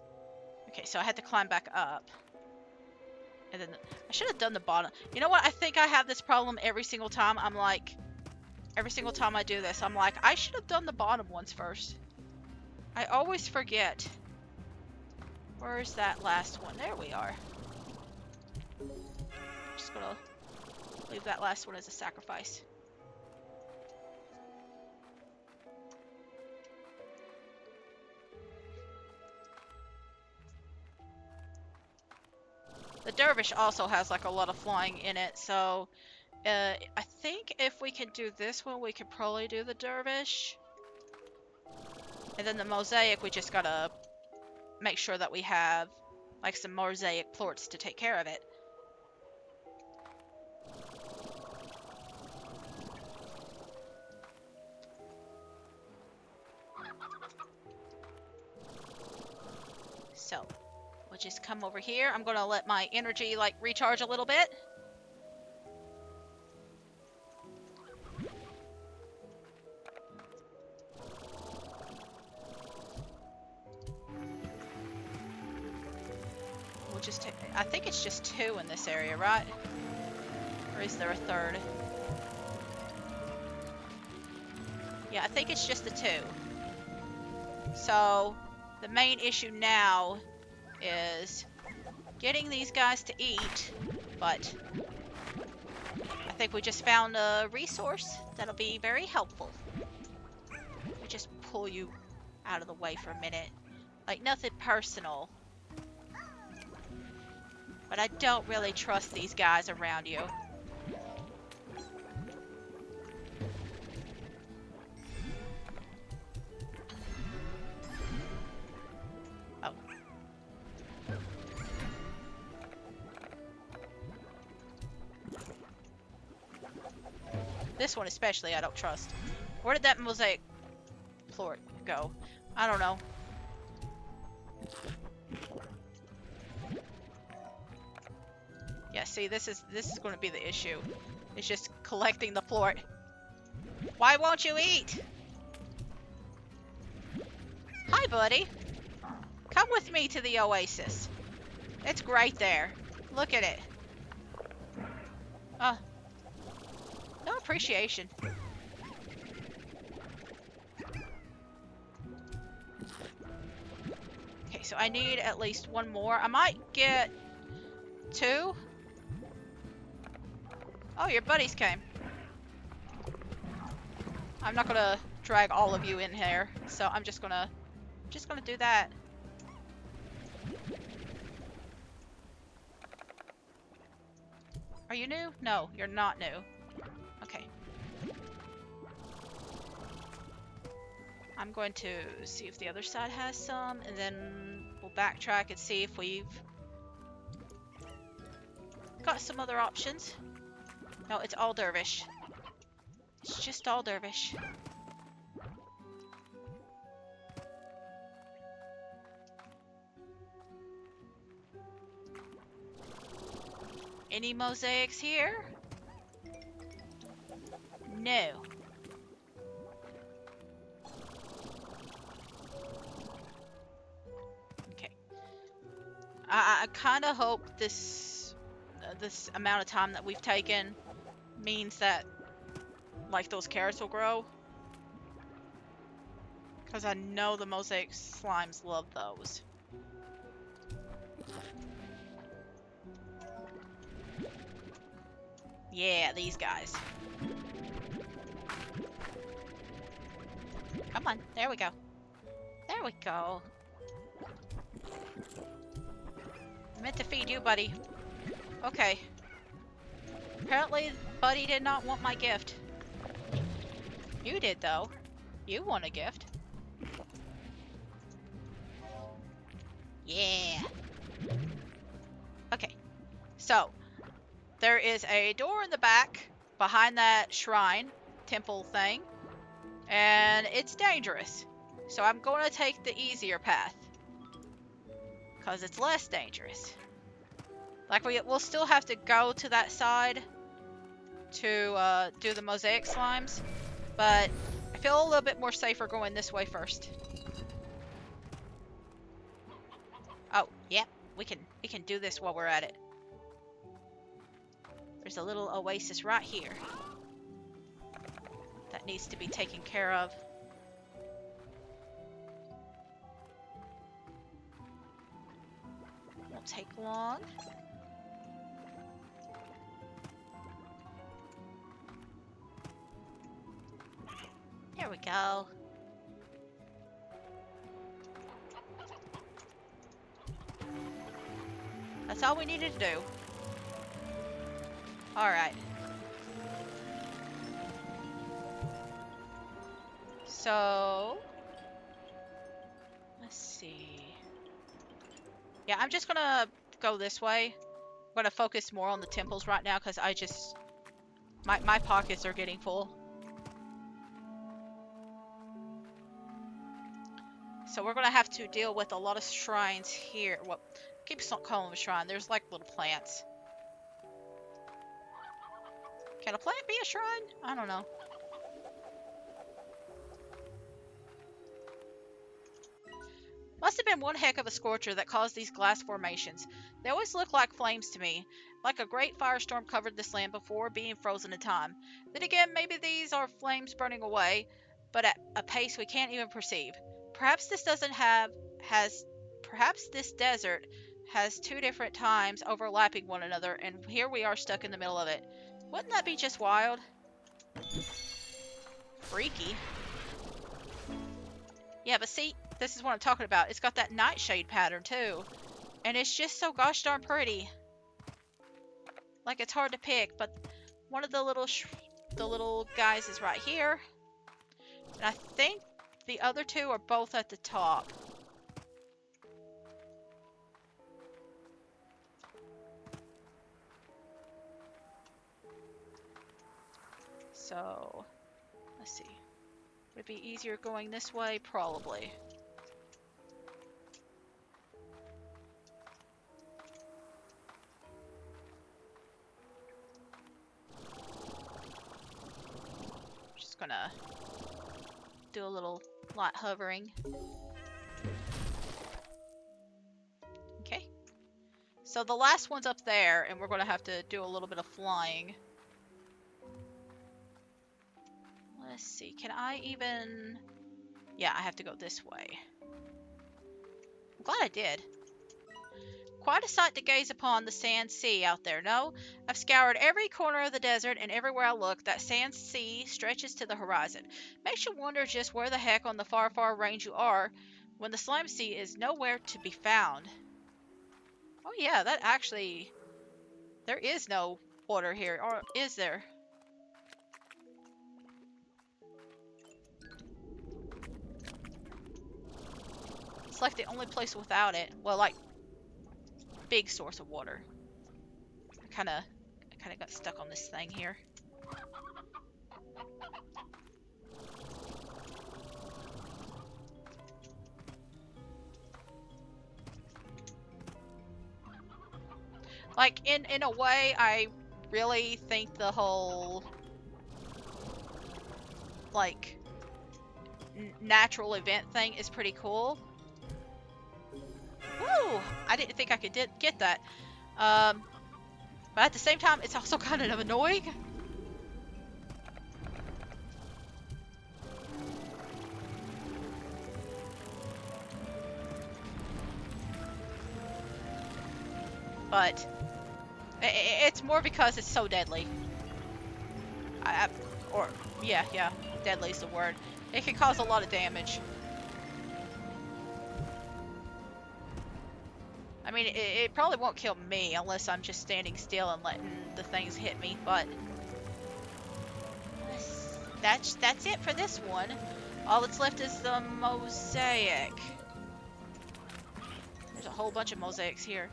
Okay, so I had to climb back up. And then I should have done the bottom. You know what? I think I have this problem every single time. I'm like, every single time I do this, I'm like, I should have done the bottom ones first. I always forget. Where's that last one? There we are. Just gonna leave that last one as a sacrifice. The dervish also has like a lot of flying in it, so I think if we can do this one, we could probably do the dervish. And then the mosaic, we just gotta make sure that we have like some mosaic plorts to take care of it. So we'll just come over here. I'm gonna let my energy like recharge a little bit. We'll just take, I think it's just 2 in this area, right? Or is there a 3rd? Yeah, I think it's just the 2. So the main issue now is getting these guys to eat, but I think we just found a resource that'll be very helpful. Let me just pull you out of the way for a minute. Like, nothing personal. But I don't really trust these guys around you. Oh. This one especially I don't trust. Where did that mosaic plort go? I don't know. Yeah, see, this is going to be the issue. It's just collecting the plort. Why won't you eat? Hi, buddy. Come with me to the oasis. It's great there. Look at it. No appreciation. Okay, so I need at least 1 more. I might get 2. Oh, your buddies came. I'm not gonna drag all of you in here, so I'm just gonna do that. Are you new? No, you're not new. Okay. I'm going to see if the other side has some, and then we'll backtrack and see if we've got some other options. No, it's all dervish. It's just all dervish. Any mosaics here? No. I kind of hope this amount of time that we've taken means that like those carrots will grow, because I know the mosaic slimes love those. Yeah, these guys. Come on, there we go. There we go. I meant to feed you, buddy. Okay. Apparently, Buddy did not want my gift. You did, though. You want a gift. Yeah. Okay. So, there is a door in the back behind that shrine temple thing, and it's dangerous. So I'm going to take the easier path, because it's less dangerous. Like, we'll still have to go to that side to do the mosaic slimes, but I feel a little bit more safer going this way first. Oh, yep, we can do this while we're at it. There's a little oasis right here that needs to be taken care of. Won't take long. There we go. That's all we needed to do. Alright. So, let's see. Yeah, I'm just gonna go this way. I'm gonna focus more on the temples right now, because I just... My pockets are getting full. So we're gonna have to deal with a lot of shrines here. Well, keep calling them a shrine. There's like little plants. Can a plant be a shrine? I don't know. Must have been one heck of a scorcher that caused these glass formations. They always look like flames to me, like a great firestorm covered this land before being frozen in time. Then again, maybe these are flames burning away, but at a pace we can't even perceive. Perhaps this desert has two different times overlapping one another, and here we are stuck in the middle of it. Wouldn't that be just wild? Freaky. Yeah, but see, this is what I'm talking about. It's got that nightshade pattern too, and it's just so gosh darn pretty. Like, it's hard to pick, but one of the little guys is right here, and I think the other two are both at the top. So, let's see. Would it be easier going this way? Probably. Just gonna do a little light hovering. Okay. So the last one's up there, and we're gonna have to do a little bit of flying. Let's see, can I even... Yeah, I have to go this way. I'm glad I did. Quite a sight to gaze upon, the sand sea out there, no? I've scoured every corner of the desert, and everywhere I look, that sand sea stretches to the horizon. Makes you wonder just where the heck on the far, far range you are, when the slime sea is nowhere to be found. Oh yeah, that actually... There is no water here, or is there? It's like the only place without it. Well, like, big source of water. I kind of got stuck on this thing here. Like, in a way, I really think the whole, like, natural event thing is pretty cool. Woo! I didn't think I could get that. But at the same time, it's also kind of annoying. But it's more because it's so deadly. Or yeah, deadly is the word. It can cause a lot of damage. I mean, it probably won't kill me unless I'm just standing still and letting the things hit me, but that's it for this one. All that's left is the mosaic. There's a whole bunch of mosaics here.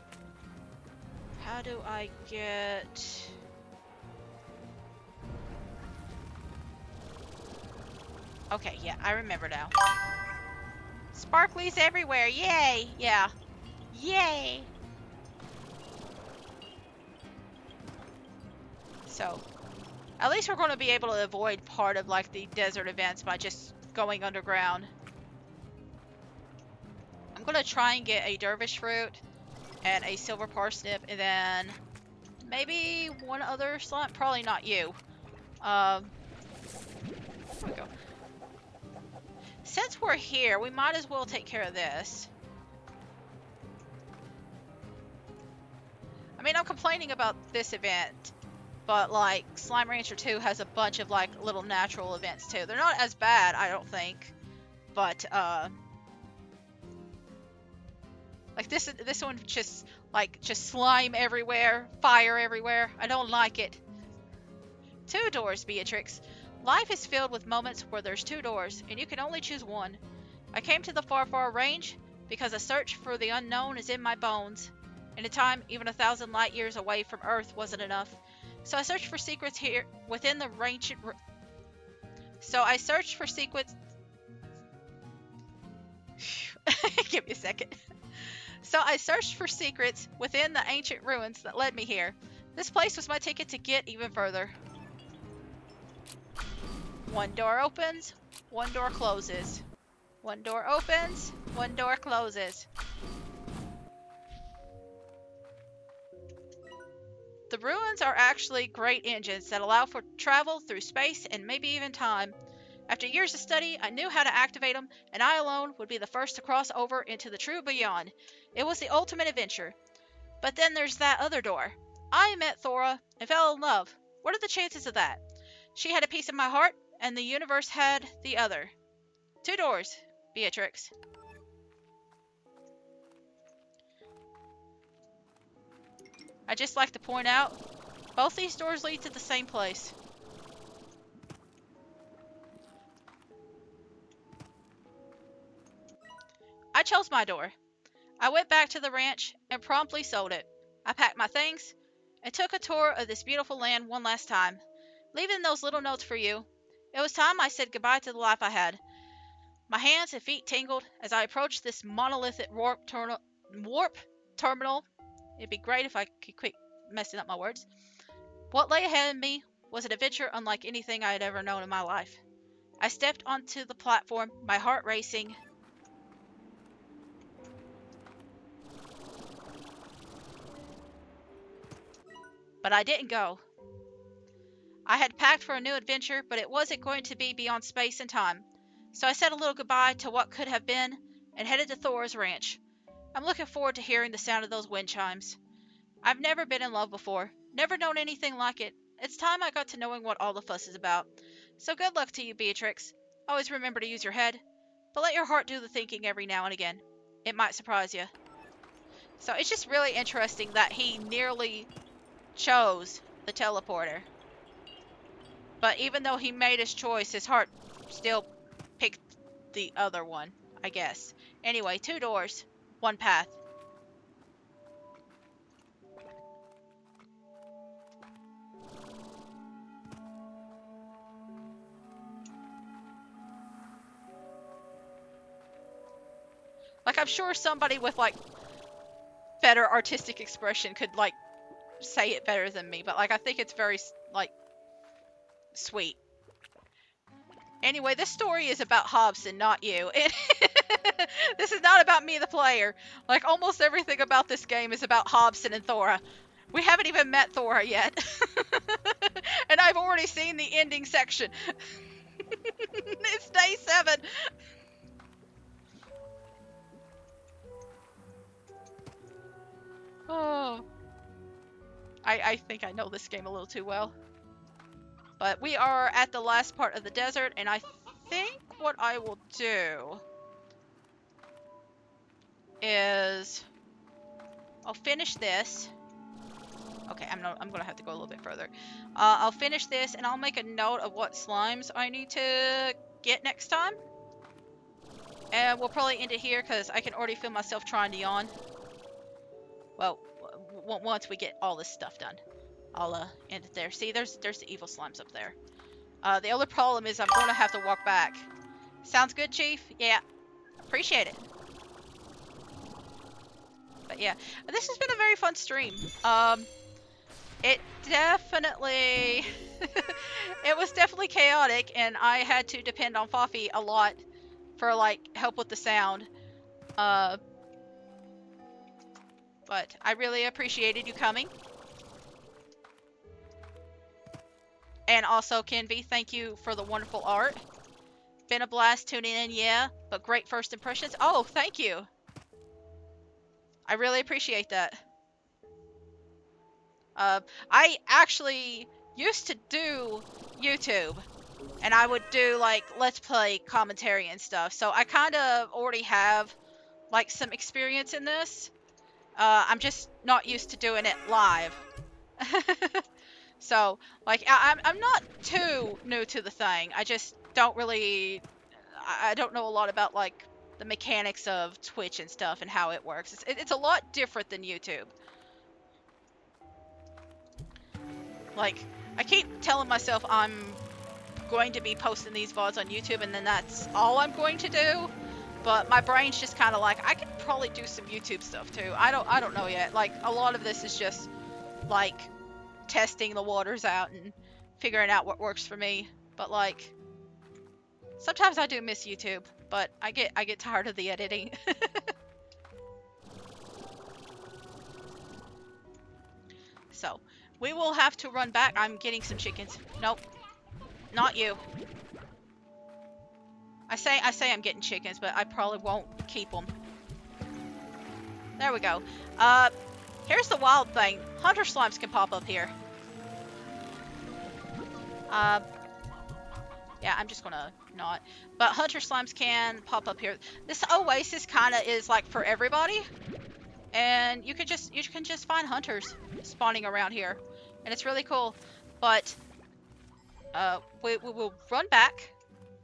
How do I get... Okay, yeah, I remember now. Sparklies everywhere, yay! Yeah. Yay! So, at least we're going to be able to avoid part of like the desert events by just going underground. I'm going to try and get a dervish fruit and a silver parsnip, and then maybe one other slime. Probably not you. There we go. Since we're here, we might as well take care of this. I mean, I'm complaining about this event, but like Slime Rancher 2 has a bunch of like little natural events too. They're not as bad, I don't think, but like this one just slime everywhere, fire everywhere. I don't like it. 2 doors, Beatrix. Life is filled with moments where there's 2 doors, and you can only choose one. I came to the far, far range because a search for the unknown is in my bones. In a time, even 1,000 light years away from Earth wasn't enough. So I searched for secrets here within the ancient. Give me a second. So I searched for secrets within the ancient ruins that led me here. This place was my ticket to get even further. 1 door opens, 1 door closes. 1 door opens, 1 door closes. The ruins are actually great engines that allow for travel through space and maybe even time. After years of study, I knew how to activate them, and I alone would be the first to cross over into the true beyond. It was the ultimate adventure. But then there's that other door. I met Thora and fell in love. What are the chances of that? She had a piece of my heart, and the universe had the other. 2 doors, Beatrix. I'd just like to point out, both these doors lead to the same place. I chose my door. I went back to the ranch and promptly sold it. I packed my things and took a tour of this beautiful land one last time, leaving those little notes for you. It was time I said goodbye to the life I had. My hands and feet tingled as I approached this monolithic warp terminal. It'd be great if I could quit messing up my words. What lay ahead of me was an adventure unlike anything I had ever known in my life. I stepped onto the platform, my heart racing. But I didn't go. I had packed for a new adventure, but it wasn't going to be beyond space and time. So I said a little goodbye to what could have been and headed to Thor's ranch. I'm looking forward to hearing the sound of those wind chimes. I've never been in love before, never known anything like it. It's time I got to knowing what all the fuss is about. So good luck to you, Beatrix. Always remember to use your head, but let your heart do the thinking every now and again. It might surprise you. So it's just really interesting that he nearly chose the teleporter. But even though he made his choice, his heart still picked the other one, I guess. Anyway, 2 doors, 1 path. Like, I'm sure somebody with, like, better artistic expression could, like, say it better than me. But, like, I think it's very, like, sweet. Anyway, this story is about Hobson, not you. This is not about me, the player. Like, almost everything about this game is about Hobson and Thora. We haven't even met Thora yet. And I've already seen the ending section. It's day 7. Oh. I think I know this game a little too well. But we are at the last part of the desert, and I think what I will do is I'll finish this. Okay, I'm gonna have to go a little bit further. I'll finish this, and I'll make a note of what slimes I need to get next time. And we'll probably end it here, because I can already feel myself trying to yawn. Well, once we get all this stuff done, I'll end it there. See, there's the evil slimes up there. The only problem is I'm going to have to walk back. Sounds good, Chief? Yeah. Appreciate it. But yeah, this has been a very fun stream. It definitely... it was definitely chaotic, and I had to depend on Fafi a lot for, like, help with the sound. But I really appreciated you coming. And also, Kenby, thank you for the wonderful art. Been a blast tuning in, yeah, but great first impressions. Oh, thank you. I really appreciate that. I actually used to do YouTube, and I would do, like, Let's Play commentary and stuff, so I kind of already have, like, some experience in this. I'm just not used to doing it live. So, like, I'm not too new to the thing. I just don't really... I don't know a lot about, like, the mechanics of Twitch and stuff and how it works. It's a lot different than YouTube. Like, I keep telling myself I'm going to be posting these VODs on YouTube, and then that's all I'm going to do. But my brain's just kind of like, I could probably do some YouTube stuff too. I don't know yet. Like, a lot of this is just, like, testing the waters out and figuring out what works for me. But, like, sometimes I do miss YouTube, but I get tired of the editing. So, we will have to run back. I'm getting some chickens. Nope. Not you. I say I'm getting chickens, but I probably won't keep them. There we go. Here's the wild thing. Hunter slimes can pop up here. Yeah, I'm just gonna not. But hunter slimes can pop up here. This oasis kind of is like for everybody. And you can just find hunters spawning around here. And it's really cool. But we will run back.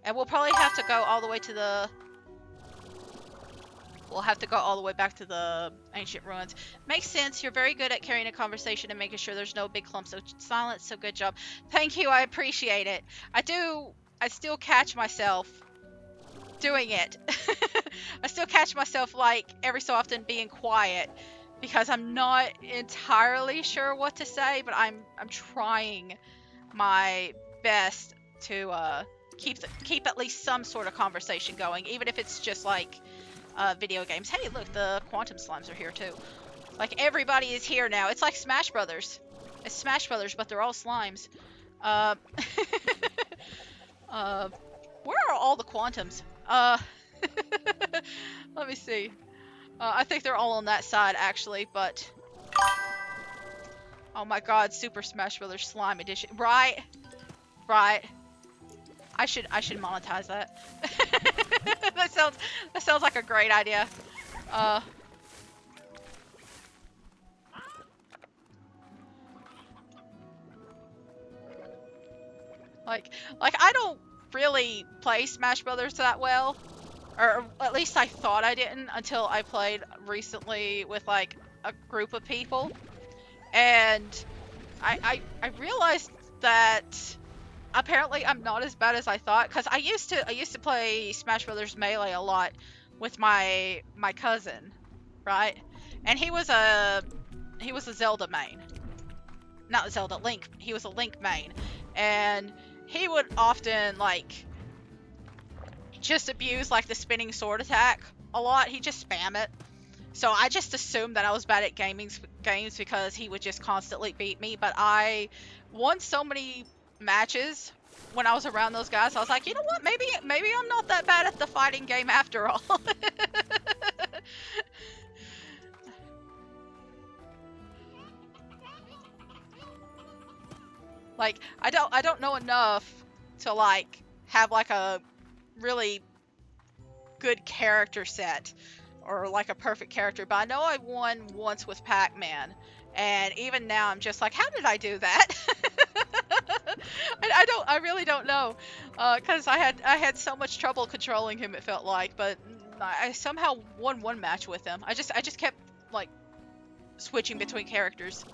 And we'll probably have to go all the way to the... We'll have to go all the way back to the ancient ruins. Makes sense. You're very good at carrying a conversation and making sure there's no big clumps of silence, so good job. Thank you, I appreciate it. I still catch myself doing it. I still catch myself, like, every so often being quiet. Because I'm not entirely sure what to say, but I'm trying my best to keep at least some sort of conversation going, even if it's just like video games. Hey, look, the quantum slimes are here too. Like, everybody is here now. It's like Smash Brothers. It's Smash Brothers, but they're all slimes. Where are all the quantums? Let me see. I think they're all on that side, actually, but... Oh my god, Super Smash Brothers Slime Edition. Right. Right. I should monetize that. That sounds like a great idea. Like I don't really play Smash Brothers that well. Or at least I thought I didn't until I played recently with, like, a group of people. And I realized that apparently I'm not as bad as I thought, because I used to play Smash Brothers Melee a lot with my cousin, right? And he was a Zelda main. Not Zelda, Link. He was a Link main. And he would often, like, just abuse like the spinning sword attack a lot. He just spam it. So I just assumed that I was bad at games because he would just constantly beat me. But I won so many matches when I was around those guys. I was like, you know what? Maybe I'm not that bad at the fighting game after all. Like I don't know enough to like have like a really good character set or like a perfect character, but I know I won once with Pac-Man, and even now I'm just like, how did I do that? I really don't know, because I had so much trouble controlling him, it felt like, but I somehow won one match with him. I just kept like switching between characters.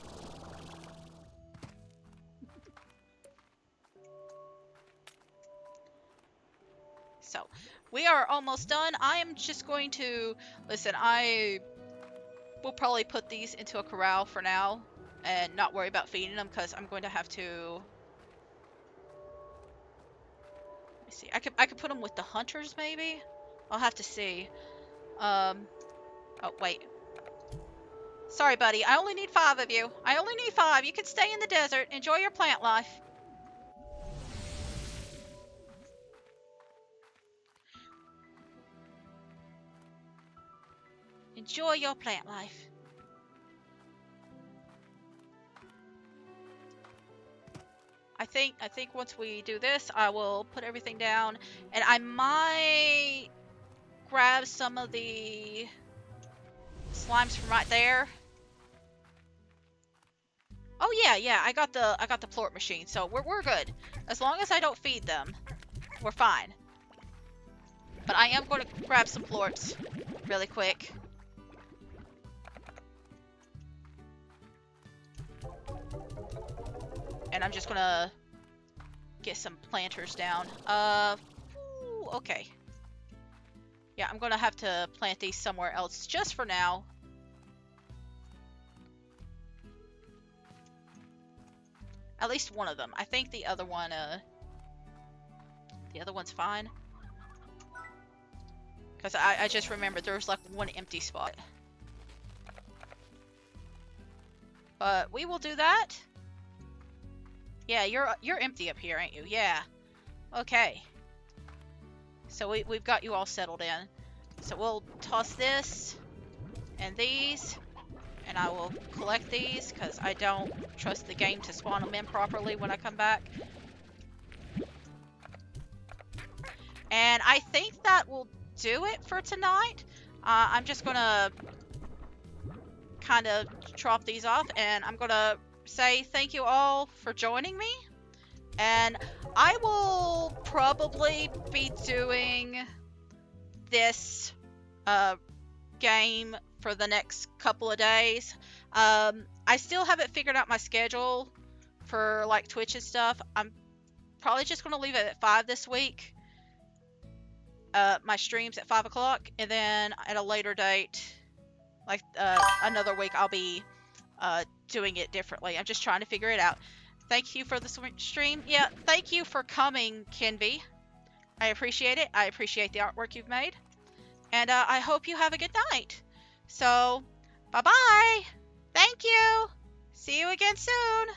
So, we are almost done. I am just going to, listen, I will probably put these into a corral for now and not worry about feeding them because I'm going to have to, let me see, I could put them with the hunters maybe? I'll have to see. Oh wait. Sorry buddy, I only need 5 of you. I only need 5. You can stay in the desert. Enjoy your plant life. Enjoy your plant life. I think once we do this, I will put everything down, and I might grab some of the slimes from right there. Oh yeah, I got the plort machine, so we're good. As long as I don't feed them, we're fine. But I am going to grab some plorts really quick. And I'm just gonna get some planters down. Okay. Yeah, I'm gonna have to plant these somewhere else just for now. At least one of them. I think the other one, the other one's fine. Because I just remembered there was like one empty spot. But we will do that. Yeah, you're empty up here, ain't you? Yeah. Okay. So we've got you all settled in. So we'll toss this and these, and I will collect these because I don't trust the game to spawn them in properly when I come back. And I think that will do it for tonight. I'm just gonna kind of drop these off, and I'm gonna say thank you all for joining me, and I will probably be doing this game for the next couple of days. I still haven't figured out my schedule for like Twitch and stuff. I'm probably just gonna leave it at 5 this week. My streams at 5 o'clock, and then at a later date, like another week, I'll be doing it differently. I'm just trying to figure it out. Thank you for the stream. Yeah, thank you for coming, Kenby. I appreciate it. I appreciate the artwork you've made. And I hope you have a good night. So, bye-bye. Thank you. See you again soon.